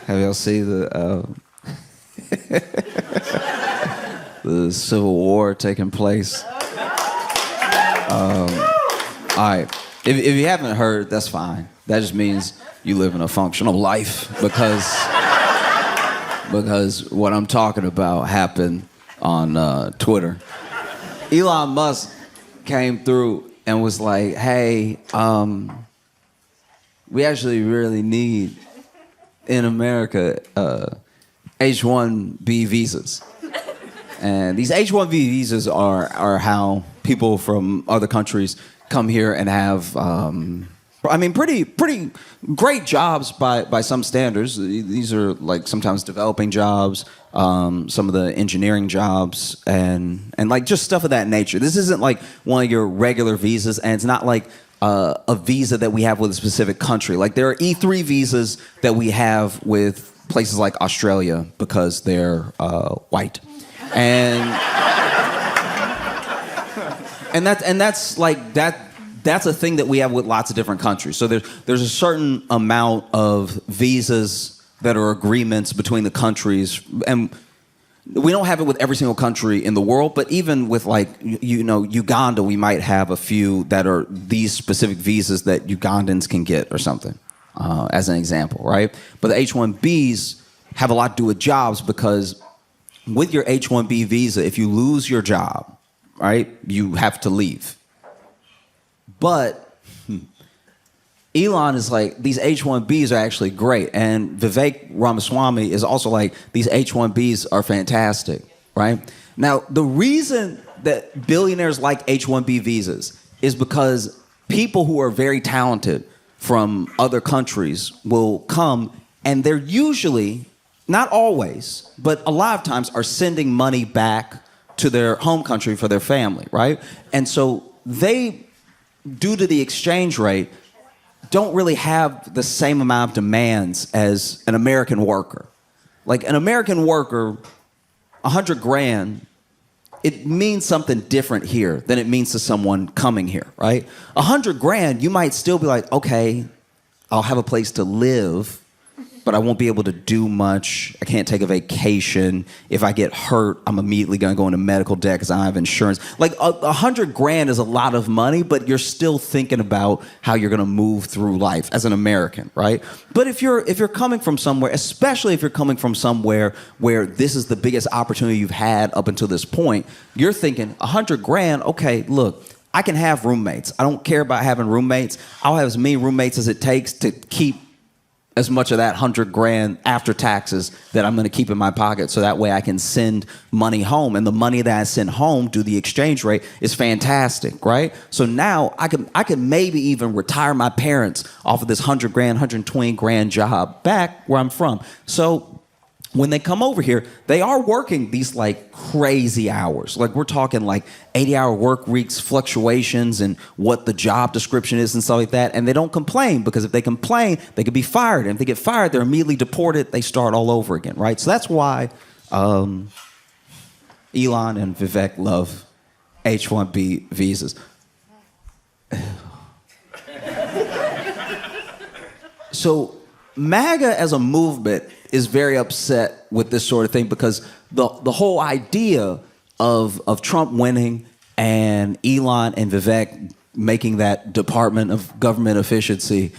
Have y'all seen the Civil War taking place? All right. If you haven't heard, that's fine. That just means you live in a functional life because what I'm talking about happened on Twitter. Elon Musk came through and was like, hey, we actually really need in America H-1B visas. And these H-1B visas are how people from other countries come here and have, pretty great jobs by some standards. These are like sometimes developing jobs, some of the engineering jobs, and like just stuff of that nature. This isn't like one of your regular visas, and it's not like a visa that we have with a specific country. Like there are E3 visas that we have with places like Australia because they're white. And that's like that's a thing that we have with lots of different countries. So there's a certain amount of visas that are agreements between the countries, and we don't have it with every single country in the world, but even with like Uganda, we might have a few that are these specific visas that Ugandans can get or something, as an example, right? But the H-1Bs have a lot to do with jobs because with your H-1B visa, if you lose your job, right, you have to leave. But Elon is like, these H-1Bs are actually great. And Vivek Ramaswamy is also like, these H-1Bs are fantastic, right? Now, the reason that billionaires like H-1B visas is because people who are very talented from other countries will come, and they're usually, not always, but a lot of times are sending money back to their home country for their family, right? And so they, due to the exchange rate, don't really have the same amount of demands as an American worker. Like an American worker, 100 grand, it means something different here than it means to someone coming here, right? 100 grand, you might still be like, okay, I'll have a place to live, but I won't be able to do much. I can't take a vacation. If I get hurt, I'm immediately going to go into medical debt because I don't have insurance. Like 100 grand is a lot of money, but you're still thinking about how you're going to move through life as an American, right? But if you're coming from somewhere, especially if you're coming from somewhere where this is the biggest opportunity you've had up until this point, you're thinking 100 grand. Okay, look, I can have roommates. I don't care about having roommates. I'll have as many roommates as it takes to keep as much of that 100 grand after taxes that I'm going to keep in my pocket, so that way I can send money home. And the money that I send home due to the exchange rate is fantastic, right? So now I can maybe even retire my parents off of this 100 grand, 120 grand job back where I'm from. So when they come over here, they are working these like crazy hours. Like we're talking like 80-hour work weeks, fluctuations, and what the job description is and stuff like that. And they don't complain, because if they complain, they could be fired. And if they get fired, they're immediately deported. They start all over again, right? So that's why Elon and Vivek love H-1B visas. So MAGA as a movement is very upset with this sort of thing, because the whole idea of Trump winning and Elon and Vivek making that Department of Government Efficiency,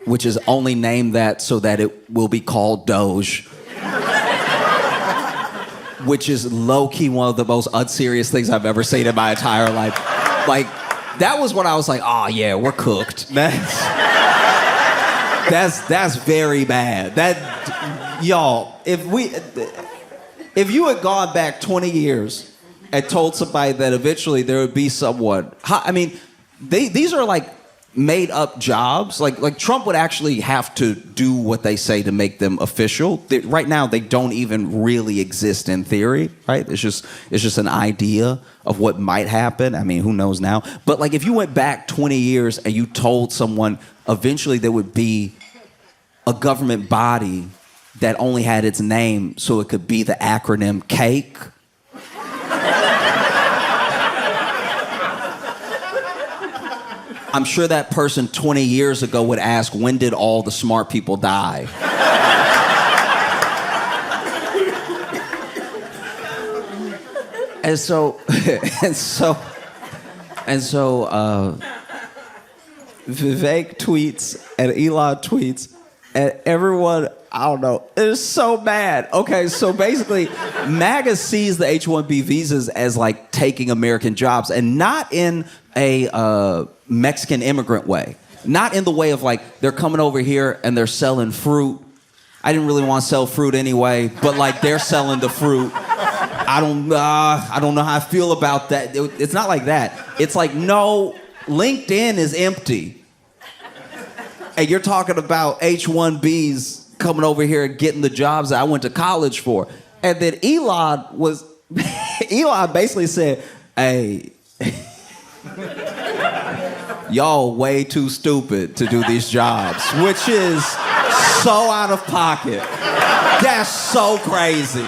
which is only named that so that it will be called Doge, which is low-key one of the most unserious things I've ever seen in my entire life. Like, that was when I was like, oh yeah, we're cooked. That's very bad. That, y'all, if you had gone back 20 years and told somebody that eventually there would be someone, these are like made up jobs. Like Trump would actually have to do what they say to make them official. Right now, they don't even really exist in theory, right? It's just an idea of what might happen. I mean, who knows now? But like, if you went back 20 years and you told someone eventually there would be a government body that only had its name so it could be the acronym CAKE. I'm sure that person 20 years ago would ask, when did all the smart people die? And so, and so, and so, Vivek tweets and Elon tweets, and everyone, I don't know, is so mad. Okay, so basically, MAGA sees the H-1B visas as like taking American jobs, and not in a Mexican immigrant way. Not in the way of like, they're coming over here and they're selling fruit. I didn't really want to sell fruit anyway, but like they're selling the fruit. I don't know how I feel about that. It's not like that. It's like, no, LinkedIn is empty. And you're talking about H-1Bs coming over here and getting the jobs that I went to college for. And then Elon basically said, hey, y'all way too stupid to do these jobs, which is so out of pocket. That's so crazy.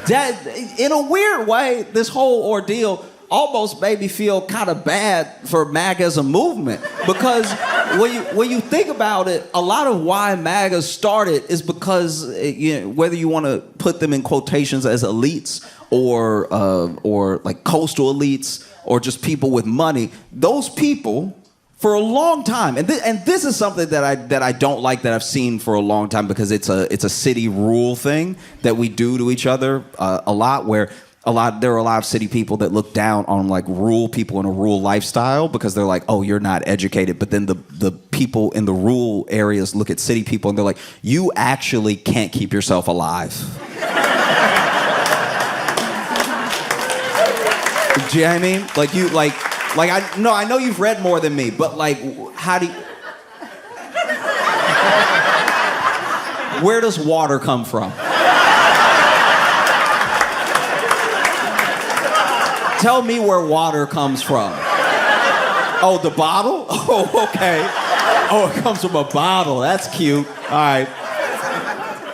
That, in a weird way, this whole ordeal almost made me feel kind of bad for MAGA as a movement, because when you think about it, a lot of why MAGA started is because, you know, whether you want to put them in quotations as elites or like coastal elites or just people with money, those people for a long time, and this is something that I don't like, that I've seen for a long time, because it's a city rule thing that we do to each other a lot, where there are a lot of city people that look down on like rural people in a rural lifestyle, because they're like, oh, you're not educated. But then the people in the rural areas look at city people and they're like, you actually can't keep yourself alive. Do you know what I mean? Like you I know you've read more than me, but like, how do you... Where does water come from? Tell me where water comes from. Oh, the bottle? Oh, okay. Oh, it comes from a bottle. That's cute. All right.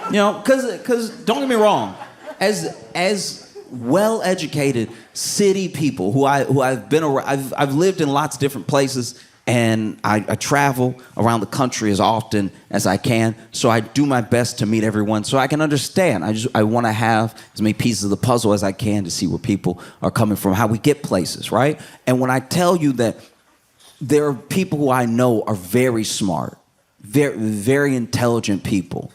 You know, because don't get me wrong, as well-educated city people who I've been around, I've lived in lots of different places, and I travel around the country as often as I can, so I do my best to meet everyone so I can understand. I want to have as many pieces of the puzzle as I can to see where people are coming from, how we get places, right? And when I tell you that there are people who I know are very smart, very, very intelligent people,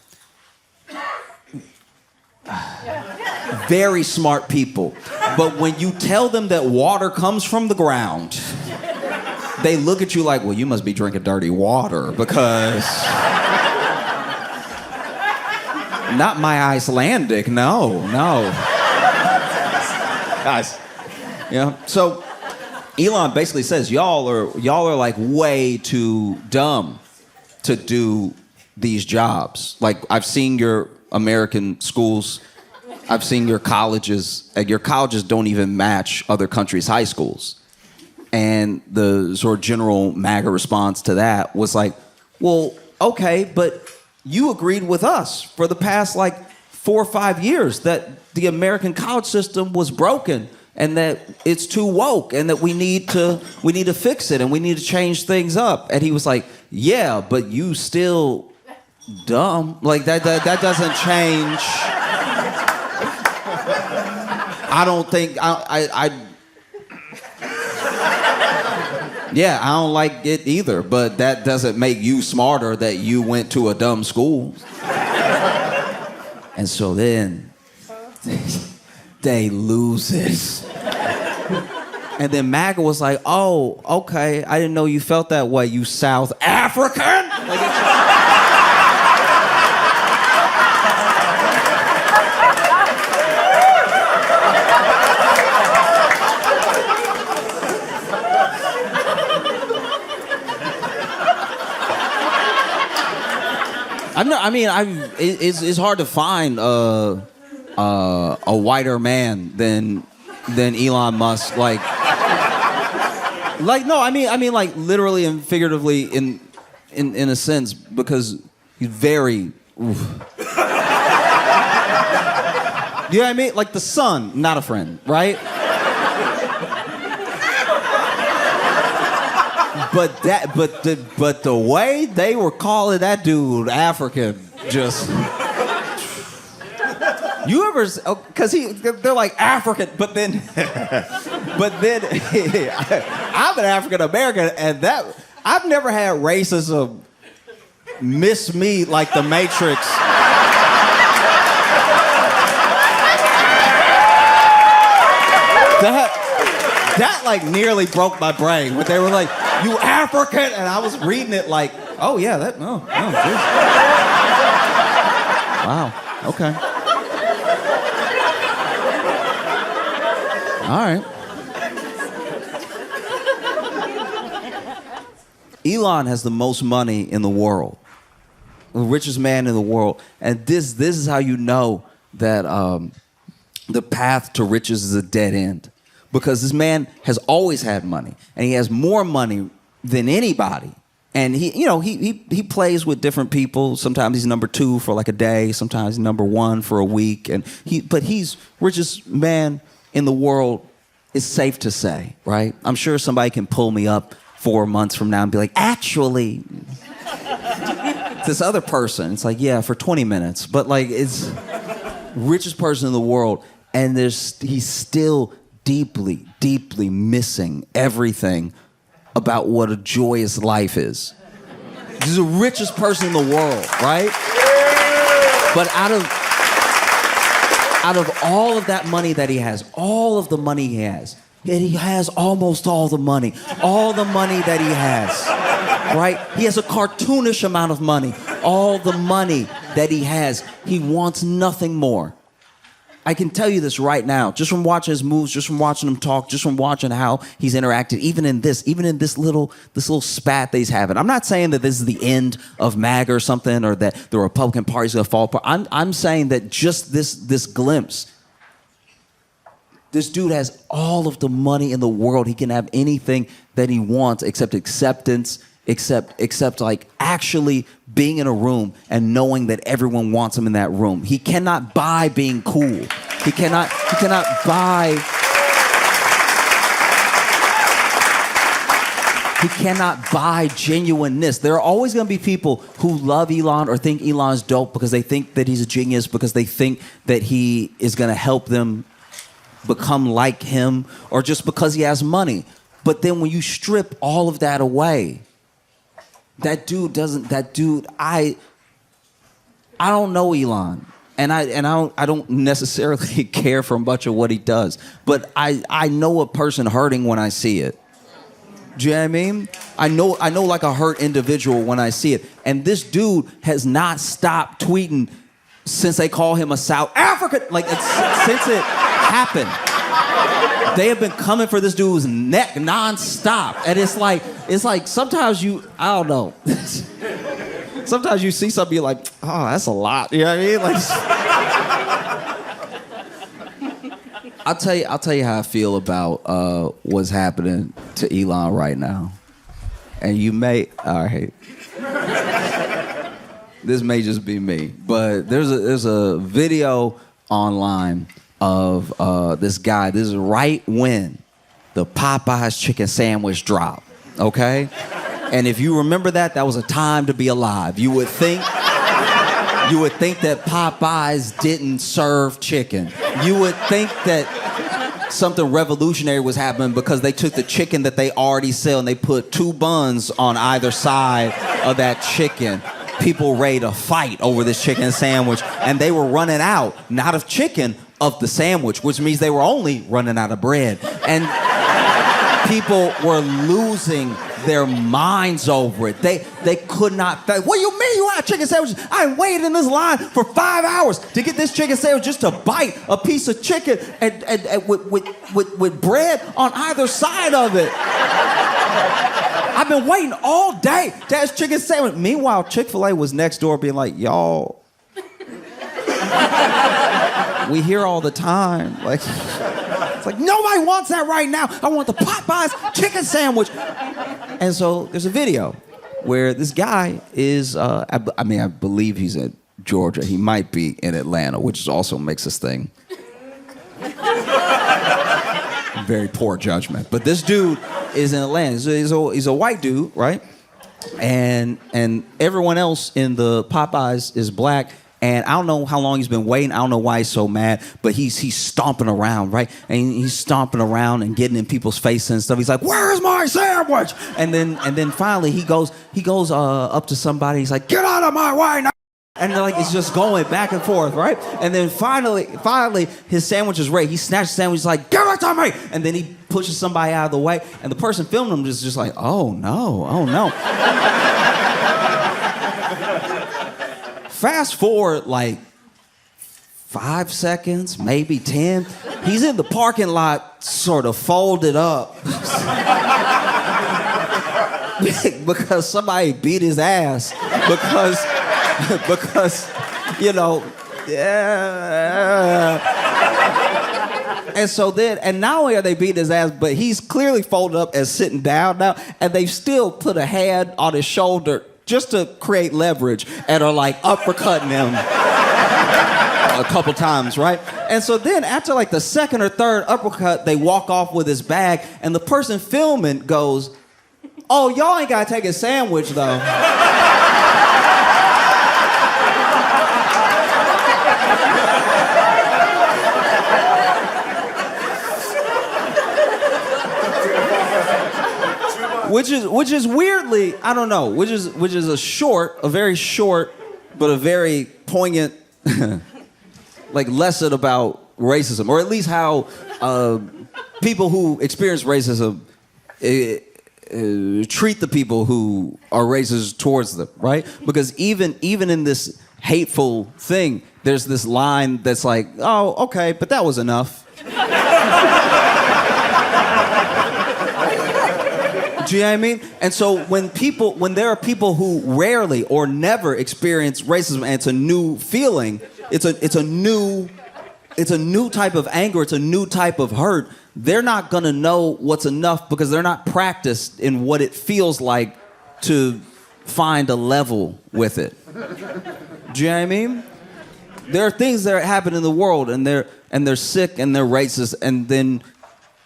very smart people, but when you tell them that water comes from the ground, they look at you like, well, you must be drinking dirty water, because not my Icelandic, no. Guys, yeah. So Elon basically says y'all are like way too dumb to do these jobs. Like, I've seen your American schools, I've seen your colleges, and your colleges don't even match other countries' high schools. And the sort of general MAGA response to that was like, well, okay, but you agreed with us for the past like 4 or 5 years that the American college system was broken and that it's too woke and that we need to fix it and we need to change things up. And he was like, yeah, but you still dumb. Like that doesn't change. I don't think yeah, I don't like it either, but that doesn't make you smarter that you went to a dumb school. And so then they lose it. And then MAGA was like, oh, okay, I didn't know you felt that way, you South African. It's hard to find a whiter man than Elon Musk. Like no, I mean, like literally and figuratively in a sense, because he's very. Oof. You know what I mean? Like the sun, not a friend, right? But the way they were calling that dude African, just You ever, because they're like African, but then I'm an African American, and I've never had racism miss me like the Matrix. That like nearly broke my brain. But they were like, "You African," and I was reading it like, "Oh yeah, geez. Wow, okay, all right." Elon has the most money in the world, the richest man in the world, and this is how you know that the path to riches is a dead end. Because this man has always had money, and he has more money than anybody. And he plays with different people. Sometimes he's number 2 for like a day. Sometimes he's number 1 for a week. But he's richest man in the world, is safe to say, right? I'm sure somebody can pull me up 4 months from now and be like, actually, this other person. It's like, yeah, for 20 minutes. But like, it's richest person in the world, and he's still deeply, deeply missing everything about what a joyous life is. He's the richest person in the world, right? But out of all of that money that he has, all of the money he has, and he has almost all the money that he has, right? He has a cartoonish amount of money. All the money that he has, he wants nothing more. I can tell you this right now, just from watching his moves, just from watching him talk, just from watching how he's interacted, even in this little spat that he's having. I'm not saying that this is the end of MAGA or something, or that the Republican Party's gonna fall apart. I'm saying that just this glimpse, this dude has all of the money in the world. He can have anything that he wants except acceptance, except like actually being in a room and knowing that everyone wants him in that room. He cannot buy being cool. He cannot buy genuineness. There are always going to be people who love Elon or think Elon's dope because they think that he's a genius, because they think that he is going to help them become like him, or just because he has money. But then when you strip all of that away, I don't know Elon, and I don't necessarily care for much of what he does, but I know a person hurting when I see it. Do you know what I mean? I know like a hurt individual when I see it. And this dude has not stopped tweeting since they call him a South African, since it happened. They have been coming for this dude's neck nonstop. And it's like sometimes I don't know. Sometimes you see something, you're like, oh, that's a lot. You know what I mean? I'll tell you how I feel about what's happening to Elon right now. And you may, all right. This may just be me, but there's a video online of this guy. This is right when the Popeyes chicken sandwich dropped, okay? And if you remember that was a time to be alive. You would think that Popeyes didn't serve chicken. You would think that something revolutionary was happening because they took the chicken that they already sell and they put 2 buns on either side of that chicken. People ready to fight over this chicken sandwich, and they were running out, not of chicken, of the sandwich, which means they were only running out of bread. And people were losing their minds over it. They could not. What do you mean you want a chicken sandwich? I waited in this line for 5 hours to get this chicken sandwich just to bite a piece of chicken and with bread on either side of it. I've been waiting all day to have this chicken sandwich. Meanwhile, Chick-fil-A was next door being like, y'all, we hear all the time. It's like, nobody wants that right now. I want the Popeyes chicken sandwich. And so there's a video where this guy is, I believe he's in Georgia. He might be in Atlanta, which also makes this thing very poor judgment. But this dude is in Atlanta. He's a white dude, right? And everyone else in the Popeyes is black. And I don't know how long he's been waiting. I don't know why he's so mad, but he's stomping around, right? And he's stomping around and getting in people's faces and stuff. He's like, "Where's my sandwich?" And then finally he goes up to somebody. He's like, "Get out of my way now!" And like it's just going back and forth, right? And then finally, his sandwich is ready. He snatches the sandwich. He's like, "Give it to me!" And then he pushes somebody out of the way. And the person filming him is just like, "Oh no." Fast forward like 5 seconds, maybe 10. He's in the parking lot, sort of folded up. Because somebody beat his ass. Because, you know, yeah. And so then, and not only are they beating his ass, but he's clearly folded up and sitting down now, and they've still put a hand on his shoulder just to create leverage and are like uppercutting him a couple times, right? And so then after like the second or third uppercut, they walk off with his bag, and the person filming goes, "Oh, y'all ain't gotta take his sandwich though." Which is weirdly, I don't know, which is a very short, but a very poignant, like lesson about racism, or at least how people who experience racism treat the people who are racist towards them, right? Because even in this hateful thing, there's this line that's like, "Oh, okay, but that was enough." Do you know what I mean? And so when there are people who rarely or never experience racism, and it's a new feeling, it's a new type of anger, it's a new type of hurt, they're not gonna know what's enough because they're not practiced in what it feels like to find a level with it. Do you know what I mean? There are things that happen in the world, and they're sick and they're racist, and then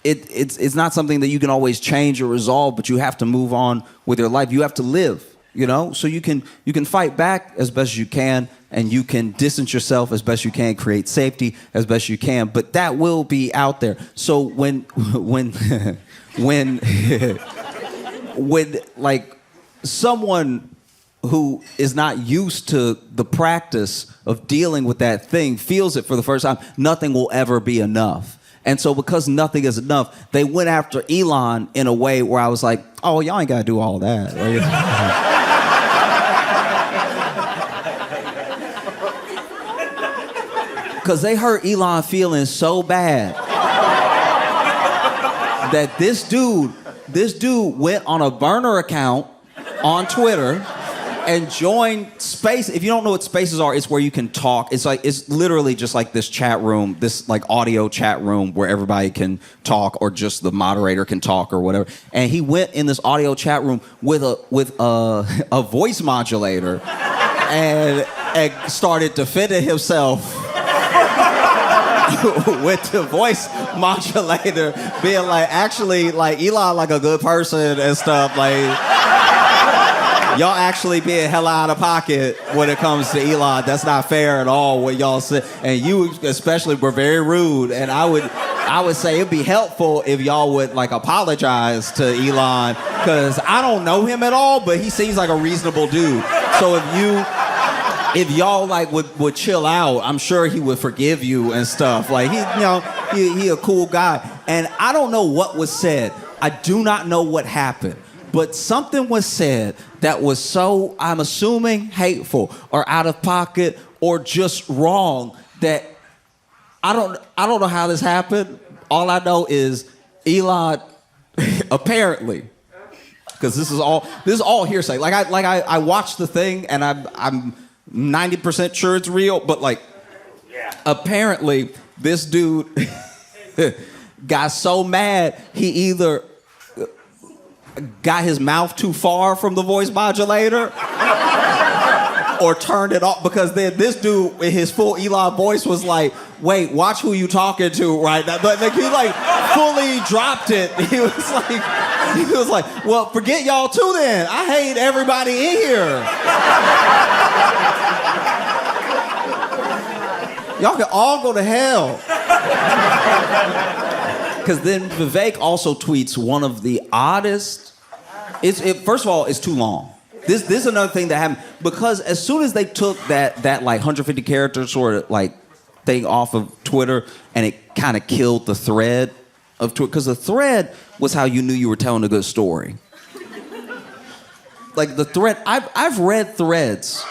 it's not something that you can always change or resolve, but you have to move on with your life. You have to live, you know? So you can fight back as best as you can, and you can distance yourself as best you can, create safety as best you can, but that will be out there. So when like someone who is not used to the practice of dealing with that thing feels it for the first time, nothing will ever be enough. And so because nothing is enough, they went after Elon in a way where I was like, "Oh, y'all ain't got to do all that." Because they hurt Elon feelings so bad that this dude went on a burner account on Twitter and join Space. If you don't know what Spaces are, it's where you can talk. It's literally just like this chat room, this like audio chat room where everybody can talk, or just the moderator can talk or whatever. And he went in this audio chat room with a voice modulator and started defending himself with the voice modulator, being like, actually, like Elon like a good person and stuff, like. Y'all actually being hella out of pocket when it comes to Elon. That's not fair at all what y'all said. And you especially were very rude. And I would say it'd be helpful if y'all would like apologize to Elon, because I don't know him at all, but he seems like a reasonable dude. So if y'all like would chill out, I'm sure he would forgive you and stuff. Like he a cool guy. And I don't know what was said. I do not know what happened. But something was said that was so, I'm assuming, hateful or out of pocket or just wrong, that I don't know how this happened. All I know is Elon apparently, because this is all hearsay. I watched the thing and I'm 90% sure it's real, but like apparently this dude got so mad he either got his mouth too far from the voice modulator or turned it off, because then this dude in his full Elon voice was like, "Wait, watch who you talking to right now." But like, he like fully dropped it. He was like, "Well, forget y'all too then. I hate everybody in here." Y'all can all go to hell. Because then Vivek also tweets one of the oddest. First of all, it's too long. This is another thing that happened because as soon as they took that like 150 character sort of like thing off of Twitter and it kind of killed the thread of Twitter, because the thread was how you knew you were telling a good story. Like the thread, I've read threads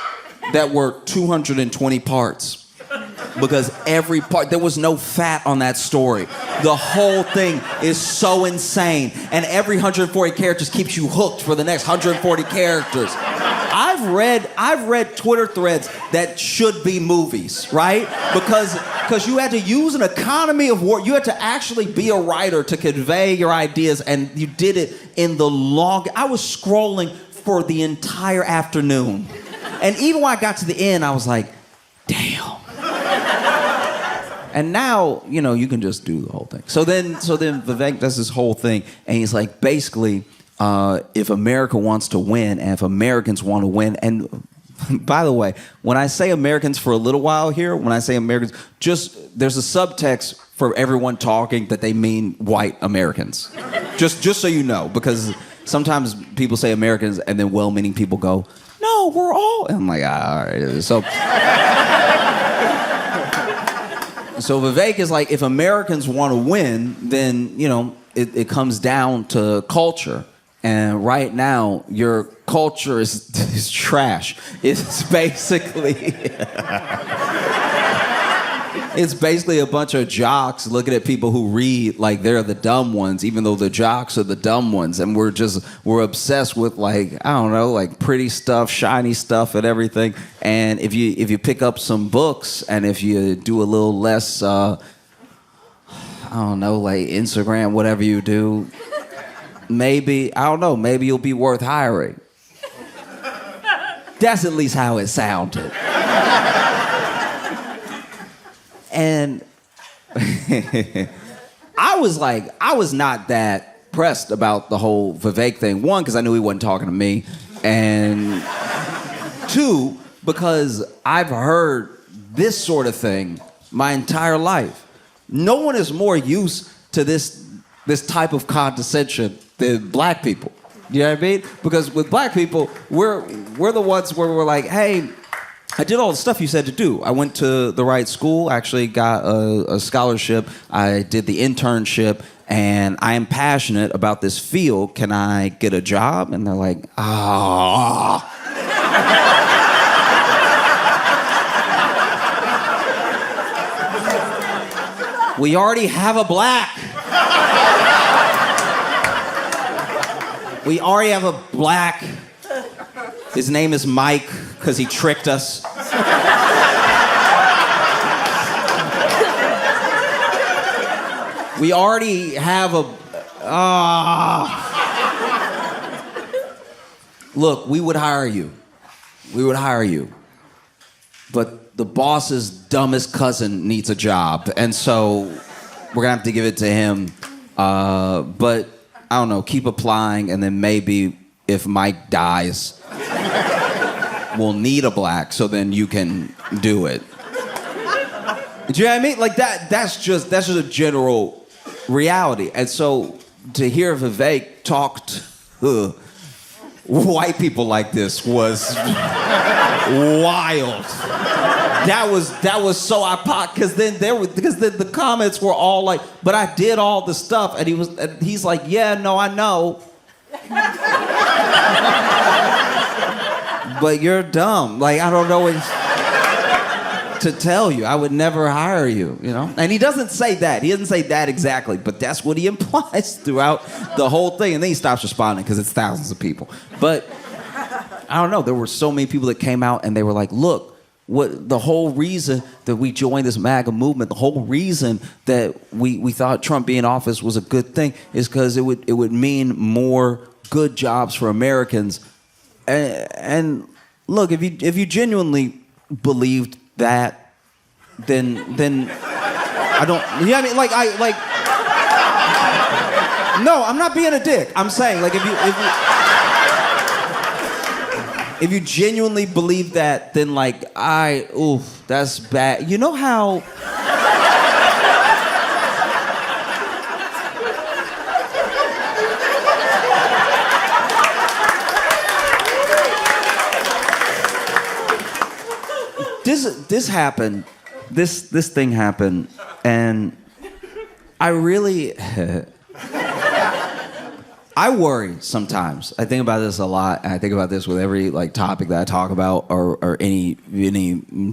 that were 220 parts. Because every part, there was no fat on that story. The whole thing is so insane. And every 140 characters keeps you hooked for the next 140 characters. I've read Twitter threads that should be movies, right? Because you had to use an economy of word. You had to actually be a writer to convey your ideas, and you did it in the long. I was scrolling for the entire afternoon. And even when I got to the end, I was like, damn. And now, you can just do the whole thing. So then Vivek does this whole thing, and he's like, basically, if America wants to win, and if Americans want to win, and by the way, when I say Americans for a little while here, when I say Americans, there's a subtext for everyone talking that they mean white Americans. Just so you know, because sometimes people say Americans, and then well-meaning people go, no, we're all, and I'm like, all right, So Vivek is like, if Americans want to win, then, it comes down to culture. And right now, your culture is trash. It's basically... It's basically a bunch of jocks looking at people who read like they're the dumb ones, even though the jocks are the dumb ones. And we're obsessed with like pretty stuff, shiny stuff and everything. And if you pick up some books and if you do a little less, like Instagram, whatever you do, maybe you'll be worth hiring. That's at least how it sounded. And I was not that pressed about the whole Vivek thing. One, because I knew he wasn't talking to me. And two, because I've heard this sort of thing my entire life. No one is more used to this type of condescension than black people. You know what I mean? Because with black people, we're the ones where we're like, hey, I did all the stuff you said to do. I went to the right school, actually got a scholarship. I did the internship, and I am passionate about this field. Can I get a job? And they're like, we already have a black. We already have a black. His name is Mike, because he tricked us. We already have a... Look, we would hire you. But the boss's dumbest cousin needs a job, and so we're going to have to give it to him. But, I don't know, keep applying, and then maybe if Mike dies... we'll need a black, so then you can do it. Do you know what I mean? Like that's just a general reality. And so to hear Vivek talk to white people like this was wild. That was so apart, because then the comments were all like, but I did all the stuff, and he's like, yeah, no, I know. But you're dumb. Like, I don't know what to tell you. I would never hire you, And he doesn't say that. He doesn't say that exactly, but that's what he implies throughout the whole thing. And then he stops responding because it's thousands of people. But I don't know. There were so many people that came out and they were like, look, what the whole reason that we joined this MAGA movement, the whole reason that we thought Trump being in office was a good thing is because it would mean more good jobs for Americans. And look, if you genuinely believed that, then I don't. You know what I mean? No, I'm not being a dick. I'm saying if you if you genuinely believe that, then like, that's bad. You know how... This happened, this thing happened, and I really... I worry sometimes. I think about this a lot, and I think about this with every like topic that I talk about, or any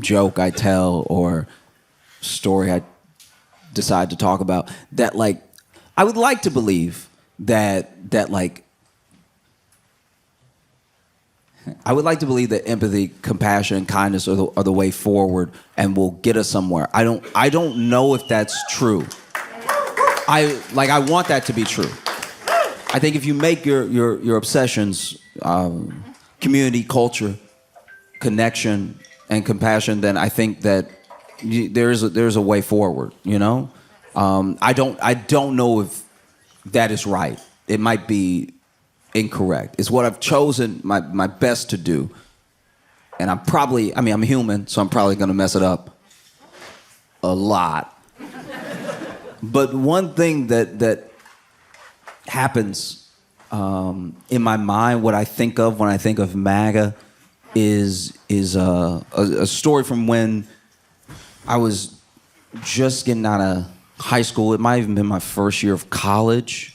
joke I tell or story I decide to talk about. That like, I would like to believe that like, I would like to believe that empathy, compassion, and kindness are the way forward and will get us somewhere. I don't know if that's true. I want that to be true. I think if you make your obsessions community, culture, connection, and compassion, then I think that there's a way forward. You know, I don't know if that is right. It might be incorrect. It's what I've chosen my best to do, and I'm human, so I'm probably gonna mess it up a lot. But one thing that happens in my mind, what I think of when I think of MAGA, is a story from when I was just getting out of high school. It might have even been my first year of college.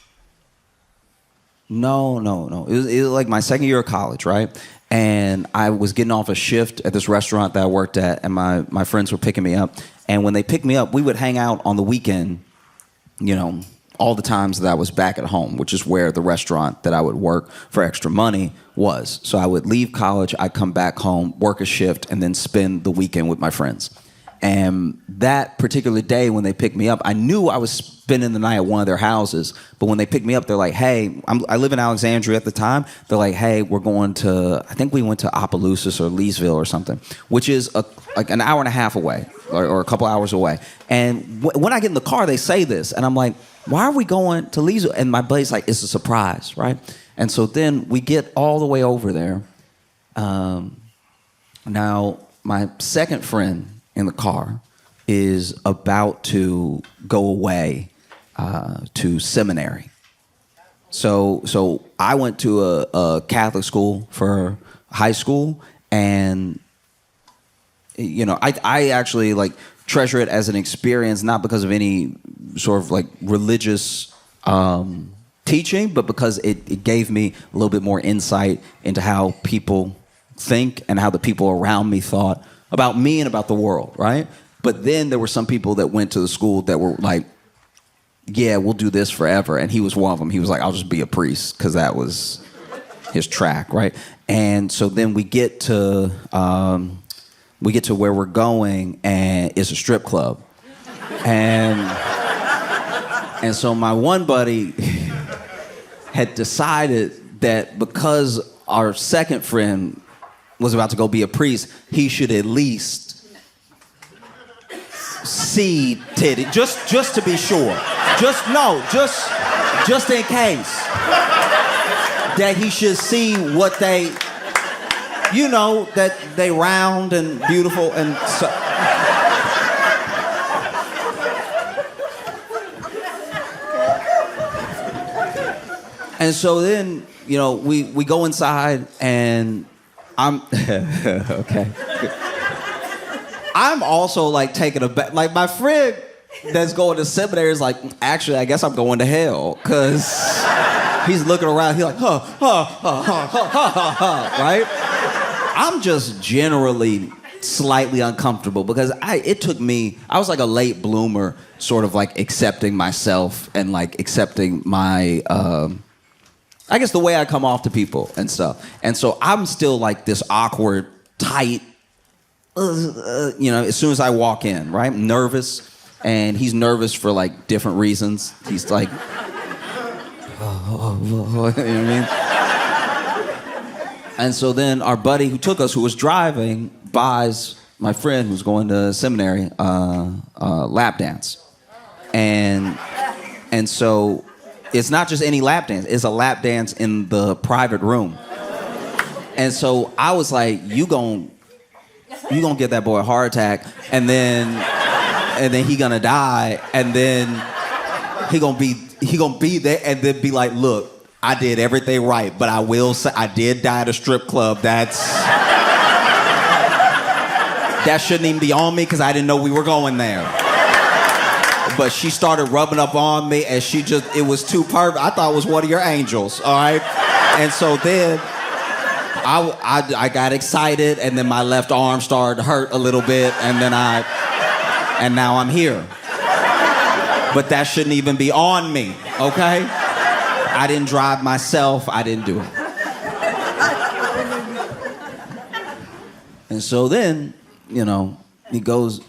No. It was like my second year of college, right? And I was getting off a shift at this restaurant that I worked at, and my friends were picking me up. And when they picked me up, we would hang out on the weekend, you know, all the times that I was back at home, which is where the restaurant that I would work for extra money was. So I would leave college, I'd come back home, work a shift, and then spend the weekend with my friends. And that particular day when they picked me up, I knew I was spending the night at one of their houses. But when they picked me up, they're like, hey, I live in Alexandria at the time. They're like, hey, we're going to, I think we went to Opelousas or Leesville or something, which is like an hour and a half away or a couple hours away. And when I get in the car, they say this. And I'm like, why are we going to Leesville? And my buddy's like, it's a surprise, right? And so then we get all the way over there. Now, my second friend in the car is about to go away to seminary. So I went to a Catholic school for high school, and you know, I actually like treasure it as an experience, not because of any sort of like religious teaching, but because it gave me a little bit more insight into how people think and how the people around me thought about me and about the world, right? But then there were some people that went to the school that were like, yeah, we'll do this forever. And he was one of them. He was like, I'll just be a priest, because that was his track, right? And so then we get to where we're going, and it's a strip club. And so my one buddy had decided that because our second friend was about to go be a priest, he should at least see titty, just to be sure. Just in case. That he should see what they, you know, that they round and beautiful and so. And so then, you know, we go inside, and I'm okay. I'm also like taking a back. Like my friend that's going to seminary is like, actually, I guess I'm going to hell, because he's looking around. He's like, right? I'm just generally slightly uncomfortable because I was like a late bloomer, sort of like accepting myself and like accepting my. I guess the way I come off to people and stuff. And so I'm still like this awkward, tight, you know, as soon as I walk in, right? I'm nervous, and he's nervous for like different reasons. He's like, you know what I mean? And so then our buddy who took us, who was driving, buys my friend who's going to seminary lap dance. And so it's not just any lap dance. It's a lap dance in the private room. And so I was like, you gonna get that boy a heart attack, and then he gonna die, and then he gonna be there, and then be like, look, I did everything right, but I will say I did die at a strip club. That shouldn't even be on me because I didn't know we were going there. But she started rubbing up on me, and it was too perfect. I thought it was one of your angels, all right? And so then I got excited, and then my left arm started to hurt a little bit, and now I'm here. But that shouldn't even be on me, okay? I didn't drive myself. I didn't do it. And so then, he goes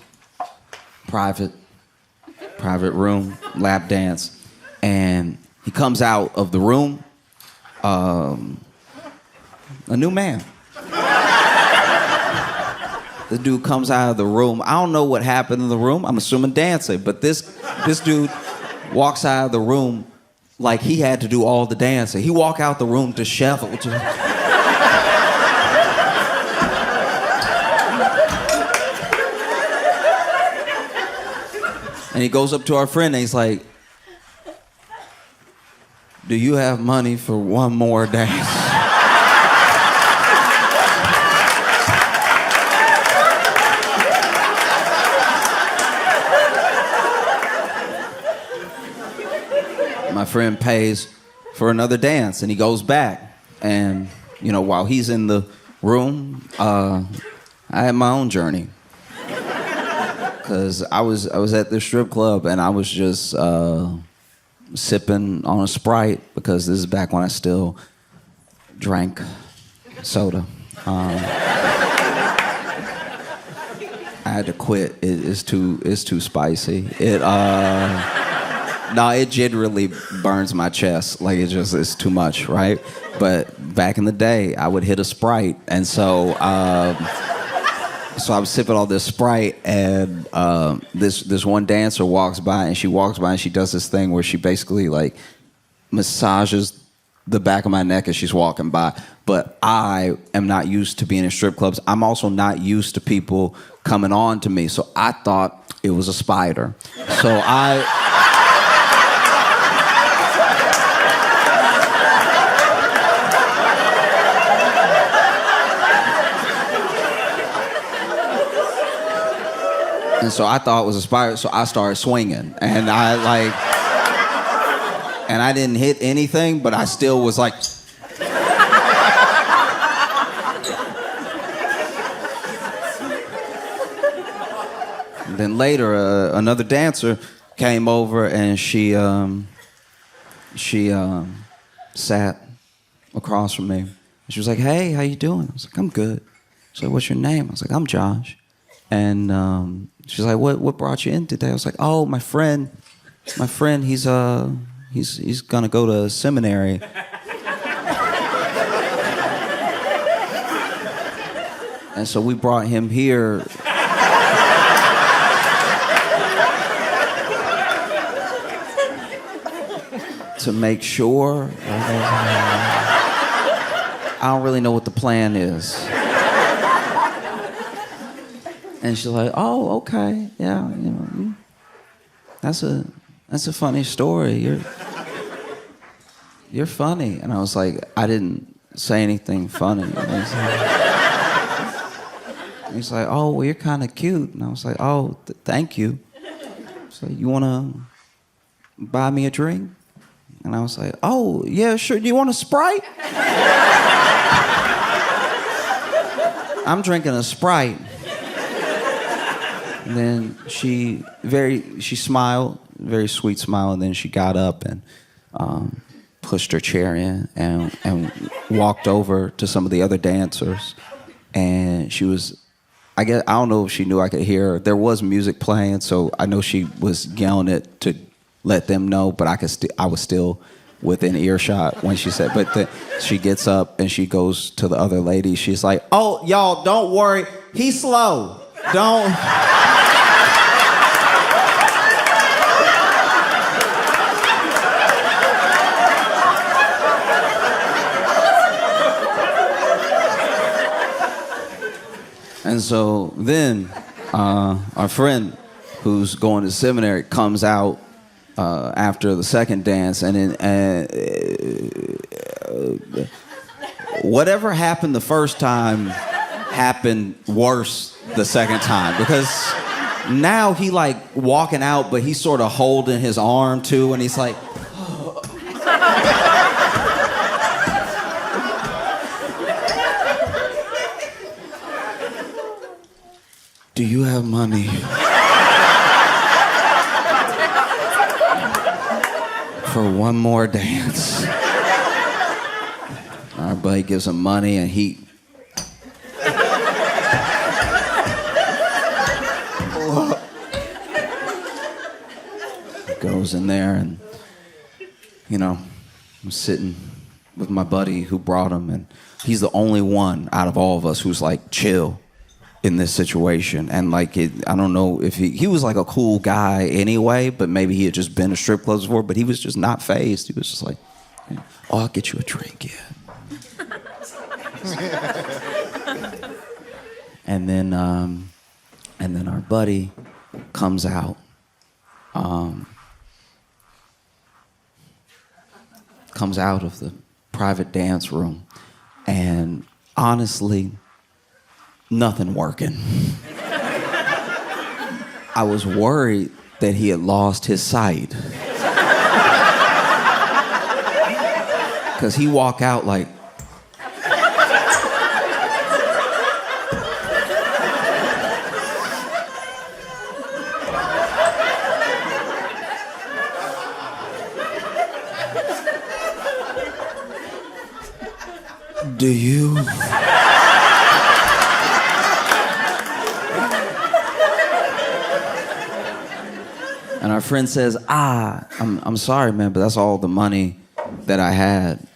private room, lap dance, and he comes out of the room a new man. The dude comes out of the room. I don't know what happened in the room. I'm assuming dancing, but this dude walks out of the room like he had to do all the dancing. He walked out the room disheveled. And he goes up to our friend and he's like, do you have money for one more dance? My friend pays for another dance and he goes back. And, while he's in the room, I had my own journey. Because I was at the strip club and I was just sipping on a Sprite because this is back when I still drank soda. I had to quit. It's too spicy. It generally burns my chest. Like it's too much, right? But back in the day, I would hit a Sprite, and so I was sipping all this Sprite, and this one dancer walks by, and she does this thing where she basically like massages the back of my neck as she's walking by. But I am not used to being in strip clubs. I'm also not used to people coming on to me, so I thought it was a spider. So And so I thought it was a spider, so I started swinging. And I didn't hit anything, but I still was like... And then later, another dancer came over and she sat across from me. She was like, hey, how you doing? I was like, I'm good. She's like, what's your name? I was like, I'm Josh. And she's like, what brought you in today? I was like, oh, my friend, he's gonna go to seminary. And so we brought him here. To make sure. I don't really know what the plan is. And she's like, oh, okay, yeah, that's a funny story. You're funny. And I was like, I didn't say anything funny. And he's like, oh, well, you're kind of cute. And I was like, oh, thank you. So you want to buy me a drink? And I was like, oh, yeah, sure. Do you want a Sprite? I'm drinking a Sprite. And then she smiled, very sweet smile, and then she got up and pushed her chair in and walked over to some of the other dancers. And she was, I don't know if she knew I could hear her. There was music playing, so I know she was yelling it to let them know, but I was still within earshot when she said, she gets up and she goes to the other lady. She's like, oh, y'all, don't worry. He's slow. Don't... And so then our friend who's going to seminary comes out after the second dance, and then whatever happened the first time happened worse the second time, because now he like walking out, but he's sort of holding his arm too, and he's like, do you have money? For one more dance. Our buddy gives him money, and he goes in there, and I'm sitting with my buddy who brought him, and he's the only one out of all of us who's like chill in this situation. And like I don't know if he was like a cool guy anyway, but maybe he had just been to strip clubs before, but he was just not fazed. He was just like, oh, I'll get you a drink, yeah. And then our buddy comes out. Comes out of the private dance room, and honestly, nothing working. I was worried that he had lost his sight. Because he walked out like, do you? And our friend says, I'm sorry, man, but that's all the money that I had.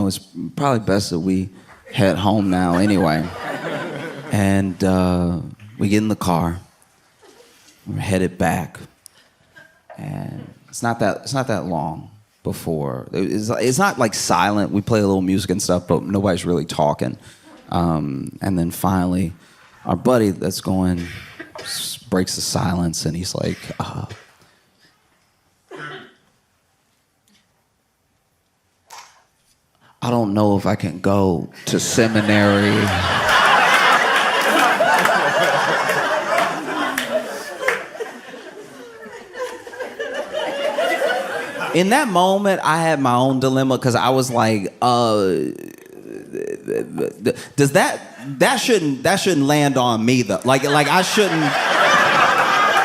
It's probably best that we head home now anyway. And we get in the car. We're headed back. And it's not that long before. It's not like silent. We play a little music and stuff, but nobody's really talking. And then finally, our buddy that's going breaks the silence, and he's like, I don't know if I can go to seminary. In that moment, I had my own dilemma, because I was like, does that shouldn't land on me though. Like I shouldn't.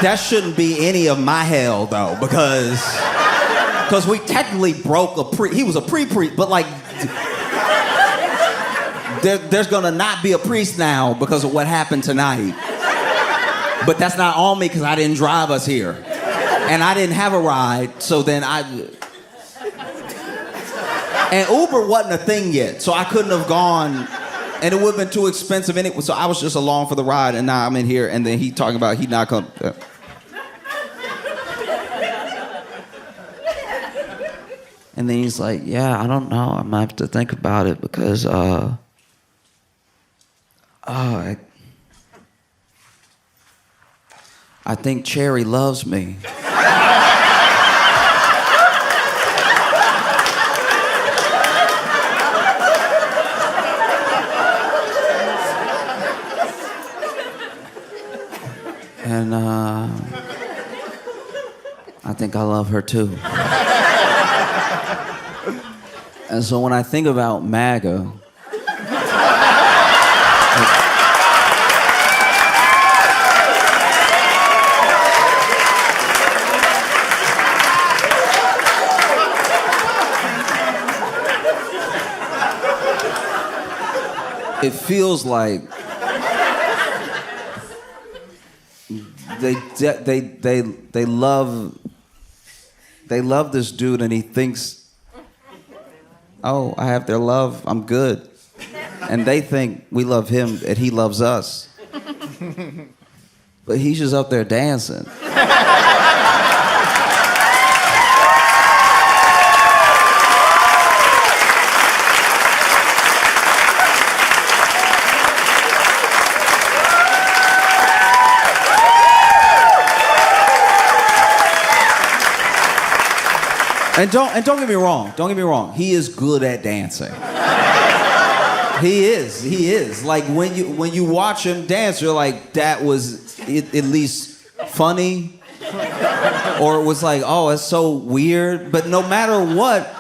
That shouldn't be any of my hell though, because we technically broke he was a pre-priest, but like there's gonna not be a priest now because of what happened tonight. But that's not on me, because I didn't drive us here, and I didn't have a ride. So then and Uber wasn't a thing yet, so I couldn't have gone. And it would have been too expensive anyway, so I was just along for the ride, and now I'm in here, and then he talking about he not come. And then he's like, yeah, I don't know. I might have to think about it, because I think Cherry loves me. And I think I love her too. And so when I think about MAGA, it feels like they love this dude, and he thinks, oh, I have their love, I'm good. And they think we love him and he loves us. But he's just up there dancing. And don't get me wrong. Don't get me wrong. He is good at dancing. He is. Like when you watch him dance, you're like, that was at least funny, or it was like, oh, it's so weird. But no matter what,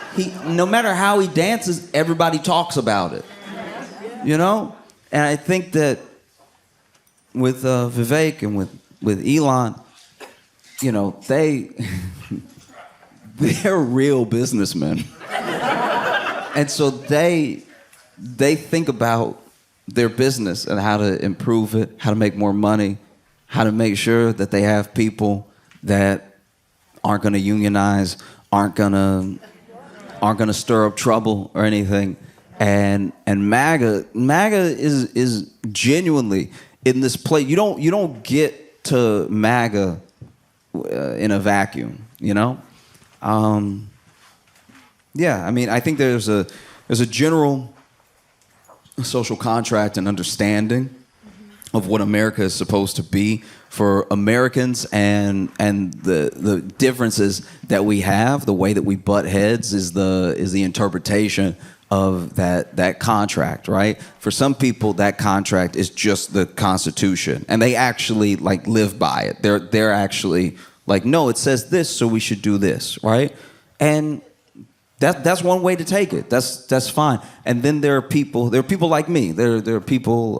no matter how he dances, everybody talks about it. You know, and I think that with Vivek and with Elon, you know, they're real businessmen, and so they think about their business and how to improve it, how to make more money, how to make sure that they have people that aren't going to unionize, aren't going to stir up trouble or anything. And MAGA is genuinely in this place. You don't get to MAGA in a vacuum, you know? Yeah, I mean, I think there's a general social contract and understanding of what America is supposed to be for Americans, and the differences that we have, the way that we butt heads is the interpretation of that contract, right? For some people, that contract is just the Constitution, and they actually like live by it. They're actually like, no, it says this, so we should do this, right? And that's one way to take it. That's fine. And then there are people like me. There are people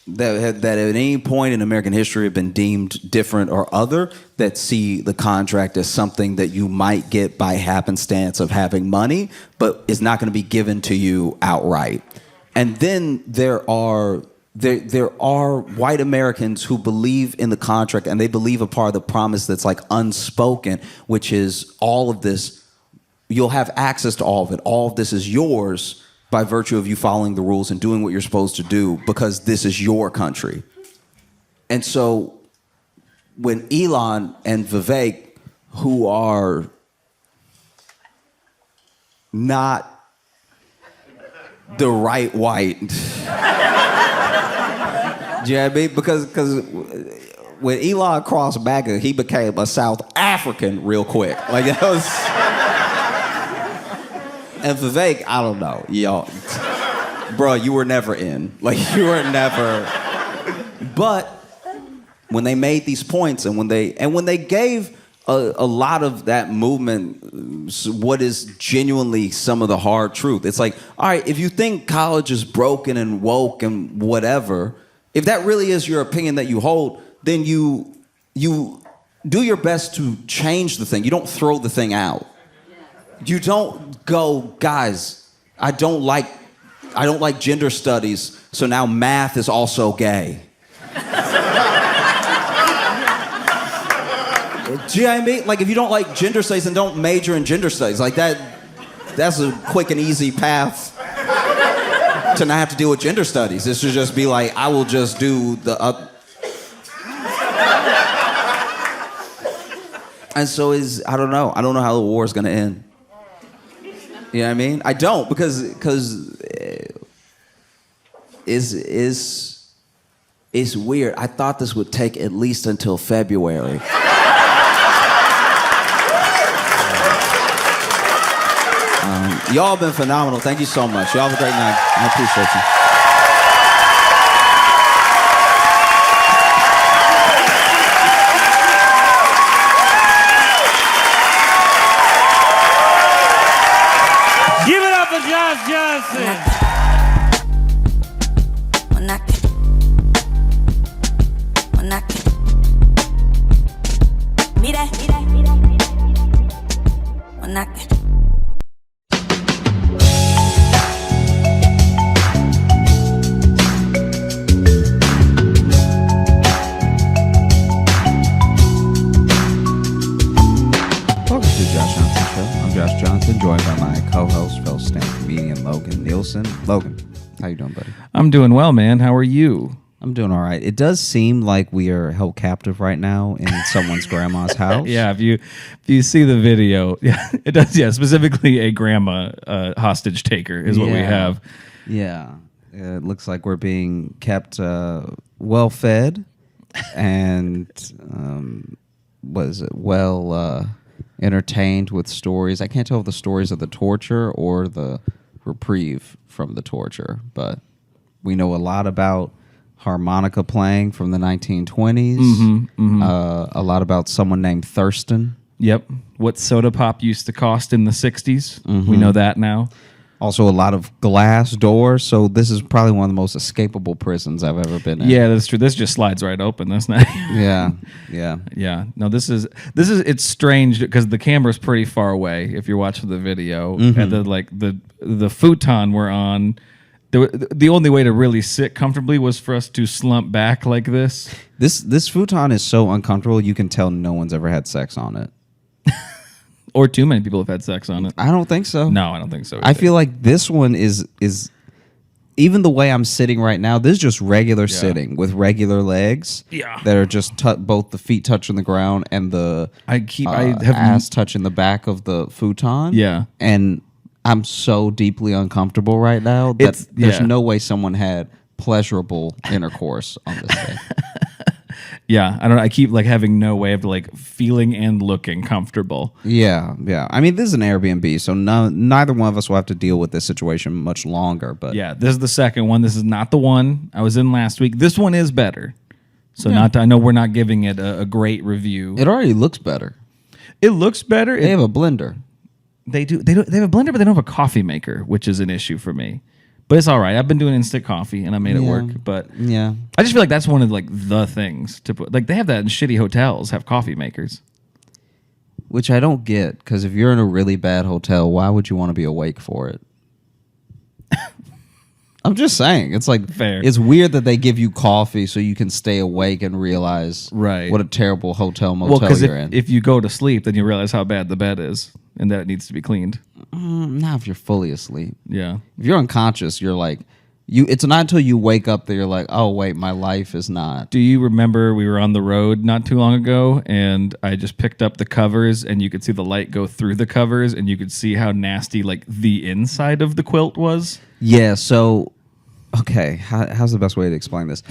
that at any point in American history have been deemed different or other, that see the contract as something that you might get by happenstance of having money, but is not going to be given to you outright. And then there are white Americans who believe in the contract, and they believe a part of the promise that's like unspoken, which is all of this, you'll have access to all of it. All of this is yours by virtue of you following the rules and doing what you're supposed to do, because this is your country. And so when Elon and Vivek, who are not the right white, do you know what I mean? Because when Elon crossed MAGA, he became a South African real quick. Like, that was... And Vivek, I don't know, y'all. Bro, you were never in. Like, you were never... But when they made these points, and when they gave a lot of that movement what is genuinely some of the hard truth. It's like, all right, if you think college is broken and woke and whatever... If that really is your opinion that you hold, then you do your best to change the thing. You don't throw the thing out. You don't go, guys, I don't like gender studies, so now math is also gay. Do you know what I mean? Like, if you don't like gender studies, then don't major in gender studies. Like, that's a quick and easy path to not have to deal with gender studies. This should just be like, I will just do the And so I don't know how the war is going to end. You know what I mean? I don't, because it's weird. I thought this would take at least until February. Y'all have been phenomenal. Thank you so much. Y'all have a great night. I appreciate you. Give it up for Josh Johnson. Logan, how you doing, buddy? I'm doing well, man. How are you? I'm doing all right. It does seem like we are held captive right now in someone's grandma's house. Yeah, if you see the video, yeah, it does. Yeah, specifically a grandma hostage taker is what we have. Yeah, it looks like we're being kept well fed and entertained with stories. I can't tell if the stories of the torture or the reprieve from the torture, but we know a lot about harmonica playing from the 1920s. A lot about someone named Thurston. Yep. What soda pop used to cost in the 60s. We know that now. Also, a lot of glass doors. So this is probably one of the most escapable prisons I've ever been in. Yeah, that's true. This just slides right open. That's not. Yeah. Yeah. No, this is it's strange because the camera's pretty far away if you're watching the video. And the futon we're on, the only way to really sit comfortably was for us to slump back like this. This futon is so uncomfortable. You can tell no one's ever had sex on it. Or too many people have had sex on it. I don't think so. No, I don't think so either. I feel like this one is even the way I'm sitting right now. This is just regular sitting with regular legs. Yeah. That are just both the feet touching the ground and the I have ass touching the back of the futon. Yeah. And I'm so deeply uncomfortable right now that there's no way someone had pleasurable intercourse on this thing. Yeah, I don't know. I keep like having no way of like feeling and looking comfortable. Yeah. I mean, this is an Airbnb, so neither one of us will have to deal with this situation much longer. But yeah, this is the second one. This is not the one I was in last week. This one is better. So I know we're not giving it a great review. it already looks better. It looks better. They have a blender. They do. They have a blender, but they don't have a coffee maker, which is an issue for me. But it's all right. I've been doing instant coffee, and I made it work. But Yeah. I just feel like that's one of like the things to put. Like they have that in shitty hotels, have coffee makers. Which I don't get, because if you're in a really bad hotel, why would you want to be awake for it? I'm just saying. It's like, Fair. It's weird that they give you coffee so you can stay awake and realize Right. what a terrible hotel Well, motel because you're in. if you go to sleep, then you realize how bad the bed is and that it needs to be cleaned. Not if you're fully asleep. Yeah. If you're unconscious, you're like, it's not until you wake up that you're like, oh, wait, my life is not. Do you remember we were on the road not too long ago and I just picked up the covers and you could see the light go through the covers and you could see how nasty like the inside of the quilt was? Yeah, so, okay, how's the best way to explain this?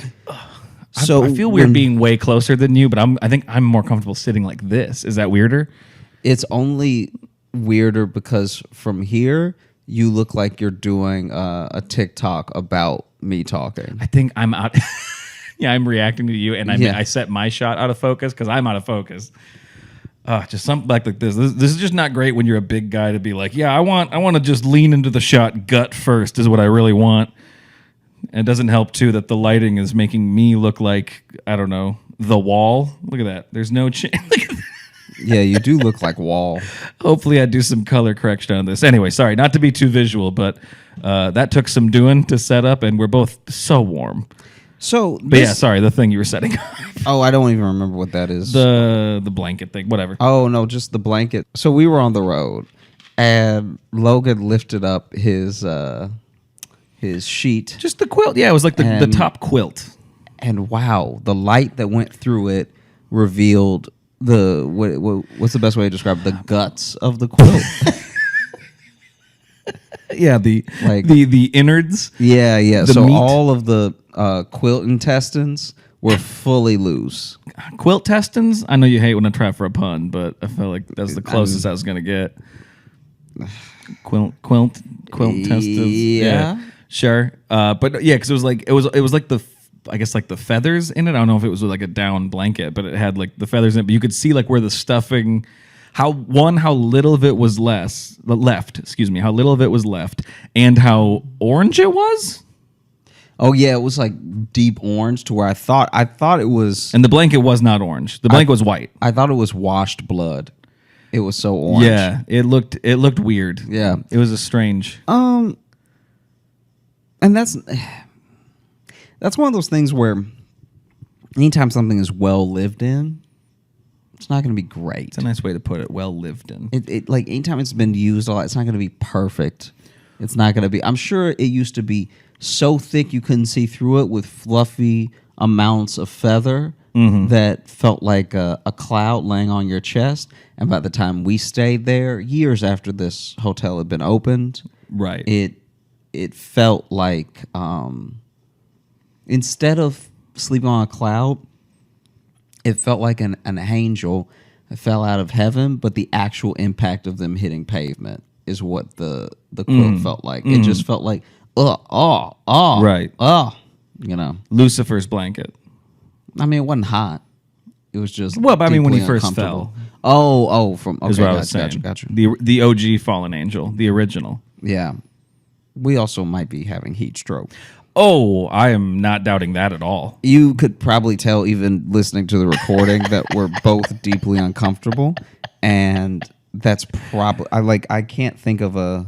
So I feel weird being way closer than you, but I think I'm more comfortable sitting like this. Is that weirder? It's only weirder because from here, you look like you're doing a TikTok about me talking. I think I'm out. Yeah, I'm reacting to you, and I set my shot out of focus because I'm out of focus. Just something like this. This is just not great when you're a big guy to be like, yeah, I want to just lean into the shot gut first is what I really want. And it doesn't help too that the lighting is making me look like, I don't know, the wall. Look at that. There's no change. Yeah, you do look like Wall. Hopefully I do some color correction on this. Anyway, sorry, not to be too visual, but that took some doing to set up, and we're both so warm. So, But yeah, sorry, the thing you were setting up. Oh, I don't even remember what that is. The blanket thing, whatever. Oh, no, just the blanket. So we were on the road, and Logan lifted up his sheet. Just the quilt. Yeah, it was like the top quilt. And wow, the light that went through it revealed what's the best way to describe it? The guts of the quilt. Yeah, the innards. Yeah. The So meat. all of the quilt intestines were fully loose. Quilt testins? I know you hate when I try for a pun, but I felt like that's the closest I was gonna get. Quilt testins. Yeah. Sure. But yeah, because it was like I guess like the feathers in it. I don't know if it was like a down blanket, but it had like the feathers in it. But you could see like where the stuffing, how little of it was left. Excuse me, how little of it was left, and how orange it was. Oh yeah, it was like deep orange to where I thought it was. And the blanket was not orange. The blanket was white. I thought it was washed blood. It was so orange. Yeah, it looked weird. Yeah. It was a strange. And that's one of those things where anytime something is well lived in, it's not going to be great. It's a nice way to put it. Well lived in. It like anytime it's been used a lot, it's not going to be perfect. It's not going to be. I'm sure it used to be so thick you couldn't see through it with fluffy amounts of feather that felt like a cloud laying on your chest. And by the time we stayed there, years after this hotel had been opened, Right. It felt like instead of sleeping on a cloud, it felt like an angel fell out of heaven, but the actual impact of them hitting pavement is what the quote felt like. It just felt like, Right. You know. Lucifer's blanket. I mean, it wasn't hot. It was just Well, but I mean, when he deeply first uncomfortable. fell. From Is okay, what I was saying. gotcha. The OG fallen angel, the original. Yeah, we also might be having heat stroke. Oh, I am not doubting that at all. You could probably tell, even listening to the recording, that we're both deeply uncomfortable, and that's probably I can't think of a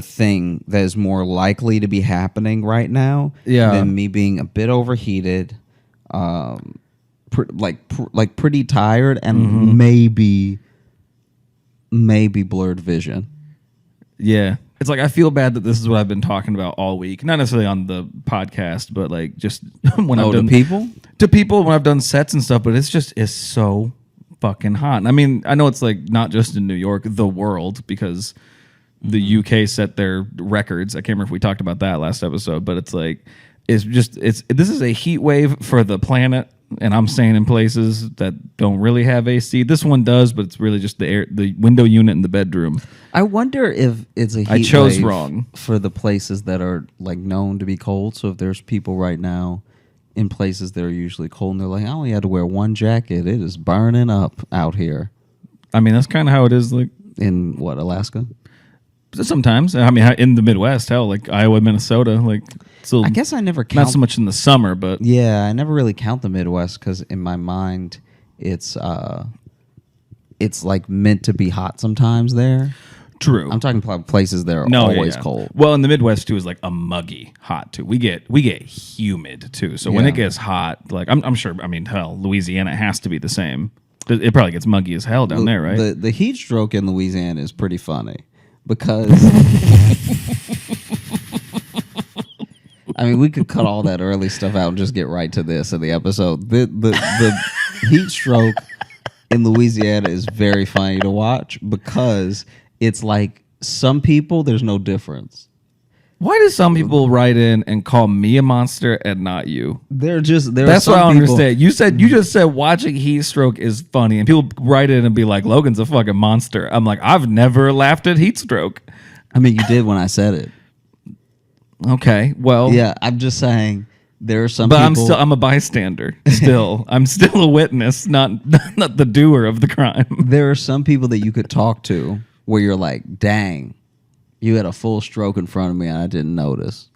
thing that is more likely to be happening right now than me being a bit overheated, pretty tired, and maybe blurred vision. Yeah. It's like I feel bad that this is what I've been talking about all week. Not necessarily on the podcast, but like just when I've done to people when I've done sets and stuff. But it's so fucking hot. And I mean, I know it's like not just in New York, the world, because the UK set their records. I can't remember if we talked about that last episode, but it's like this is a heat wave for the planet. And I'm staying in places that don't really have AC. This one does, but it's really just the window unit in the bedroom. I wonder if it's a heat I chose wave wrong for the places that are like known to be cold. So if there's people right now in places that are usually cold and they're like, I only had to wear one jacket. It is burning up out here. I mean, that's kind of how it is. Like in what, Alaska? Sometimes. I mean, in the Midwest, hell, like Iowa, Minnesota, like. So I guess I never count. Not so much in the summer, but yeah, I never really count the Midwest because in my mind, it's like meant to be hot sometimes there. True. I'm talking about places that are always cold. Well, in the Midwest too is like a muggy hot too. We get humid too. So when it gets hot, like I'm sure. I mean, hell, Louisiana has to be the same. It probably gets muggy as hell down there, right? The heat stroke in Louisiana is pretty funny because. I mean, we could cut all that early stuff out and just get right to this in the episode. The heat stroke in Louisiana is very funny to watch because it's like some people, there's no difference. Why do some people write in and call me a monster and not you? That's what I don't understand. You just said watching heat stroke is funny, and people write in and be like, "Logan's a fucking monster." I'm like, I've never laughed at heat stroke. I mean, you did when I said it. Okay, well, yeah, I'm just saying there are some. But people, I'm a bystander. Still, I'm still a witness, not the doer of the crime. There are some people that you could talk to where you're like, "Dang, you had a full stroke in front of me and I didn't notice."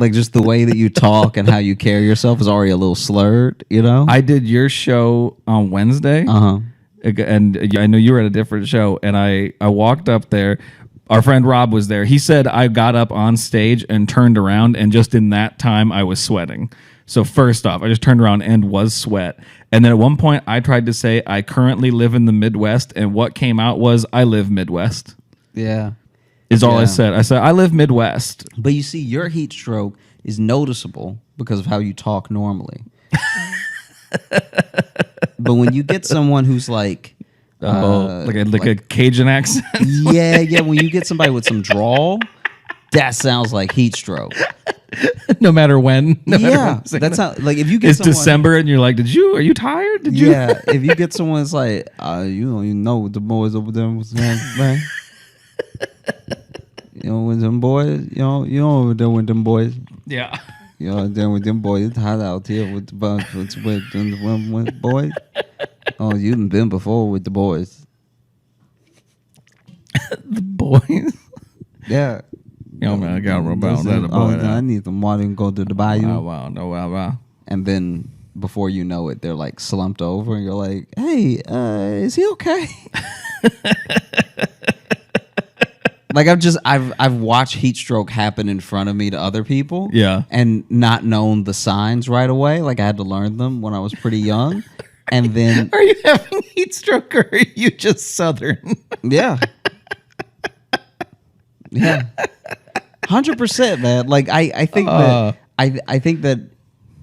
Like just the way that you talk and how you carry yourself is already a little slurred, you know? I did your show on Wednesday, and I know you were at a different show, and I walked up there. Our friend Rob was there. He said I got up on stage and turned around, and just in that time, I was sweating. So first off, I just turned around and was sweat. And then at one point, I tried to say I currently live in the Midwest, and what came out was I live Midwest. Yeah. Is all I said. I said I live Midwest. But you see, your heat stroke is noticeable because of how you talk normally. But when you get someone who's like... like a Cajun accent. yeah. When you get somebody with some drawl, that sounds like heat stroke. No matter when. That's how. Like if you get it's December and you're like, are you tired? Did you? Yeah. If you get someone that's like, you know what the boys over there was man. You know with them boys. You know over there with them boys. Yeah. You know there with them boys. It's hot out here with the boys. Oh, you done been before with the boys. The boys? Yeah. Yo, man, I got to rebound that boy. I need some water and go to the bayou. Wow. And then before you know it, they're like slumped over and you're like, hey, is he okay? Like I've watched heat stroke happen in front of me to other people. Yeah. And not known the signs right away. Like I had to learn them when I was pretty young. And then are you having heat stroke or are you just Southern? Yeah. 100%, man. Like I think that I think that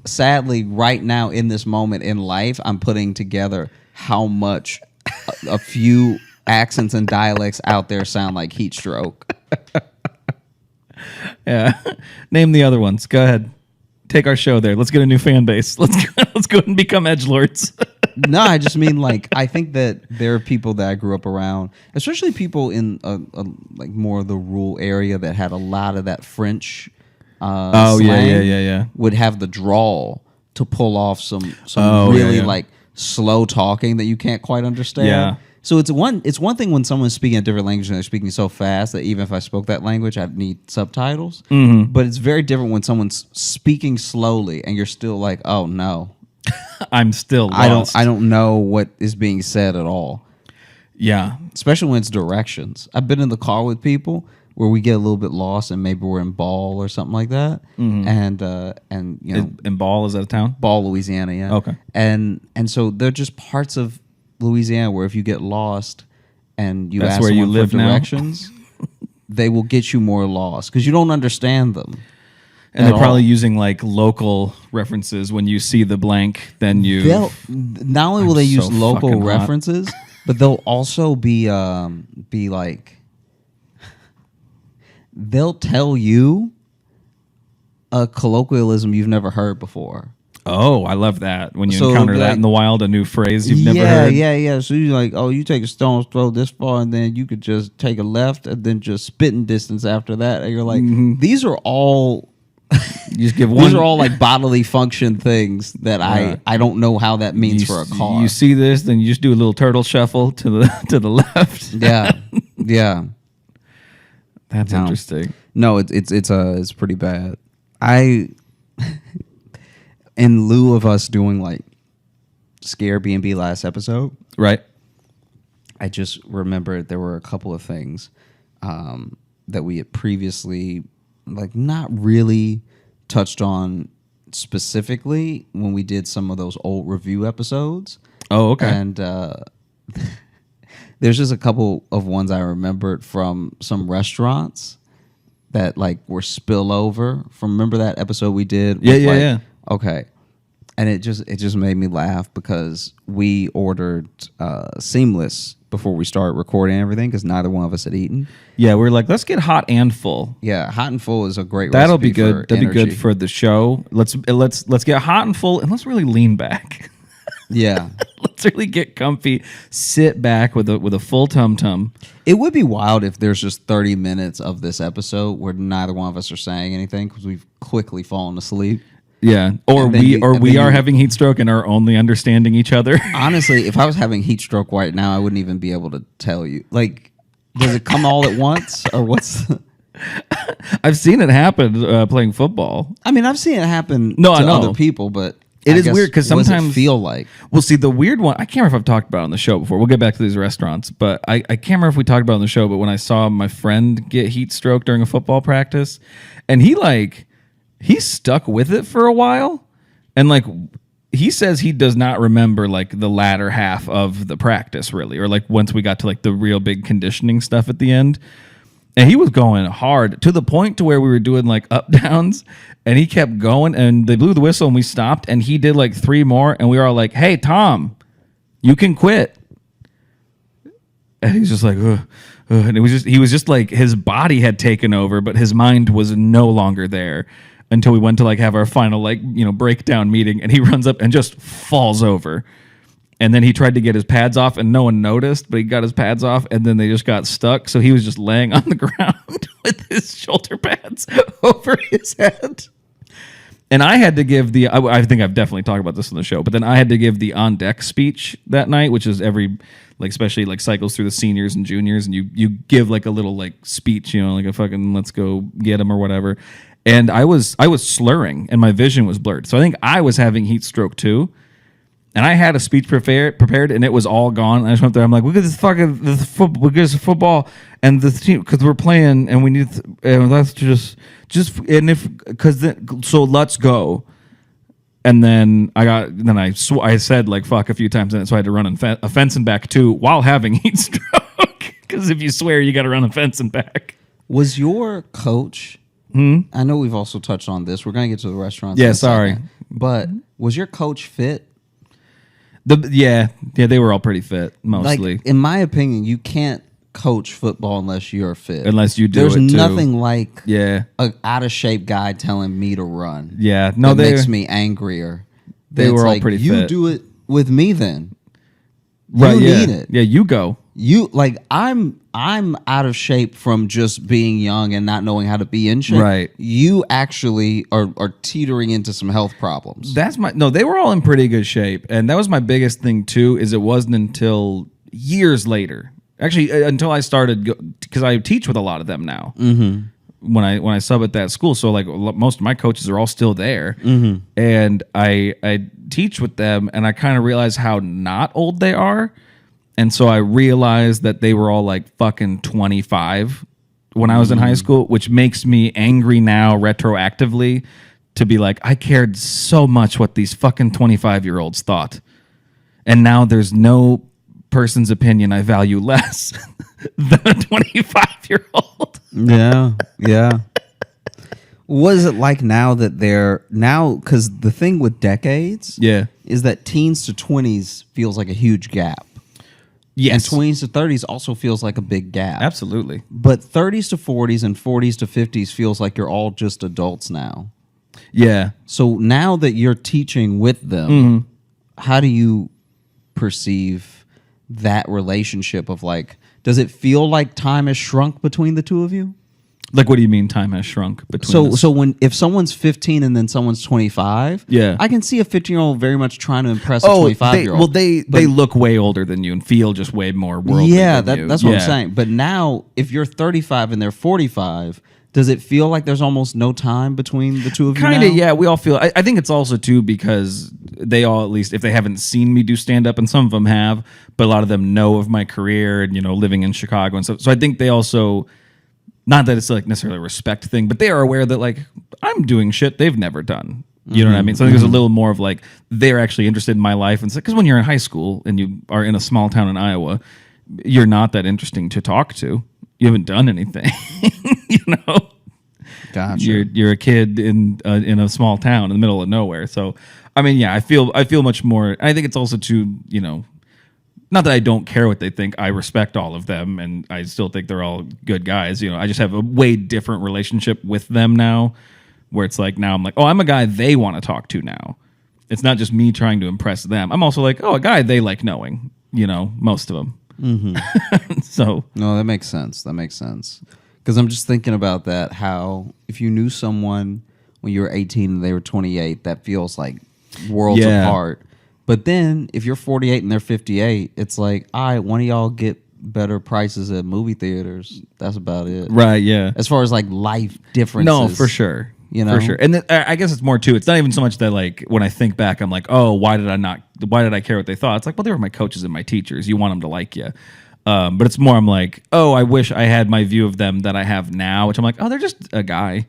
sadly right now in this moment in life, I'm putting together how much a few accents and dialects out there sound like heat stroke. Yeah. Name the other ones. Go ahead. Take our show there. Let's get a new fan base. Let's go and become edgelords. No, I just mean like I think that there are people that I grew up around, especially people in like more of the rural area that had a lot of that French. Slang yeah. Would have the drawl to pull off some Yeah. like slow talking that you can't quite understand. Yeah. So it's one thing when someone's speaking a different language and they're speaking so fast that even if I spoke that language, I'd need subtitles. Mm-hmm. But it's very different when someone's speaking slowly and you're still like, oh no, I'm still lost. I don't know what is being said at all. Yeah. Especially when it's directions. I've been in the car with people where we get a little bit lost and maybe we're in Ball or something like that. Mm-hmm. And you know, In Ball, is that a town? Ball, Louisiana, yeah. Okay. And so they're just parts of Louisiana where if you get lost and you That's ask where you someone live for now? directions, they will get you more lost because you don't understand them. And they're at probably all. using like local references. When you see the blank, then you. They'll not only will I'm they so use local fucking hot. references, but they'll also be like they'll tell you a colloquialism you've never heard before. Oh, I love that. When you So encounter it'll be that like- in the wild, a new phrase you've never heard. Yeah. So you're like, oh, you take a stone's throw this far, and then you could just take a left, and then just spitting distance after that. And you're like, these are all You just give one. these are all like bodily function things that I don't know how that means you, for a car. You see this, then you just do a little turtle shuffle to the left. yeah. That's No. interesting. No, it's pretty bad. In lieu of us doing like Scare B&B last episode, Right. I just remembered there were a couple of things that we had previously like not really touched on specifically when we did some of those old review episodes. Oh, okay. And there's just a couple of ones I remembered from some restaurants that like were spillover from. Remember that episode we did? Yeah, with, yeah, like- yeah. Okay. And it just made me laugh because we ordered Seamless before we started recording everything because neither one of us had eaten. Yeah, we're like, let's get hot and full. Yeah, hot and full is a great That'll recipe be good. for That'd be energy. good for the show. Let's get hot and full, and let's really lean back. Yeah. Let's really get comfy, sit back with a full tum tum. It would be wild if there's just 30 minutes of this episode where neither one of us are saying anything because we've quickly fallen asleep. Yeah, or And then we you- or and we then are you- having heat stroke and are only understanding each other. Honestly, if I was having heat stroke right now, I wouldn't even be able to tell you. Like, does it come all at once or what's... I've seen it happen playing football. I mean, I've seen it happen No, I to know. other people, but It I is guess, weird 'cause what does it sometimes- feel like? Well, see, the weird one, I can't remember if I've talked about it on the show before. We'll get back to these restaurants, but I can't remember if we talked about it on the show, but when I saw my friend get heat stroke during a football practice, and he stuck with it for a while, and like he says he does not remember like the latter half of the practice really, or like once we got to like the real big conditioning stuff at the end. And he was going hard to the point to where we were doing like up downs, and he kept going, and they blew the whistle and we stopped, and he did like 3 more, and we were all like, "Hey, Tom, you can quit." And he's just like, ugh, ugh. And he was just like his body had taken over, but his mind was no longer there until we went to like have our final like, breakdown meeting, and he runs up and just falls over. And then he tried to get his pads off, and no one noticed, but he got his pads off, and then they just got stuck. So he was just laying on the ground with his shoulder pads over his head. And I had to give I think I've definitely talked about this on the show, but then I had to give the on deck speech that night, which is especially like cycles through the seniors and juniors, and you give like a little like speech, like a fucking let's go get him or whatever. And I was slurring, and my vision was blurred. So I think I was having heat stroke too. And I had a speech prepared, and it was all gone. I just went there. I'm like, look at this football, and the team because we're playing, and we need, and let's so let's go. And then I said like fuck a few times, and so I had to run a fence and back too while having heat stroke. Because if you swear, you got to run a fence and back. Was your coach... I know we've also touched on this. We're going to get to the restaurants. Yeah, in a sorry. second. But was your coach fit? Yeah, they were all pretty fit mostly. Like, in my opinion, you can't coach football unless you're fit. Unless you do There's it, too. nothing like Yeah. a out of shape guy telling me to run. Yeah. No, that they makes me angrier. they It's were all like, pretty you fit. do it with me then. Right, You yeah. need it. Yeah, you go. You like I'm out of shape from just being young and not knowing how to be in shape. Right. You actually are teetering into some health problems. They were all in pretty good shape. And that was my biggest thing too, is it wasn't until years later. Actually, until I started, because I teach with a lot of them now. Mm-hmm. When I sub at that school, so like most of my coaches are all still there, and I teach with them, and I kind of realize how not old they are. And so I realized that they were all like fucking 25 when I was in high school, which makes me angry now retroactively to be like, I cared so much what these fucking 25-year-olds thought. And now there's no person's opinion I value less than a 25-year-old. Yeah. What is it like now that because the thing with decades is that teens to 20s feels like a huge gap. Yes. And 20s to 30s also feels like a big gap. Absolutely. But 30s to 40s and 40s to 50s feels like you're all just adults now. Yeah. So now that you're teaching with them, how do you perceive that relationship of like, does it feel like time has shrunk between the two of you? Like, what do you mean time has shrunk between us? So if someone's 15 and then someone's 25, I can see a 15-year-old very much trying to impress a 25-year-old. They look way older than you and feel just way more worldly than you. That's what I'm saying. But now, if you're 35 and they're 45, does it feel like there's almost no time between the two of you now? Kind of, yeah. We all feel. I think it's also too because they all, at least if they haven't seen me do stand up, and some of them have, but a lot of them know of my career and living in Chicago and stuff. So I think they also. Not that it's like necessarily a respect thing, but they are aware that like I'm doing shit they've never done. You know what I mean? So I think there's a little more of like they're actually interested in my life, and because when you're in high school and you are in a small town in Iowa, you're not that interesting to talk to. You haven't done anything, Gotcha. You're a kid in a small town in the middle of nowhere. So I mean, yeah, I feel much more. I think it's also too Not that I don't care what they think. I respect all of them, and I still think they're all good guys. I just have a way different relationship with them now, where it's like now I'm like, oh, I'm a guy they want to talk to now. It's not just me trying to impress them. I'm also like, oh, a guy they like knowing. Most of them. Mm-hmm. So no, that makes sense. Because I'm just thinking about that. How if you knew someone when you were 18 and they were 28, that feels like worlds apart. But then, if you're 48 and they're 58, it's like, all right, one of y'all get better prices at movie theaters. That's about it. Right, yeah. As far as, like, life differences. No, for sure. For sure. And I guess it's more, too. It's not even so much that, like, when I think back, I'm like, oh, why did I care what they thought? It's like, well, they were my coaches and my teachers. You want them to like you. But it's more, I'm like, oh, I wish I had my view of them that I have now, which I'm like, oh, they're just a guy.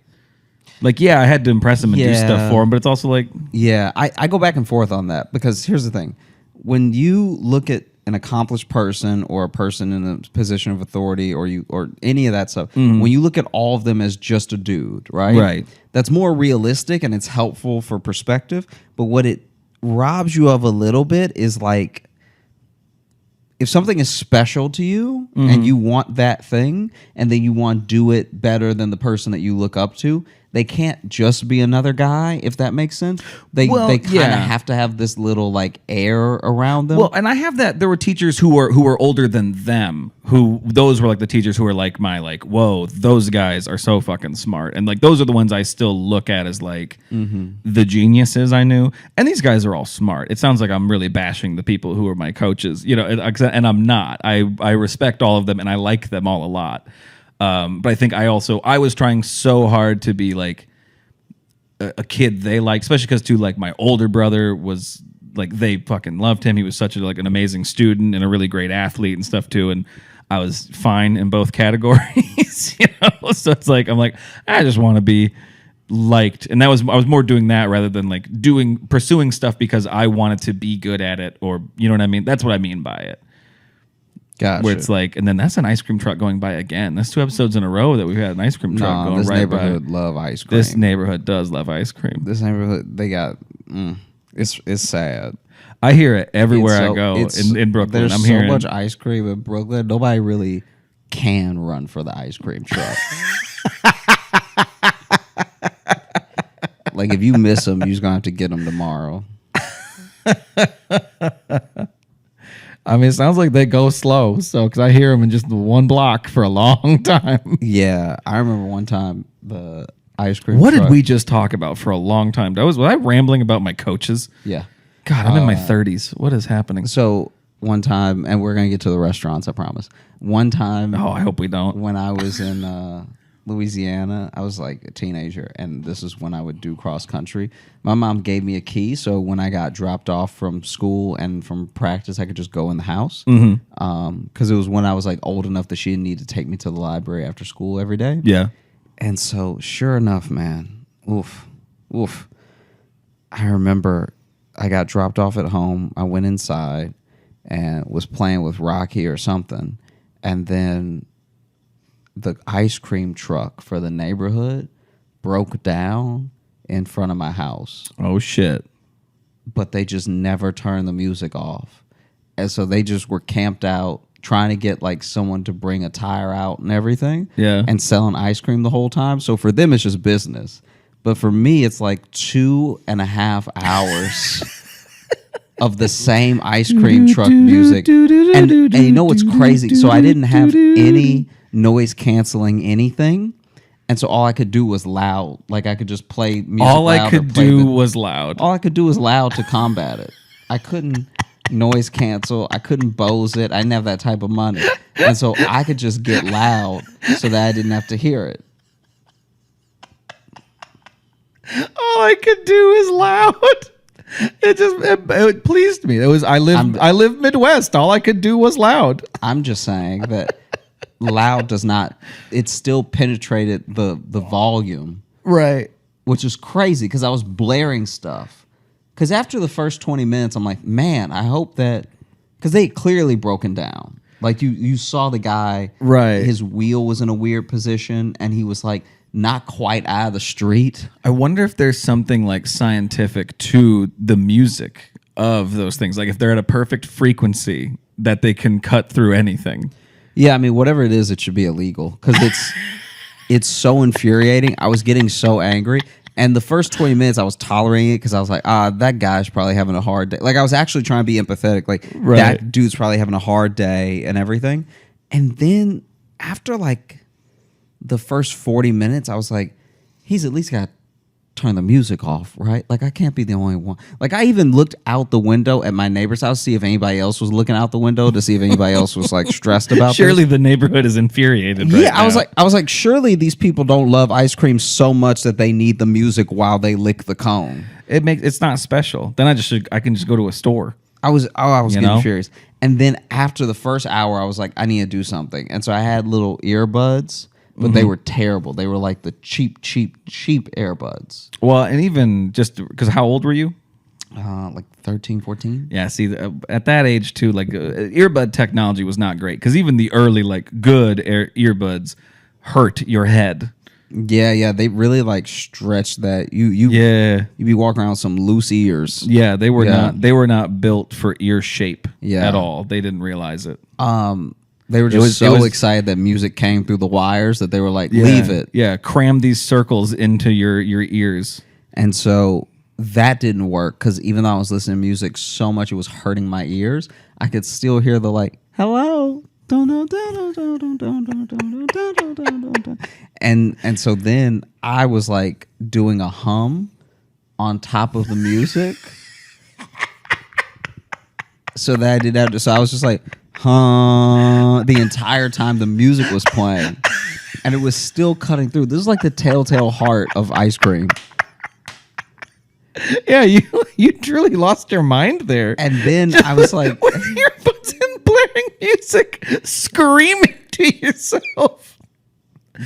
Like, yeah, I had to impress him and do stuff for him, but it's also like... Yeah, I go back and forth on that because here's the thing. When you look at an accomplished person or a person in a position of authority or any of that stuff, when you look at all of them as just a dude, right? Right. That's more realistic and it's helpful for perspective, but what it robs you of a little bit is like... If something is special to you and you want that thing and then you want to do it better than the person that you look up to, they can't just be another guy, if that makes sense. They kind of have to have this little like air around them. Well, and I have that. There were teachers who were older than them. Those were like the teachers who were like whoa, those guys are so fucking smart. And like those are the ones I still look at as like the geniuses I knew. And these guys are all smart. It sounds like I'm really bashing the people who are my coaches, and I'm not. I respect all of them and I like them all a lot. But I think I was trying so hard to be like a kid they like, especially because too like my older brother was like they fucking loved him. He was such an amazing student and a really great athlete and stuff too. And I was fine in both categories, So it's like I'm like I just want to be liked, and I was more doing that rather than like pursuing stuff because I wanted to be good at it, or you know what I mean. That's what I mean by it. Gotcha. Where it's like, and then that's an ice cream truck going by again. That's 2 episodes in a row that we've had an ice cream truck going this right by. This neighborhood love ice cream. This neighborhood does love ice cream. This neighborhood, they got, it's sad. I hear it everywhere I go in Brooklyn. There's I'm hearing so much ice cream in Brooklyn. Nobody really can run for the ice cream truck. Like if you miss them, you're just gonna have to get them tomorrow. I mean, it sounds like they go slow. So, because I hear them in just the one block for a long time. Yeah, I remember one time the ice cream. What truck. did we just talk about for a long time? Was I rambling about my coaches? Yeah. God, I'm in my 30s. What is happening? So one time, and we're gonna get to the restaurants, I promise. One time, Oh, I hope we don't. when I was in Louisiana, I was like a teenager, and this is when I would do cross country. My mom gave me a key, so when I got dropped off from school and from practice, I could just go in the house. Because it was when I was like old enough that she didn't need to take me to the library after school every day. Yeah. And so, sure enough, man, oof. I remember I got dropped off at home. I went inside and was playing with Rocky or something, and then the ice cream truck for the neighborhood broke down in front of my house, Oh, shit. but they just never turned the music off. And so they just were camped out trying to get like someone to bring a tire out and everything. Yeah. And selling ice cream the whole time. So for them, it's just business. But for me, it's like 2.5 hours of the same ice cream truck music. And you know what's crazy? So I didn't have any noise canceling anything, and so all I could do was loud. Like I could just play music. All I loud or could play do was loud. all I could do was loud to combat it. I couldn't noise cancel. I couldn't Bose it. I didn't have that type of money, and so I could just get loud so that I didn't have to hear it. All I could do is loud. It pleased me. I live Midwest. All I could do was loud. I'm just saying that loud does not. It still penetrated the volume. Right. Which is crazy because I was blaring stuff. Because after the first 20 minutes, I'm like, man, I hope that, because they had clearly broken down. Like you saw the guy, Right. His wheel was in a weird position, and he was like not quite out of the street. I wonder if there's something like scientific to the music of those things. Like if they're at a perfect frequency that they can cut through anything. Yeah, I mean, whatever it is, it should be illegal because it's so infuriating. I was getting so angry. And the first 20 minutes, I was tolerating it because I was like, that guy's probably having a hard day. Like, I was actually trying to be empathetic. Like, Right. that dude's probably having a hard day and everything. And then after, like, the first 40 minutes, I was like, he's at least got to turn the music off, right? Like, I can't be the only one. Like, I even looked out the window at my neighbor's house to see if anybody else was looking out the window to see if anybody else was, like, stressed about Surely this. the neighborhood is infuriated right Yeah, I was now. like, surely these people don't love ice cream so much that they need the music while they lick the cone. it's not special. Then I can just go to a store. I was You getting know? furious. And then after the first hour, I was like, I need to do something. And so I had little earbuds, but they were terrible. They were like the cheap earbuds. Well, and even just because how old were you? Like 13, 14. Yeah, see, at that age too, like earbud technology was not great because even the early like good earbuds hurt your head. Yeah, they really like stretched that. You Yeah, be walking around with some loose ears. yeah, they were Yeah. not built for ear shape Yeah. at all. They didn't realize it. They were just it was- excited that music came through the wires that they were like, leave it. Yeah, cram these circles into your ears. And so that didn't work because even though I was listening to music so much it was hurting my ears, I could still hear the like, hello. And so then I was like doing a hum on top of the music. So that I did that. So I was just like, the entire time the music was playing. And it was still cutting through. This is like the telltale heart of ice cream. Yeah, you truly lost your mind there. And then I was like, with earbuds and blaring music, screaming to yourself.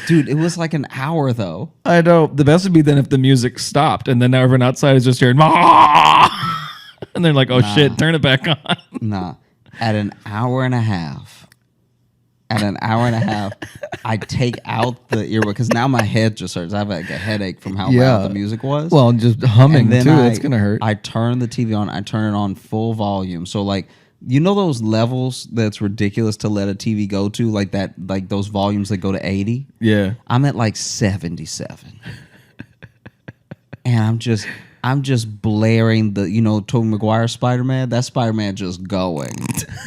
dude, it was like an hour though. I know. The best would be then if the music stopped and then everyone outside is just hearing, "Ah!" And they're like, oh shit, turn it back on. Nah. At an hour and a half, I take out the earbud because now my head just hurts. I have like a headache from how Yeah. loud the music was. Well, just humming and then too, that's going to hurt. I turn the TV on. I turn it on full volume. So like, you know those levels that's ridiculous to let a TV go to, like that, like those volumes that go to 80. Yeah. I'm at like 77. And I'm just I'm just blaring the, Tobey Maguire Spider-Man. That Spider-Man just going.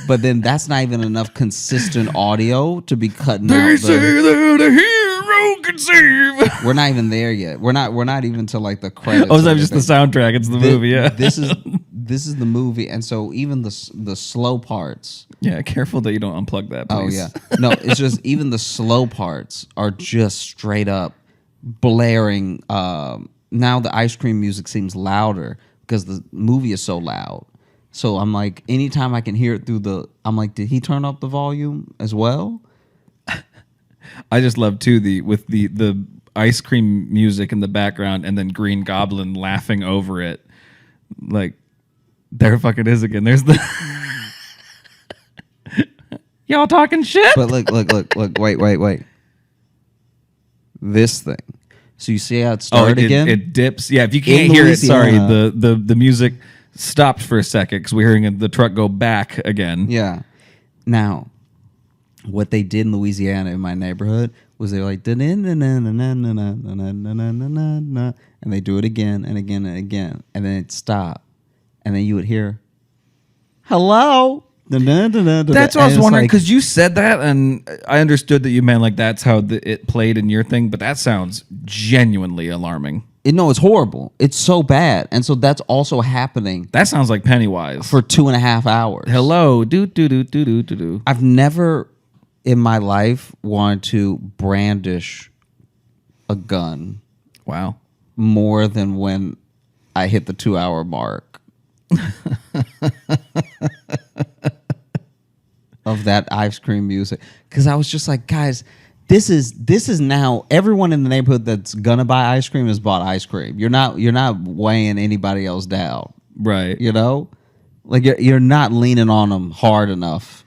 But then that's not even enough consistent audio to be cutting out. They say that a hero can save. We're not even there yet. We're not even to like the credits. Oh, is that just the soundtrack? It's the movie, yeah. This is the movie, and so even the slow parts. Yeah, careful that you don't unplug that, please. Oh yeah, no, it's just even the slow parts are just straight up blaring. Now the ice cream music seems louder because the movie is so loud. So I'm like, anytime I can hear it I'm like, did he turn up the volume as well? I just love too the ice cream music in the background and then Green Goblin laughing over it. Like, there fucking is again. There's the y'all talking shit. But look, wait. This thing. So you see how it started again? It dips. Yeah, if you can't hear it, sorry, the music stopped for a second because we're hearing the truck go back again. Yeah. Now, what they did in Louisiana in my neighborhood was they're like, and they do it again and again and again, and then it stopped, and then you would hear, hello. That's what I was wondering, because you said that, and I understood that you meant like that's how it played in your thing, but that sounds genuinely alarming. No, it's horrible. It's so bad, and so that's also happening. That sounds like Pennywise for 2.5 hours. Hello, do. I've never in my life wanted to brandish a gun. Wow. More than when I hit the 2-hour mark. Of that ice cream music, because I was just like, guys, this is now everyone in the neighborhood that's gonna buy ice cream has bought ice cream. You're not weighing anybody else down, right? Like you're not leaning on them hard enough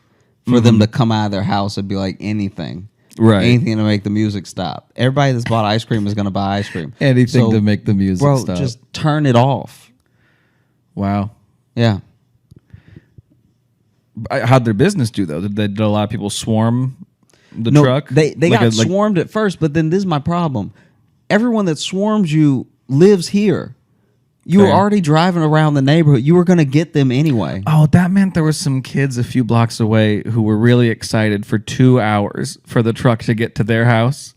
for them to come out of their house and be like anything to make the music stop. Everybody that's bought ice cream is gonna buy ice cream. Anything to make the music stop. Bro, just turn it off. Wow. Yeah. How'd their business do though? Did a lot of people swarm the truck? They got swarmed at first, but then this is my problem. Everyone that swarms you lives here. You were already driving around the neighborhood. You were going to get them anyway. Oh, that meant there were some kids a few blocks away who were really excited for 2 hours for the truck to get to their house.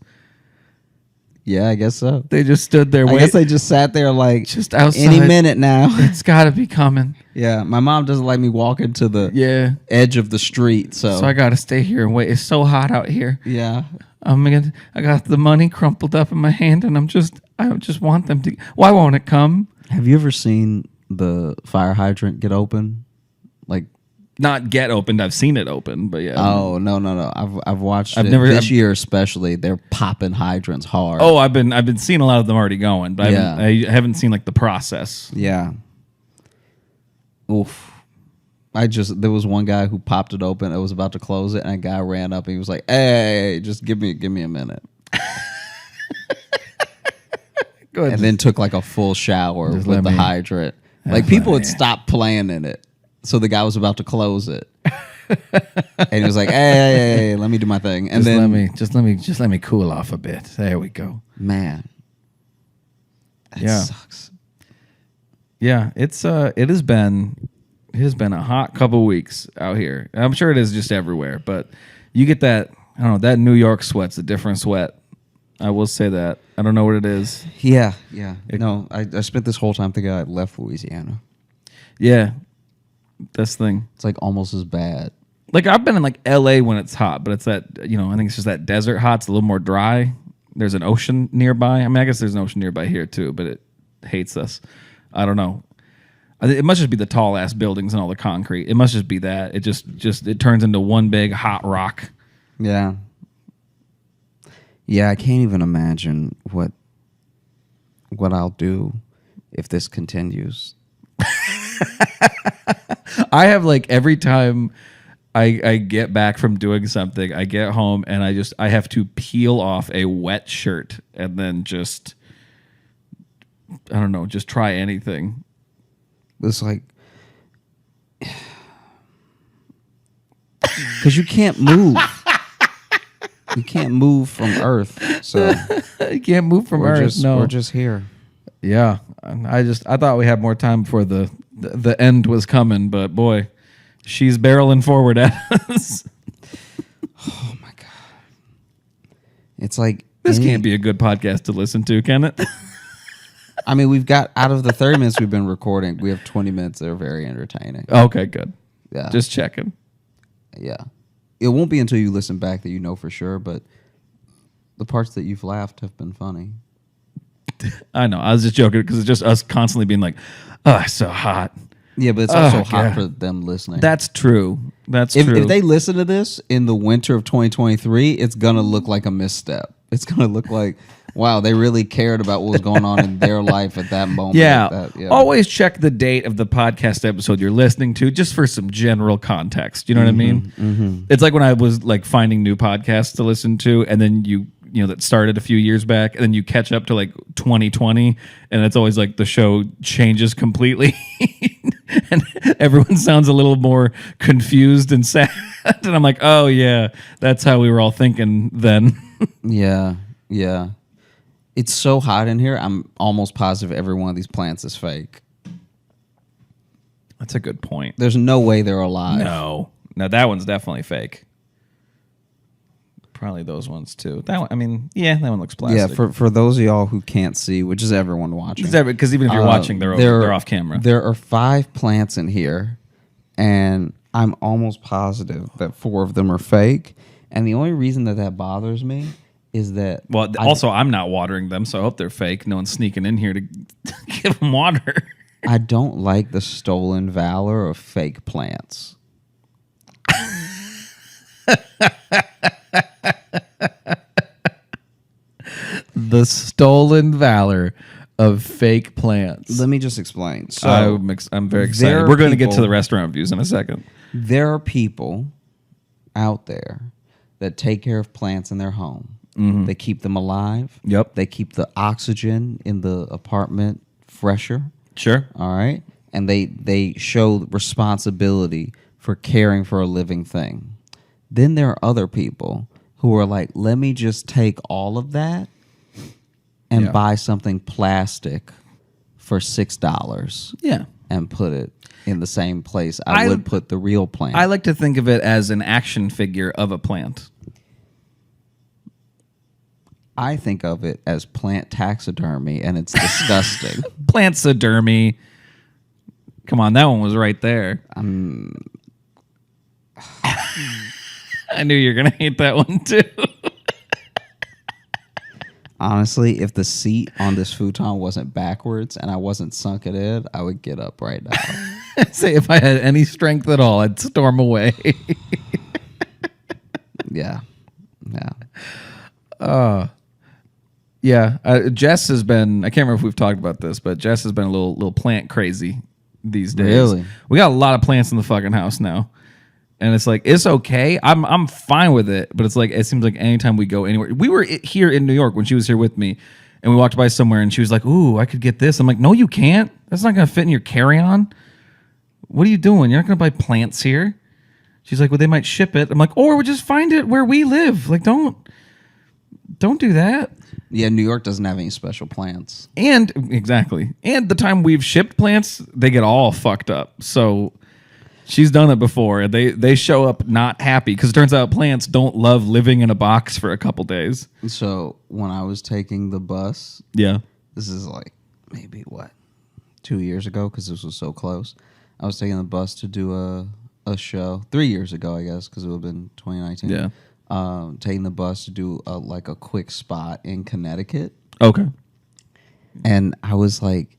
Yeah, I guess so. They just stood there waiting. I guess they just sat there like, just outside. Any minute now. It's got to be coming. Yeah, my mom doesn't like me walking to the edge of the street, so I got to stay here and wait. It's so hot out here. Yeah. I got the money crumpled up in my hand, and I just want them to. Why won't it come? Have you ever seen the fire hydrant get open? Like, not get opened. I've seen it open, but yeah. Oh no! I've watched it. This year especially. They're popping hydrants hard. Oh, I've been seeing a lot of them already going, but I haven't seen like the process. Yeah. Oof. There was one guy who popped it open. I was about to close it, and a guy ran up and he was like, "Hey, just give me a minute." And then took like a full shower with the hydrant. Like people had stopped playing in it. So the guy was about to close it. And he was like, hey, let me do my thing. And just let me cool off a bit. There we go. Man. That sucks. Yeah, it has been a hot couple weeks out here. I'm sure it is just everywhere, but you get that, I don't know, that New York sweat's a different sweat. I will say that. I don't know what it is. Yeah. I spent this whole time thinking I left Louisiana. Yeah. That's the thing. It's like almost as bad. Like I've been in like LA when it's hot, but it's that, I think it's just that desert hot. It's a little more dry. There's an ocean nearby. I mean, I guess there's an ocean nearby here too, but it hates us. I don't know. It must just be the tall ass buildings and all the concrete. It must just be that. It it turns into one big hot rock. Yeah. Yeah, I can't even imagine what I'll do if this continues. I have like every time I get back from doing something, I get home and I have to peel off a wet shirt and then just, I don't know, just try anything. It's like, because you can't move. You can't move from Earth. So you can't move from Earth. We're just here. Yeah, I thought we had more time before the end was coming, but boy, she's barreling forward at us. Oh my god! It's like This can't be a good podcast to listen to, can it? I mean, we've got out of the 30 minutes we've been recording, we have 20 minutes that are very entertaining. Okay, good. Yeah, Just checking. yeah. It won't be until you listen back that you know for sure, but the parts that you've laughed have been funny. I know. I was just joking because it's just us constantly being like, "Oh, it's so hot." Yeah, but it's also hot God. for them listening. That's true. That's if, true. if they listen to this in the winter of 2023, it's gonna look like a misstep. It's gonna look like, wow, they really cared about what was going on in their life at that moment. Yeah. Yeah. Always check the date of the podcast episode you're listening to just for some general context. You know what I mean? Mm-hmm. It's like when I was like finding new podcasts to listen to, and then you know, that started a few years back, and then you catch up to like 2020, and it's always like the show changes completely. And everyone sounds a little more confused and sad. And I'm like, oh yeah, that's how we were all thinking then. Yeah, yeah. It's so hot in here. I'm almost positive every one of these plants is fake. That's a good point. There's no way they're alive. No, that one's definitely fake. Probably those ones too. That one, I mean, yeah, that one looks plastic. Yeah, for those of y'all who can't see, which is everyone watching. Because even if you're watching, they're off camera. There are 5 plants in here, and I'm almost positive that 4 of them are fake. And the only reason that bothers me is that... Well, also, I'm not watering them, so I hope they're fake. No one's sneaking in here to give them water. I don't like the stolen valor of fake plants. The stolen valor of fake plants. Let me just explain. So I'm very excited. We're going to get to the restaurant views in a second. There are people out there that take care of plants in their home. Mm-hmm. They keep them alive. Yep. They keep the oxygen in the apartment fresher. Sure. All right. And they show responsibility for caring for a living thing. Then there are other people who are like, let me just take all of that and buy something plastic for $6. Yeah. And put it in the same place I would put the real plant. I like to think of it as an action figure of a plant. I think of it as plant taxidermy, and it's disgusting. Plantsodermy. Come on, that one was right there. I knew you were going to hate that one too. Honestly, if the seat on this futon wasn't backwards and I wasn't sunk at it, I would get up right now. Say if I had any strength at all, I'd storm away. Yeah. Yeah. Jess has been, I can't remember if we've talked about this, but Jess has been a little plant crazy these days. Really? We got a lot of plants in the fucking house now. And it's like, it's okay. I'm fine with it. But it's like, it seems like anytime we go anywhere. We were here in New York when she was here with me. And we walked by somewhere and she was like, ooh, I could get this. I'm like, no, you can't. That's not going to fit in your carry-on. What are you doing? You're not going to buy plants here. She's like, well, they might ship it. I'm like, or we'll just find it where we live. Like, don't do that. Yeah, New York doesn't have any special plants. And exactly. And the time we've shipped plants, they get all fucked up. So she's done it before. They show up not happy because it turns out plants don't love living in a box for a couple days. So when I was taking the bus, Yeah. this is like maybe 2 years ago because this was so close. I was taking the bus to do a show 3 years ago, I guess, because it would have been 2019. Yeah. Taking the bus to do a quick spot in Connecticut. Okay. And I was like,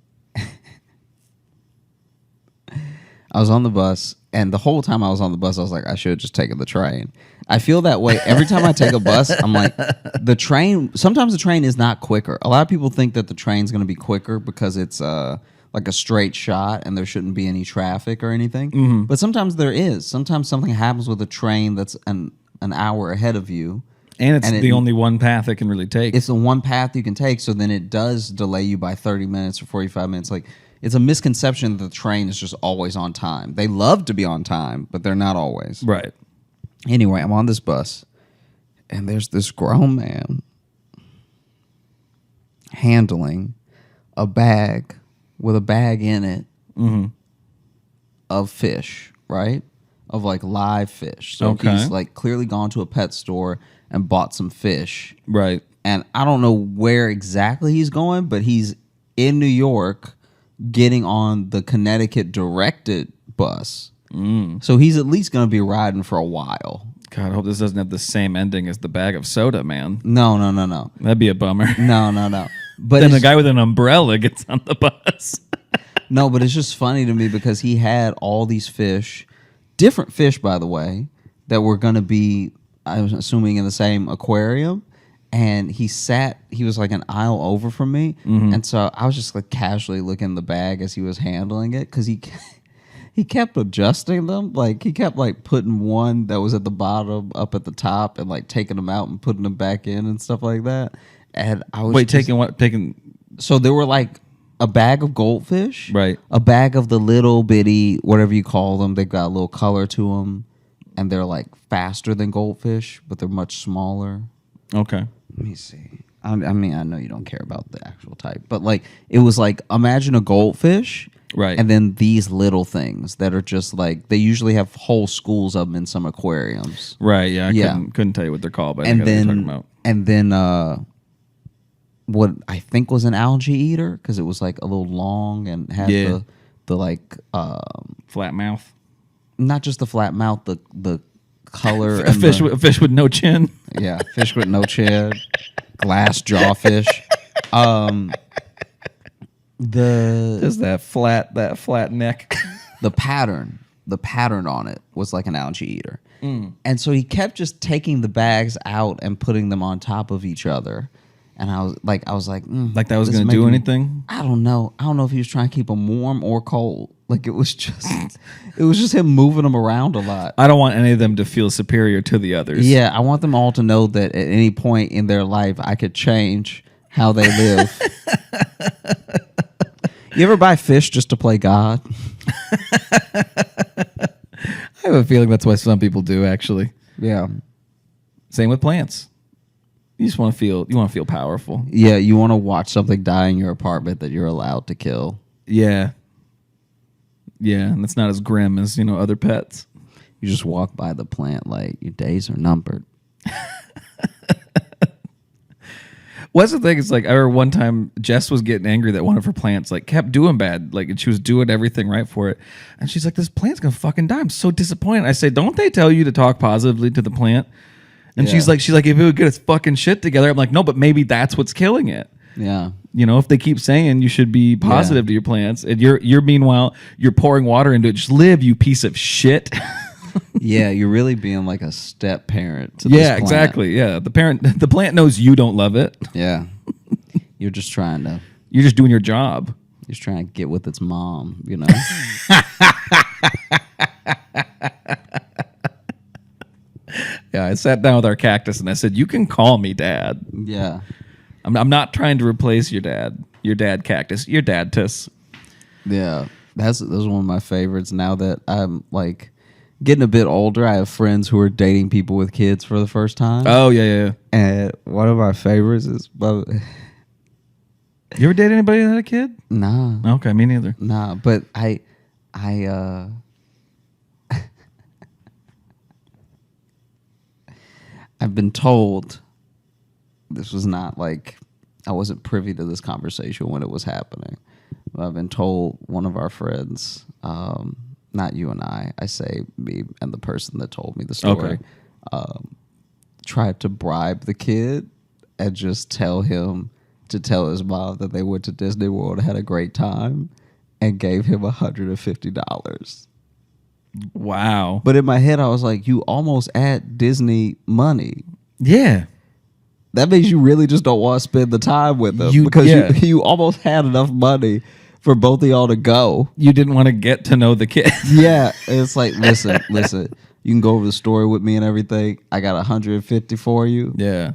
I was on the bus, and the whole time I was on the bus, I was like, I should have just taken the train. I feel that way every time I take a bus. I'm like, the train, sometimes the train is not quicker. A lot of people think that the train's going to be quicker because it's like a straight shot and there shouldn't be any traffic or anything. Mm-hmm. But sometimes there is. Sometimes something happens with a train that's an hour ahead of you. And it's the only one path it can really take. It's the one path you can take, so then it does delay you by 30 minutes or 45 minutes. Like, it's a misconception that the train is just always on time. They love to be on time, but they're not always. Right. Anyway, I'm on this bus, and there's this grown man handling a bag with a bag in it of fish, right? Of like live fish. So he's like clearly gone to a pet store and bought some fish. Right. And I don't know where exactly he's going, but he's in New York getting on the Connecticut directed bus. So he's at least going to be riding for a while. God, I hope this doesn't have the same ending as the bag of soda, man. No. That'd be a bummer. No. But then the guy with an umbrella gets on the bus. No, but it's just funny to me because he had all these fish, different fish, by the way, that were going to be, I was assuming, in the same aquarium. And he was like an aisle over from me. And so I was just like casually looking in the bag as he was handling it because he kept adjusting them. Like he kept like putting one that was at the bottom up at the top and like taking them out and putting them back in and stuff like that. And I was taking what? Taking. So there were like a bag of goldfish, right? A bag of the little bitty, whatever you call them. They got a little color to them, and they're like faster than goldfish, but they're much smaller. Okay. Let me see. I mean, I know you don't care about the actual type, but like it was like imagine a goldfish. Right. And then these little things that are just like, they usually have whole schools of them in some aquariums. Right, yeah. I couldn't tell you what they're called, but I and think I know what then, you're talking about. And then what I think was an algae eater, because it was like a little long and had the like... flat mouth? Not just the flat mouth, the color. A fish with no chin? Yeah, fish with no chin. Glass jawfish. Just that flat neck. the pattern on it was like an algae eater. And so he kept just taking the bags out and putting them on top of each other. And I was like, like that was going to do anything? I don't know if he was trying to keep them warm or cold. Like it was just him moving them around a lot. I don't want any of them to feel superior to the others. Yeah, I want them all to know that at any point in their life, I could change how they live. You ever buy fish just to play God? I have a feeling that's why some people do, actually. Yeah. Same with plants. You just want to feel powerful. Yeah, you want to watch something die in your apartment that you're allowed to kill. Yeah. Yeah, and it's not as grim as, other pets. You just walk by the plant like your days are numbered. What's the thing? It's like I remember one time Jess was getting angry that one of her plants like kept doing bad, like, and she was doing everything right for it, and she's like, "This plant's gonna fucking die." I'm so disappointed. I say, "Don't they tell you to talk positively to the plant?" And Yeah. she's like, "If it would get its fucking shit together." I'm like, "No, but maybe that's what's killing it." Yeah. If they keep saying you should be positive to your plants, and you're meanwhile you're pouring water into it, just live, you piece of shit. Yeah, you're really being like a step parent to this plant. Exactly. Yeah, the plant knows you don't love it. Yeah. You're just trying to You're just doing your job. Just trying to get with its mom, Yeah, I sat down with our cactus and I said, "You can call me Dad. Yeah. I'm not trying to replace your dad. Your dad cactus. Your dad-tus." Yeah. That's one of my favorites now that I'm like getting a bit older. I have friends who are dating people with kids for the first time. Oh, yeah. And one of my favorites is... You ever date anybody that had a kid? Nah. Okay, me neither. Nah, but I I've been told, this was not like, I wasn't privy to this conversation when it was happening, but I've been told one of our friends, not you and I say me and the person that told me the story, tried to bribe the kid and just tell him to tell his mom that they went to Disney World and had a great time and gave him $150. Wow. But in my head, I was like, you almost at Disney money. Yeah. That means you really just don't want to spend the time with them you almost had enough money for both of y'all to go. You didn't want to get to know the kid. Yeah. It's like, listen, you can go over the story with me and everything. I got 150 for you. Yeah.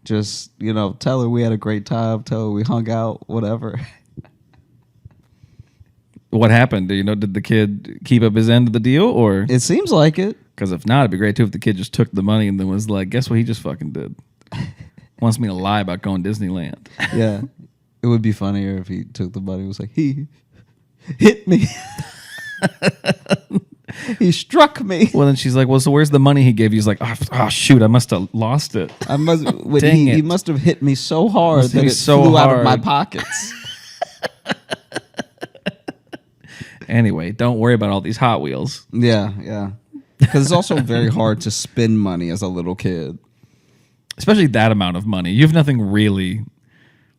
Just, tell her we had a great time. Tell her we hung out, whatever. What happened? Did the kid keep up his end of the deal, or? It seems like it. Because if not, it'd be great too if the kid just took the money and then was like, "Guess what he just fucking did? Wants me to lie about going to Disneyland." Yeah. It would be funnier if he took the money and was like, he hit me. He struck me. Well, then she's like, well, so where's the money he gave you? He's like, oh shoot, I must have lost it. He must have hit me so hard that it flew out of my pockets. Anyway, don't worry about all these Hot Wheels. Yeah. Because it's also very hard to spend money as a little kid. Especially that amount of money. You have nothing really.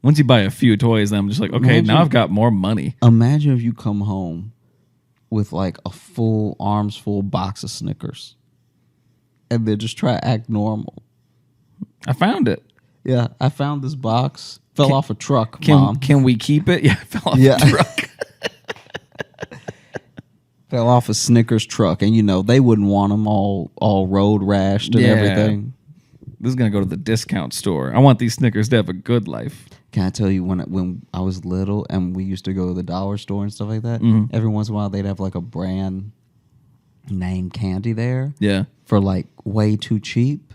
Once you buy a few toys, then I'm just like, okay, now I've got more money. Imagine if you come home with like a full arms full box of Snickers and then just try to act normal. I found it. Yeah, I found this box. Fell off a truck, Mom. Can we keep it? Yeah, fell off a truck. Fell off a Snickers truck, and they wouldn't want them all road rashed and everything. This is gonna go to the discount store. I want these Snickers to have a good life. Can I tell you when I was little and we used to go to the dollar store and stuff like that? Every once in a while they'd have like a brand name candy there. Yeah. For like way too cheap,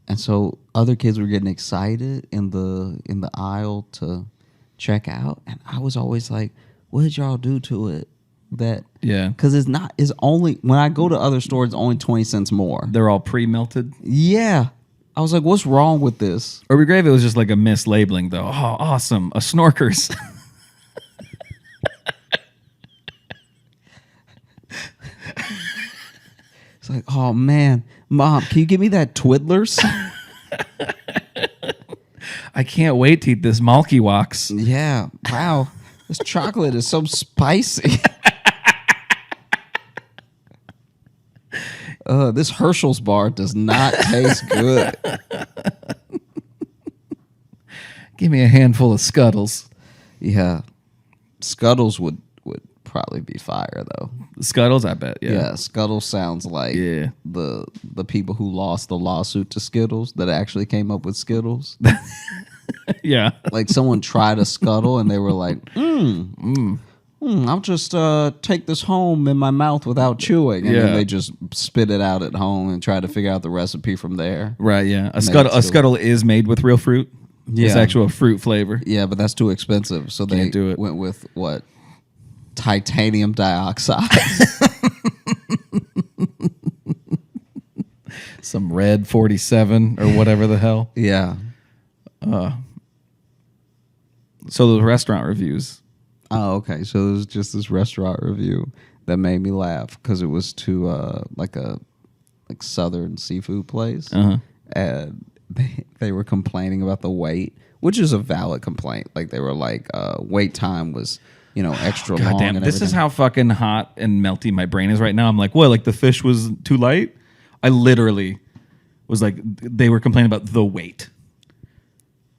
and so other kids were getting excited in the aisle to check out, and I was always like, "What did y'all do to it?" Because it's only when I go to other stores, it's only 20 cents more. They're all pre-melted. Yeah. I was like, what's wrong with this? Or we grave it was just like a mislabeling, though. Oh, awesome. A Snorkers. It's like, oh, man. Mom, can you give me that Twiddlers? I can't wait to eat this Malky Wax. Yeah. Wow. This chocolate is so spicy. This Herschel's bar does not taste good. Give me a handful of Scuttles. Yeah. Scuttles would probably be fire, though. Scuttles, I bet. Yeah, Scuttles sounds like the people who lost the lawsuit to Skittles that actually came up with Skittles. Yeah. Like someone tried a Scuttle and they were like, I'll just take this home in my mouth without chewing. And then they just spit it out at home and try to figure out the recipe from there. Right, yeah. A Scuttle is made with real fruit. Yeah. It's actual fruit flavor. Yeah, but that's too expensive. So they went with what? Titanium dioxide. Some red 47 or whatever the hell. Yeah. So the restaurant reviews. Oh, okay. So it was just this restaurant review that made me laugh because it was to like southern seafood place, and they were complaining about the wait, which is a valid complaint. Like they were like, wait time was extra long. Damn, and this everything. is how fucking hot and melty my brain is right now. I'm like, what? Like the fish was too light? I literally was like, they were complaining about the weight.